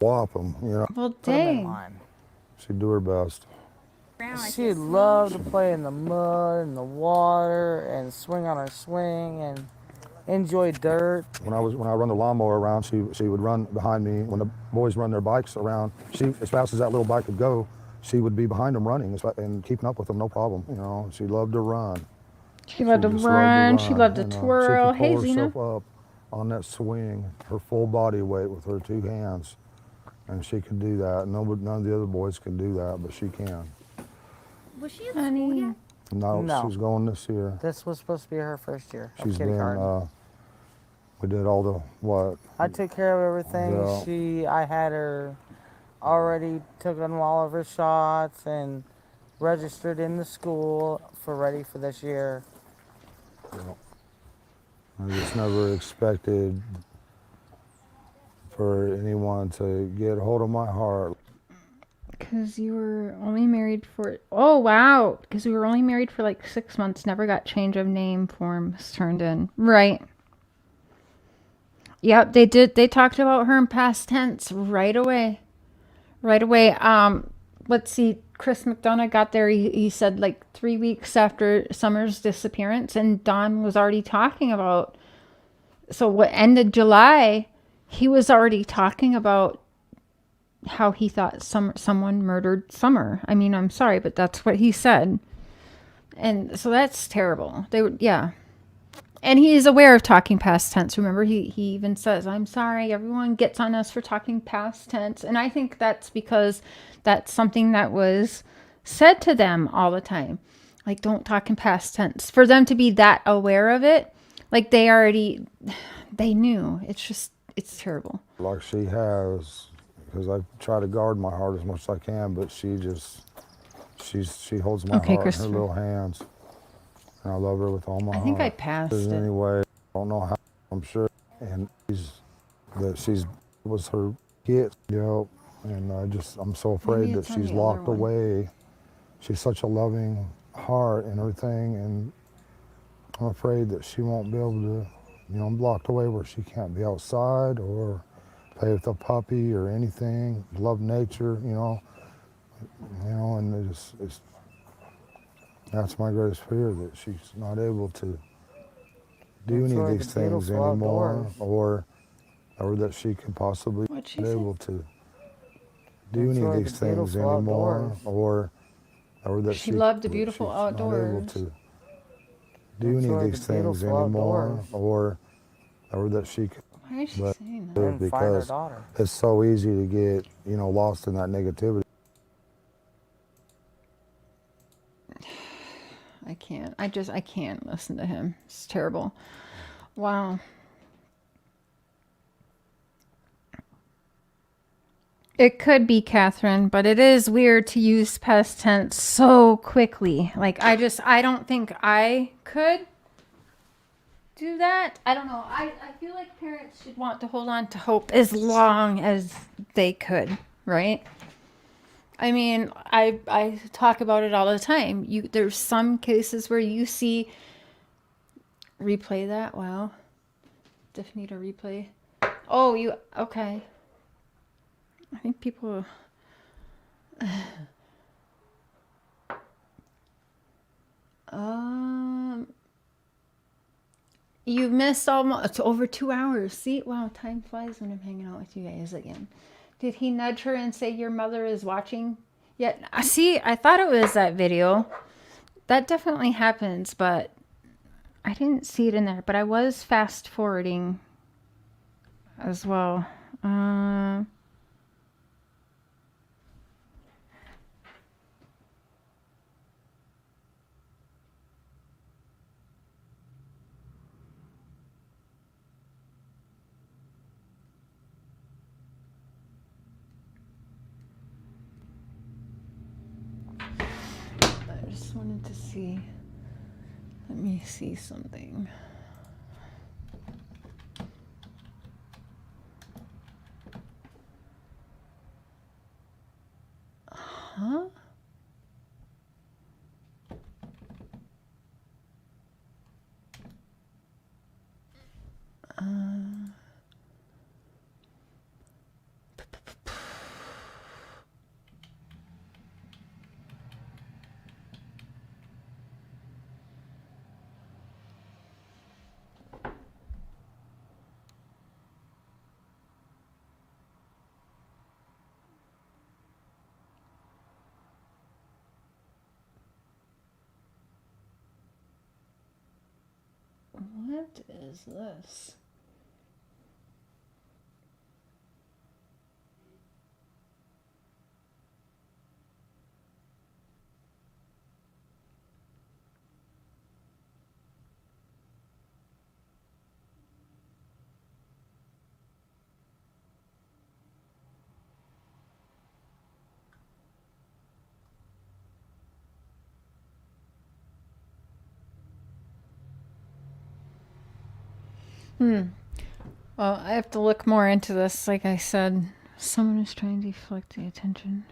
Whop them, Well, put 'em in dang. line. She'd do her best. She loved to play in the mud and the water and swing on her swing and enjoy dirt. When I run the lawnmower around, she would run behind me. When the boys run their bikes around, as fast as that little bike could go, she would be behind them running and keeping up with them, no problem. She loved to run. She loved to just run. She loved to and, twirl. She Hey, could pull Zena. herself up on that swing, her full body weight with her two hands, and she could do that. None of the other boys can do that, but she can. Was she in school yet? No, she's going this year. This was supposed to be her first year of She's been. kindergarten. We did all the what? I took care of everything. Yeah. I had her already taken all of her shots and registered in the school for ready for this year. I just never expected for anyone to get a hold of my heart. Because you were only married for... Oh, wow. Because we were only married for like 6 months. Never got change of name forms turned in. Right. Yep, they did. They talked about her in past tense right away. Right away. Let's see. Chris McDonough got there. He said like 3 weeks after Summer's disappearance. And Don was already talking about... So what ended July, he was already talking about how he thought someone murdered Summer. I mean, I'm sorry, but that's what he said. And so that's terrible. Yeah. And he is aware of talking past tense. Remember, he even says, I'm sorry, everyone gets on us for talking past tense. And I think that's because that's something that was said to them all the time. Like, don't talk in past tense. For them to be that aware of it, Like they knew. It's terrible. Like she has, because I try to guard my heart as much as I can, but she holds my Okay, heart in her Christopher. little hands, and I love her with all my heart. I think I passed it. Anyway, I don't know how. I'm sure, and she's was her kid, and I'm so afraid that it's on she's the other locked one. away. She's such a loving heart and everything, and I'm afraid that she won't be able to, I'm locked away where she can't be outside or play with a puppy or anything, love nature, and that's my greatest fear, that she's not able to do any of Enjoy these the things beautiful anymore, outdoors. or that she could possibly What'd she be say? able to do any of Enjoy these the things beautiful anymore, outdoors. or that She loved the that beautiful she's not able outdoors. to do any of Enjoy these the things beautiful anymore, outdoors. or that she could. Why is she But saying that? And find her because daughter. it's so easy to get, lost in that negativity. I can't. I can't listen to him. It's terrible. Wow. It could be Catherine, but it is weird to use past tense so quickly. Like, I don't think I could do that. I don't know. I feel like parents should want to hold on to hope as long as they could, right? I mean, I talk about it all the time. There's some cases where you see replay that. Wow. Diff need a replay. Oh, okay. I think people you missed almost, it's over 2 hours. See, wow, time flies when I'm hanging out with you guys again. Did he nudge her and say your mother is watching? Yeah, see, I thought it was that video. That definitely happens, but I didn't see it in there. But I was fast forwarding as well. I just wanted to see. Let me see something. Huh? What is this? Well, I have to look more into this. Like I said, someone is trying to deflect the attention.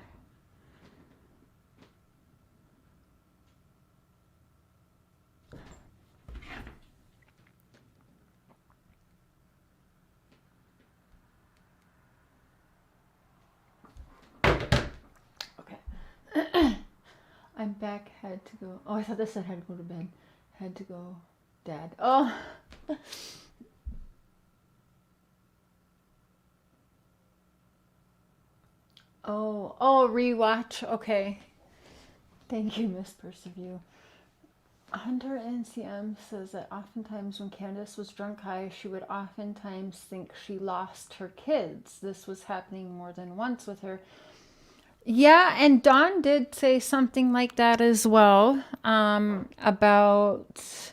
Okay. I'm back. Had to go. Oh, I thought this said had to go to bed. Had to go. Dad. Oh. Oh, rewatch. Okay. Thank you, Miss Persevere. Hunter NCM says that oftentimes when Candace was drunk high, she would oftentimes think she lost her kids. This was happening more than once with her. Yeah, and Dawn did say something like that as well, about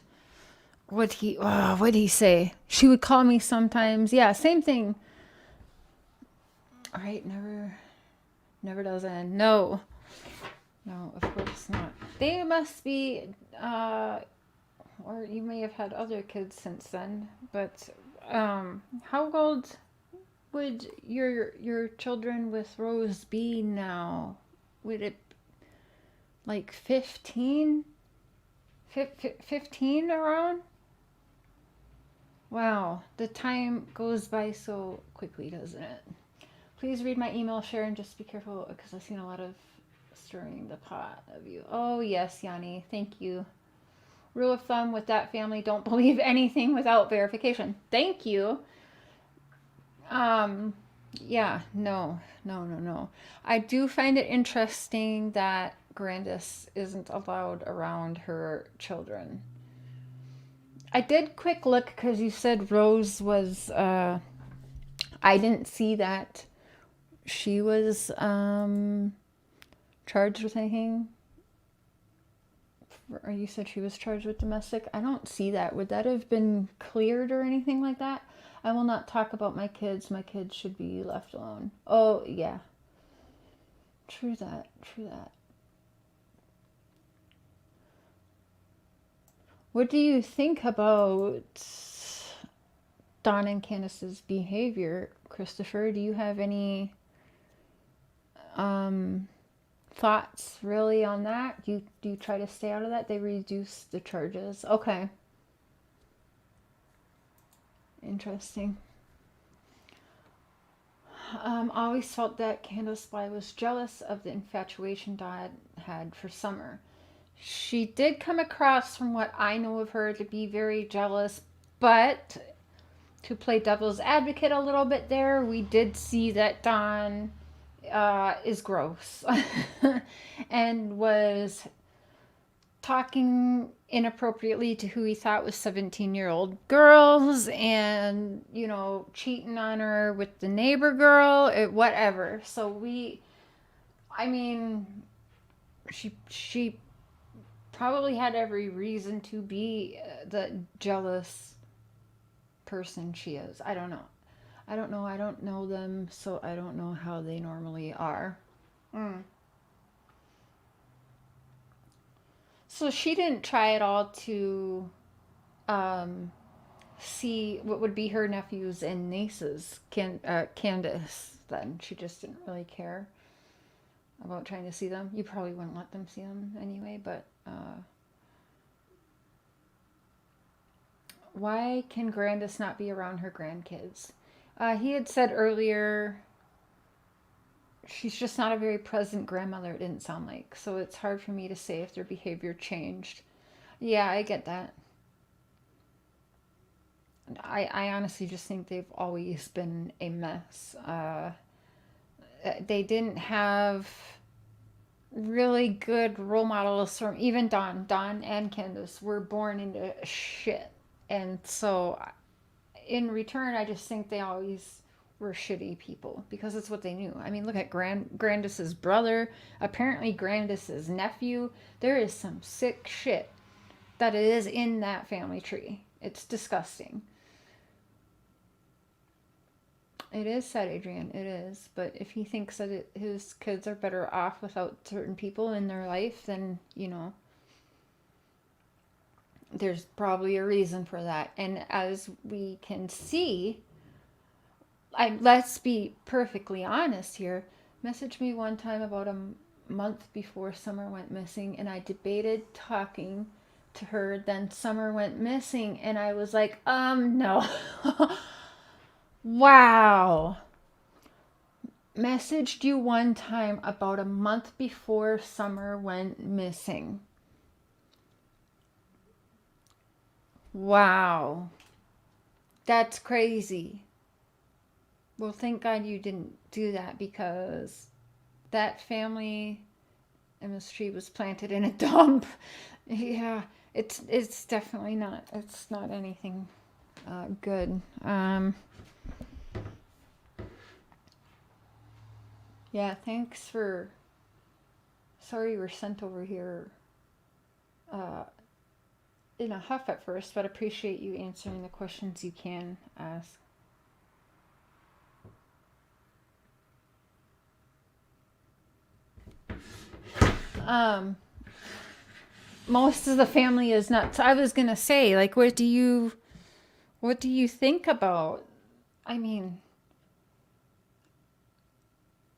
what'd he say? She would call me sometimes. Yeah, same thing. All right, never does end. No, of course not. They must be, or you may have had other kids since then. But how old would your children with Rose be now? Would it like 15? 15 around? Wow, the time goes by so quickly, doesn't it? Please read my email, Sharon. Just be careful because I've seen a lot of stirring the pot of you. Oh, yes, Yanni. Thank you. Rule of thumb with that family, don't believe anything without verification. Thank you. Yeah, no. I do find it interesting that Grandis isn't allowed around her children. I did quick look because you said Rose was, I didn't see that she was charged with anything. Or you said she was charged with domestic. I don't see that. Would that have been cleared or anything like that? I will not talk about my kids. My kids should be left alone. Oh, yeah. True that. What do you think about Don and Candace's behavior, Christopher? Do you have any thoughts really on that? Do you try to stay out of that? They reduced the charges. Okay. Interesting. Always felt that Candace Bly was jealous of the infatuation Dad had for Summer. She did come across, from what I know of her, to be very jealous, but to play devil's advocate a little bit there, we did see that Don is gross and was talking inappropriately to who he thought was 17-year-old girls and, cheating on her with the neighbor girl, whatever. So she probably had every reason to be the jealous person she is. I don't know. I don't know them, so I don't know how they normally are. So she didn't try at all to see what would be her nephews and nieces, Candace, then. She just didn't really care about trying to see them. You probably wouldn't let them see them anyway, but why can Grandis not be around her grandkids? He had said earlier she's just not a very present grandmother, it didn't sound like. So it's hard for me to say if their behavior changed. Yeah, I get that. I honestly just think they've always been a mess. They didn't have really good role models from even Don and Candace were born into shit. And so in return, I just think they always were shitty people because it's what they knew. I mean, look at Grandis's brother, apparently Grandis's nephew. There is some sick shit that is in that family tree. It's disgusting. It is sad, Adrian. It is. But if he thinks that his kids are better off without certain people in their life, then, there's probably a reason for that. And as we can see, let's be perfectly honest here. Messaged me one time about a month before Summer went missing, and I debated talking to her. Then Summer went missing, and I was like, no. Wow. Messaged you one time about a month before Summer went missing. Wow. That's crazy. Well, thank God you didn't do that, because that family MSG was planted in a dump. Yeah, it's definitely not. It's not anything good. Yeah, thanks for. Sorry you were sent over here in a huff at first, but appreciate you answering the questions you can ask. Most of the family is nuts. I was gonna say, like, what do you think about? I mean,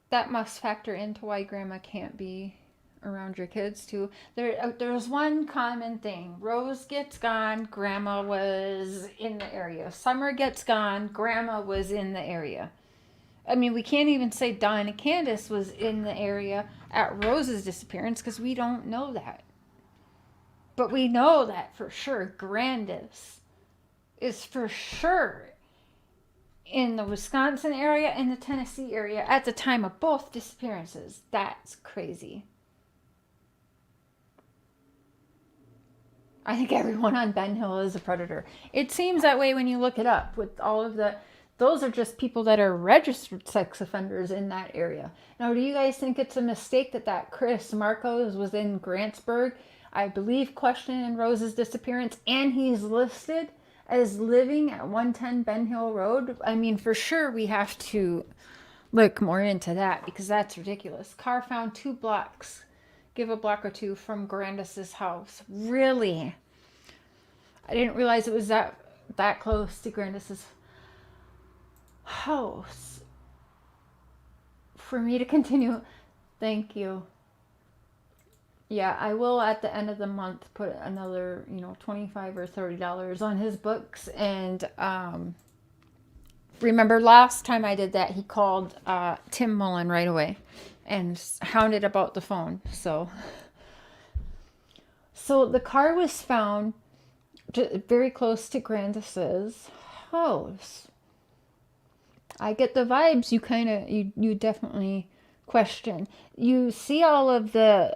that must factor into why grandma can't be around your kids too. There's one common thing. Rose gets gone, grandma was in the area. Summer gets gone, grandma was in the area. I mean, we can't even say Dawn and Candace was in the area at Rose's disappearance because we don't know that. But we know that for sure Grandis is for sure in the Wisconsin area and the Tennessee area at the time of both disappearances. That's crazy. I think everyone on Ben Hill is a predator. It seems that way when you look it up with all of the... Those are just people that are registered sex offenders in that area. Now, do you guys think it's a mistake that Chris Marcos was in Grantsburg, I believe, questioning Rose's disappearance, and he's listed as living at 110 Ben Hill Road? I mean, for sure we have to look more into that because that's ridiculous. Car found 2 blocks, give a block or two from Grandis's house. Really? I didn't realize it was that close to Grandis's house. For me to continue, thank you. Yeah, I will at the end of the month put another, $25 or $30 on his books. And remember last time I did that, he called Tim Mullen right away and hounded about the phone. So the car was found very close to Grandis's house. I get the vibes you definitely question. You see all of the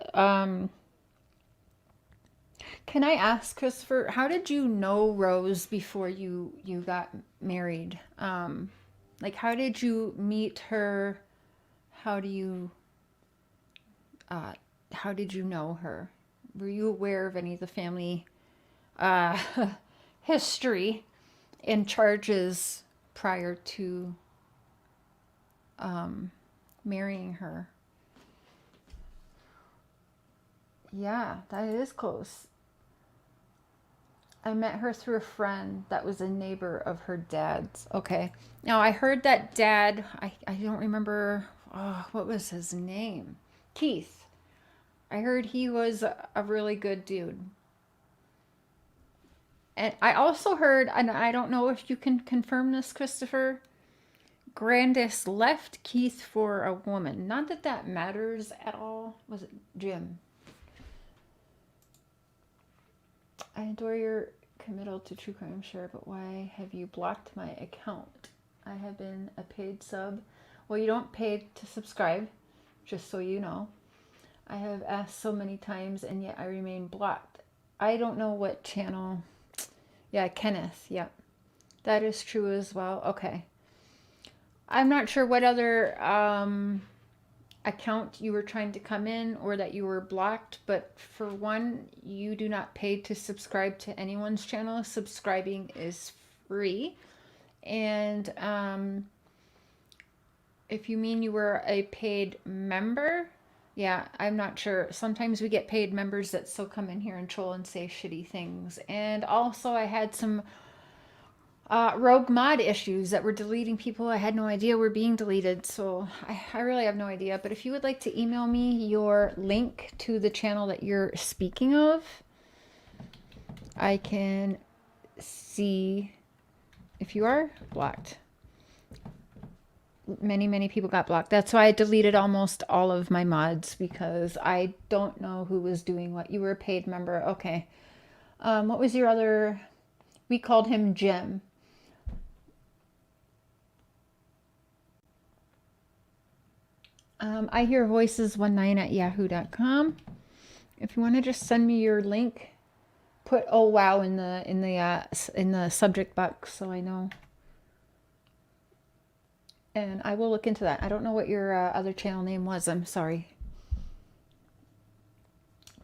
can I ask, Christopher, how did you know Rose before you got married? Like, how did you meet her? How did you know her? Were you aware of any of the family history and charges prior to marrying her? Yeah, that is close. I met her through a friend that was a neighbor of her dad's. Okay. Now, I heard that dad, I don't remember, what was his name? Keith. I heard he was a really good dude. And I also heard, and I don't know if you can confirm this, Christopher, Grandis left Keith for a woman. Not that that matters at all. Was it Jim? I adore your committal to true crime, share, but why have you blocked my account? I have been a paid sub. Well, you don't pay to subscribe, just so you know. I have asked so many times, and yet I remain blocked. I don't know what channel. Yeah, Kenneth. Yep. That is true as well. Okay. I'm not sure what other account you were trying to come in or that you were blocked, but for one, you do not pay to subscribe to anyone's channel. Subscribing is free. And if you mean you were a paid member, yeah, I'm not sure. Sometimes we get paid members that still come in here and troll and say shitty things. And also I had some rogue mod issues that were deleting people I had no idea were being deleted. So I really have no idea. But if you would like to email me your link to the channel that you're speaking of, I can see if you are blocked. Many people got blocked. That's why I deleted almost all of my mods, because I don't know who was doing what. You were a paid member. Okay. What was your other? We called him Jim. I hear voices19@yahoo.com. If you want to just send me your link, put "oh wow" in the subject box so I know. And I will look into that. I don't know what your other channel name was. I'm sorry.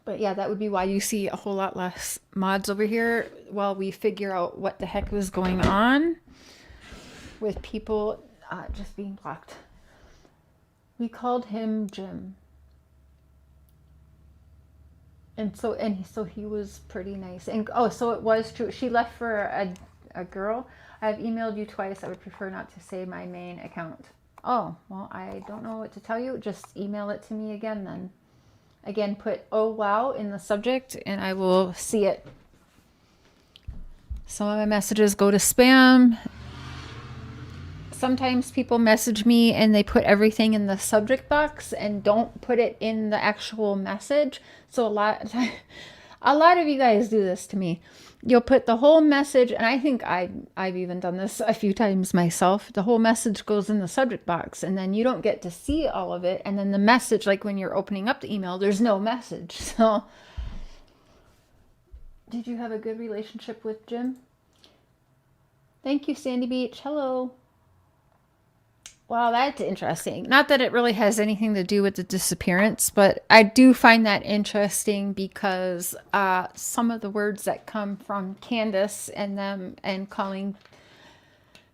But yeah, that would be why you see a whole lot less mods over here while we figure out what the heck was going on with people just being blocked. We called him Jim. And so he was pretty nice. And so it was true. She left for a girl. I've emailed you twice. I would prefer not to say my main account. Oh, well, I don't know what to tell you. Just email it to me again then. Again, put "oh wow" in the subject and I will see it. Some of my messages go to spam. Sometimes people message me and they put everything in the subject box and don't put it in the actual message. So a lot of you guys do this to me. You'll put the whole message, and I think I've even done this a few times myself. The whole message goes in the subject box, and then you don't get to see all of it. And then the message, like when you're opening up the email, there's no message. So, did you have a good relationship with Jim? Thank you, Sandy Beach. Hello. Wow, that's interesting. Not that it really has anything to do with the disappearance, but I do find that interesting because some of the words that come from Candace and them and calling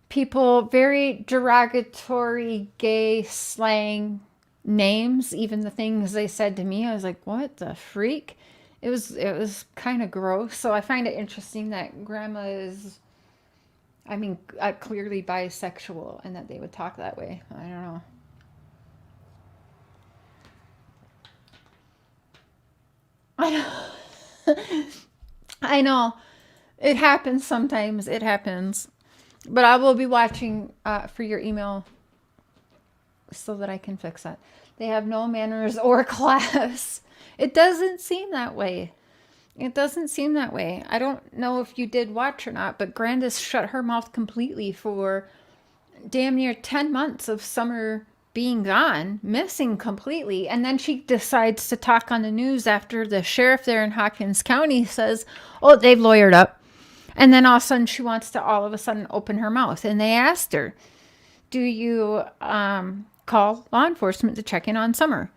people very derogatory, gay slang names, even the things they said to me, I was like, what the freak? It was kind of gross. So I find it interesting that Grandma is, clearly bisexual and that they would talk that way. I don't know. I know. It happens sometimes. It happens. But I will be watching for your email so that I can fix that. They have no manners or class. It doesn't seem that way. It doesn't seem that way. I don't know if you did watch or not, but Grandis shut her mouth completely for damn near 10 months of Summer being gone, missing completely. And then she decides to talk on the news after the sheriff there in Hawkins County says, oh, they've lawyered up. And then all of a sudden she wants to all of a sudden open her mouth. And they asked her, do you call law enforcement to check in on Summer?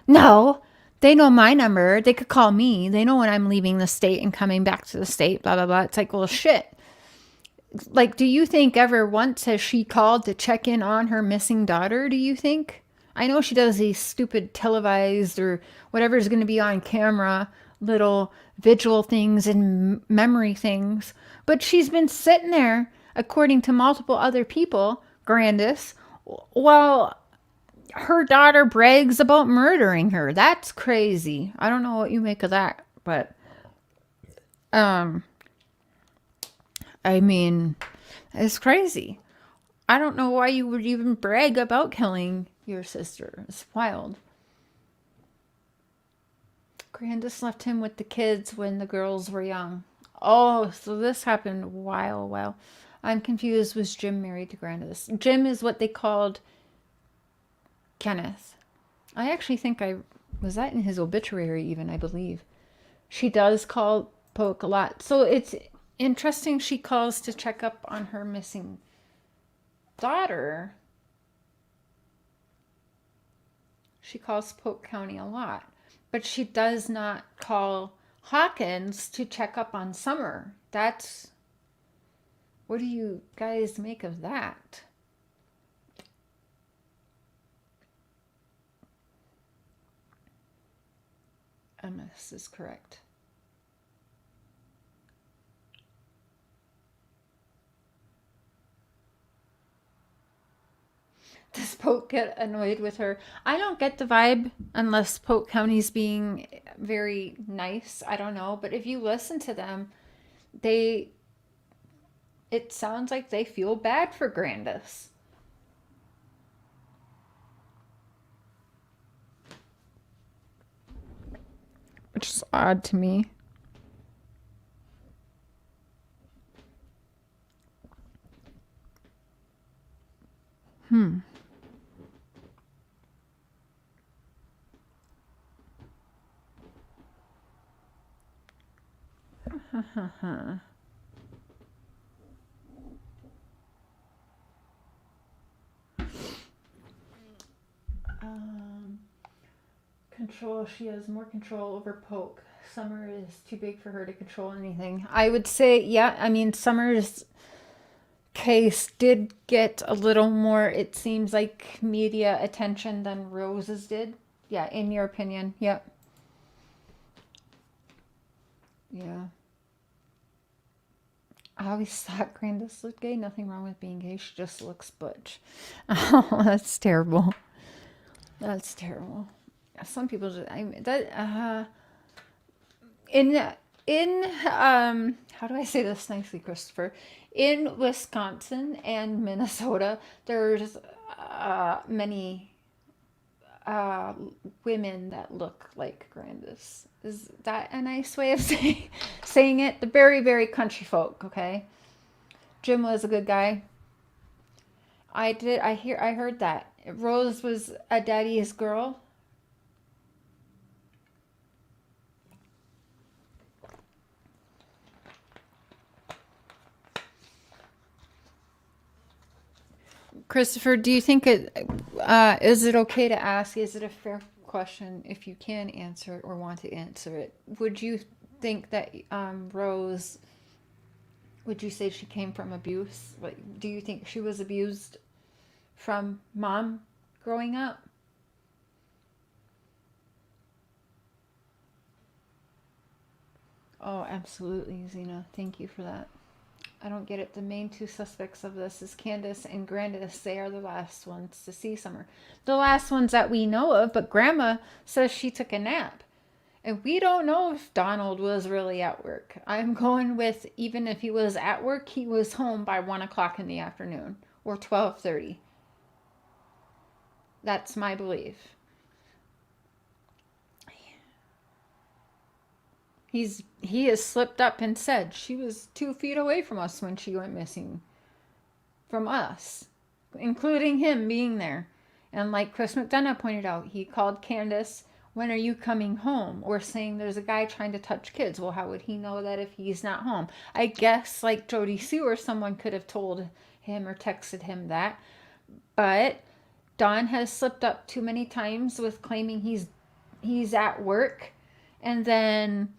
No. They know my number. They could call me. They know when I'm leaving the state and coming back to the state, blah, blah, blah. It's like, well, shit. Like, do you think ever once has she called to check in on her missing daughter, do you think? I know she does these stupid televised or whatever is going to be on camera, little visual things and memory things. But she's been sitting there, according to multiple other people, Grandis, while her daughter brags about murdering her. That's crazy. I don't know what you make of that, but it's crazy. I don't know why you would even brag about killing your sister. It's wild. Grandis left him with the kids when the girls were young. Oh, so this happened a while. I'm confused. Was Jim married to Grandis? Jim is what they called Kenneth. I actually think was that in his obituary even, I believe. She does call Polk a lot. So it's interesting she calls to check up on her missing daughter. She calls Polk County a lot. But she does not call Hawkins to check up on Summer. What do you guys make of that? MS is correct. Does Polk get annoyed with her? I don't get the vibe unless Polk County's being very nice. I don't know. But if you listen to them, it sounds like they feel bad for Grandis. Which is odd to me. control. She has more control over Polk. Summer is too big for her to control anything. I would say, yeah, I mean, Summer's case did get a little more, it seems like, media attention than Rose's did. Yeah, in your opinion. Yep. Yeah. I always thought Grandis looked gay. Nothing wrong with being gay. She just looks butch. Oh, that's terrible. That's terrible. Some people just, I mean, that, how do I say this nicely, Christopher? In Wisconsin and Minnesota, there's many women that look like Grandis. Is that a nice way of saying it? The very, very country folk, okay? Jim was a good guy. I heard that. Rose was a daddy's girl. Christopher, do you think is it okay to ask? Is it a fair question if you can answer it or want to answer it? Would you think that Rose? Would you say she came from abuse? Like, do you think she was abused from mom growing up? Oh, absolutely, Zena. Thank you for that. I don't get it. The main two suspects of this is Candace and Grandis. They are the last ones to see Summer. The last ones that we know of, but Grandma says she took a nap. And we don't know if Donald was really at work. I'm going with, even if he was at work, he was home by 1 o'clock in the afternoon or 12:30. That's my belief. He has slipped up and said she was 2 feet away from us when she went missing. From us, including him being there. And like Chris McDonough pointed out, he called Candace, when are you coming home? Or saying there's a guy trying to touch kids. Well, how would he know that if he's not home? I guess like Jody Sue or someone could have told him or texted him that. But Don has slipped up too many times with claiming he's at work and then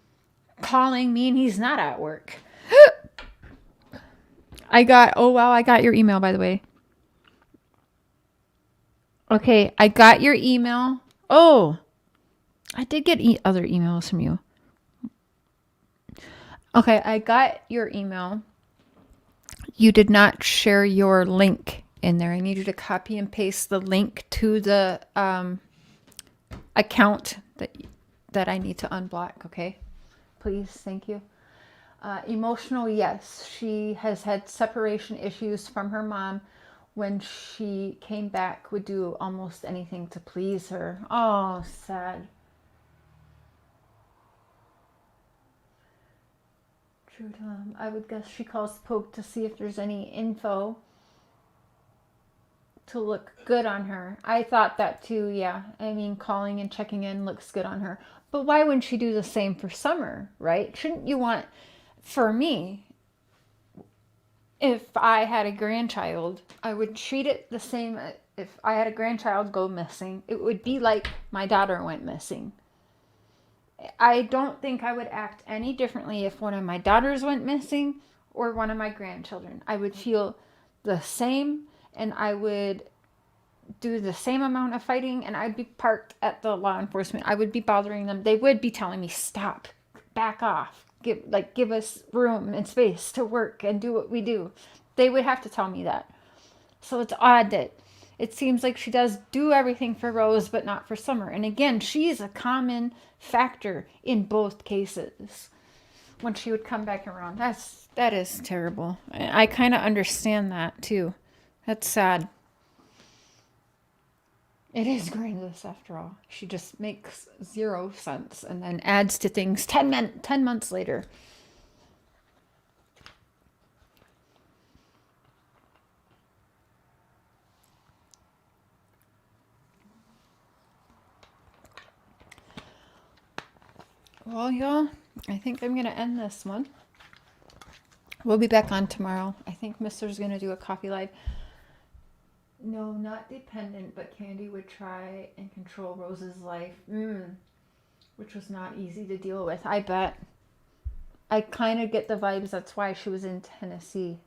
calling me and he's not at work. I got your email, by the way. Okay, I got your email. Oh, I did get other emails from you. Okay, I got your email. You did not share your link in there. I need you to copy and paste the link to the account that I need to unblock, okay? Please, thank you. Emotional, yes. She has had separation issues from her mom. When she came back, would do almost anything to please her. Oh, sad. True, Tom. I would guess she calls Polk to see if there's any info to look good on her. I thought that too, yeah. I mean, calling and checking in looks good on her. But why wouldn't she do the same for Summer, right? Shouldn't you want, for me, if I had a grandchild, I would treat it the same. If I had a grandchild go missing, it would be like my daughter went missing. I don't think I would act any differently if one of my daughters went missing or one of my grandchildren. I would feel the same, and I would do the same amount of fighting, and I'd be parked at the law enforcement. I would be bothering them. They would be telling me, stop, back off, give us room and space to work and do what we do. They would have to tell me that. So it's odd that it seems like she does do everything for Rose, but not for Summer. And again, she's a common factor in both cases. When she would come back around, that is terrible. I kind of understand that too. That's sad. It is grainless after all. She just makes 0 sense and then adds to things 10 months later. Well, y'all, I think I'm going to end this one. We'll be back on tomorrow. I think Mister's going to do a coffee live. No, not dependent, but Candy would try and control Rose's life, which was not easy to deal with, I bet. I kind of get the vibes that's why she was in Tennessee.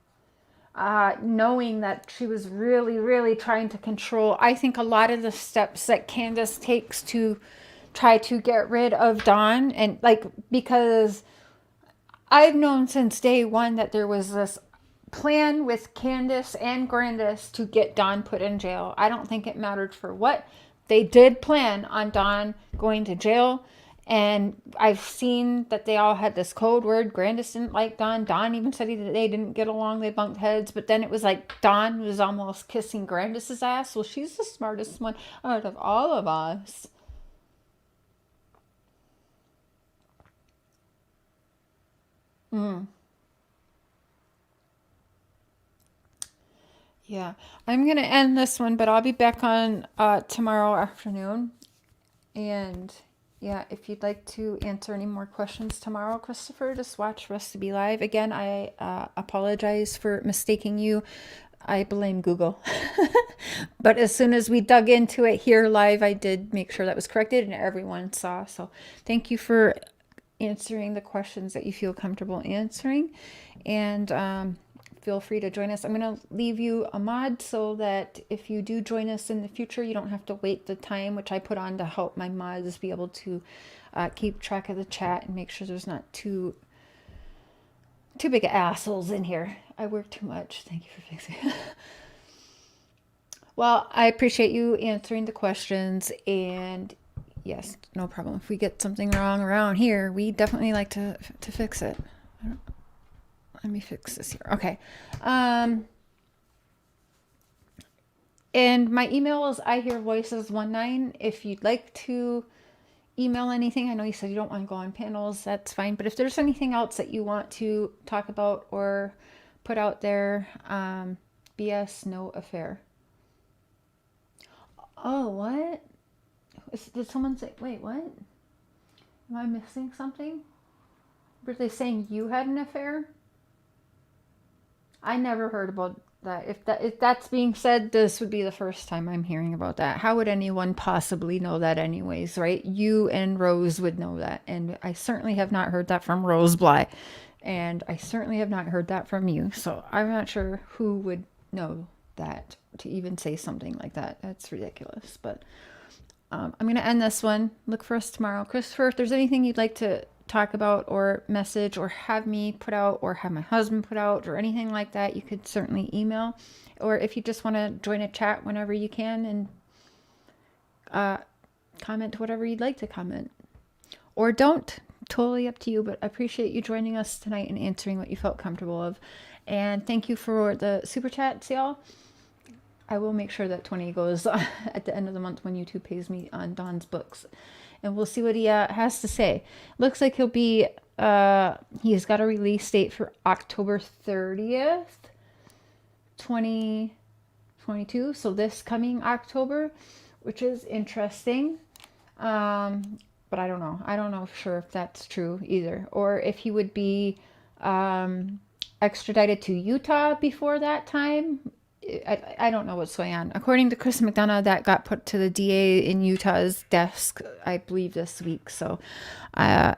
Knowing that she was really, really trying to control, I think a lot of the steps that Candace takes to try to get rid of Dawn, and like, because I've known since day one that there was this plan with Candace and Grandis to get Dawn put in jail. I don't think it mattered for what. They did plan on Dawn going to jail. And I've seen that they all had this code word. Grandis didn't like Dawn. Dawn even said they didn't get along. They bunked heads. But then it was like Dawn was almost kissing Grandis's ass. Well, she's the smartest one out of all of us. Yeah, I'm going to end this one, but I'll be back on tomorrow afternoon. And yeah, if you'd like to answer any more questions tomorrow, Christopher, just watch Rose Bly live. Again, I apologize for mistaking you. I blame Google. But as soon as we dug into it here live, I did make sure that was corrected and everyone saw. So thank you for answering the questions that you feel comfortable answering. And feel free to join us. I'm going to leave you a mod so that if you do join us in the future, you don't have to wait the time, which I put on to help my mods be able to keep track of the chat and make sure there's not too big of assholes in here. I work too much. Thank you for fixing it. Well, I appreciate you answering the questions, and yes, no problem. If we get something wrong around here, we definitely like to fix it. Let me fix this here. Okay. And my email is ihearvoices19. If you'd like to email anything, I know you said you don't want to go on panels, that's fine. But if there's anything else that you want to talk about or put out there, BS, no affair. Oh, what? Did someone say, wait, what? Am I missing something? Were they saying you had an affair? I never heard about that. If that's being said, this would be the first time I'm hearing about that. How would anyone possibly know that anyways, right? You and Rose would know that. And I certainly have not heard that from Rose Bly. And I certainly have not heard that from you. So I'm not sure who would know that to even say something like that. That's ridiculous. But I'm going to end this one. Look for us tomorrow. Christopher, if there's anything you'd like to talk about or message or have me put out or have my husband put out or anything like that, you could certainly email. Or if you just want to join a chat whenever you can and comment whatever you'd like to comment. Or don't. Totally up to you, but I appreciate you joining us tonight and answering what you felt comfortable of. And thank you for the super chats, y'all. I will make sure that 20 goes at the end of the month when YouTube pays me on Don's books. And we'll see what he has to say. Looks like he'll be, he's got a release date for October 30th, 2022. So this coming October, which is interesting. But I don't know. I don't know for sure if that's true either. Or if he would be extradited to Utah before that time. I don't know what's going on. According to Chris McDonough, that got put to the DA in Utah's desk, I believe, this week. So I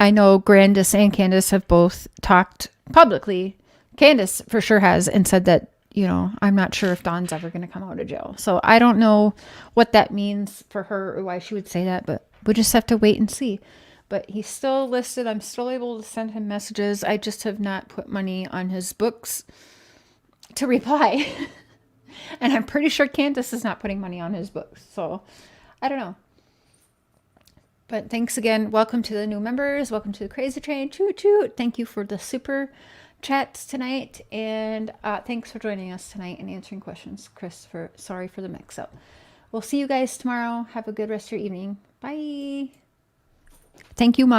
know Grandis and Candace have both talked publicly. Candace for sure has, and said that, you know, I'm not sure if Dawn's ever going to come out of jail. So I don't know what that means for her or why she would say that, but we'll just have to wait and see. But he's still listed. I'm still able to send him messages. I just have not put money on his books to reply. And I'm pretty sure Candace is not putting money on his books. So I don't know. But thanks again. Welcome to the new members. Welcome to the Crazy Train. Choo choo. Thank you for the super chats tonight. And thanks for joining us tonight and answering questions. Chris, sorry for the mix up. We'll see you guys tomorrow. Have a good rest of your evening. Bye. Thank you, Mom.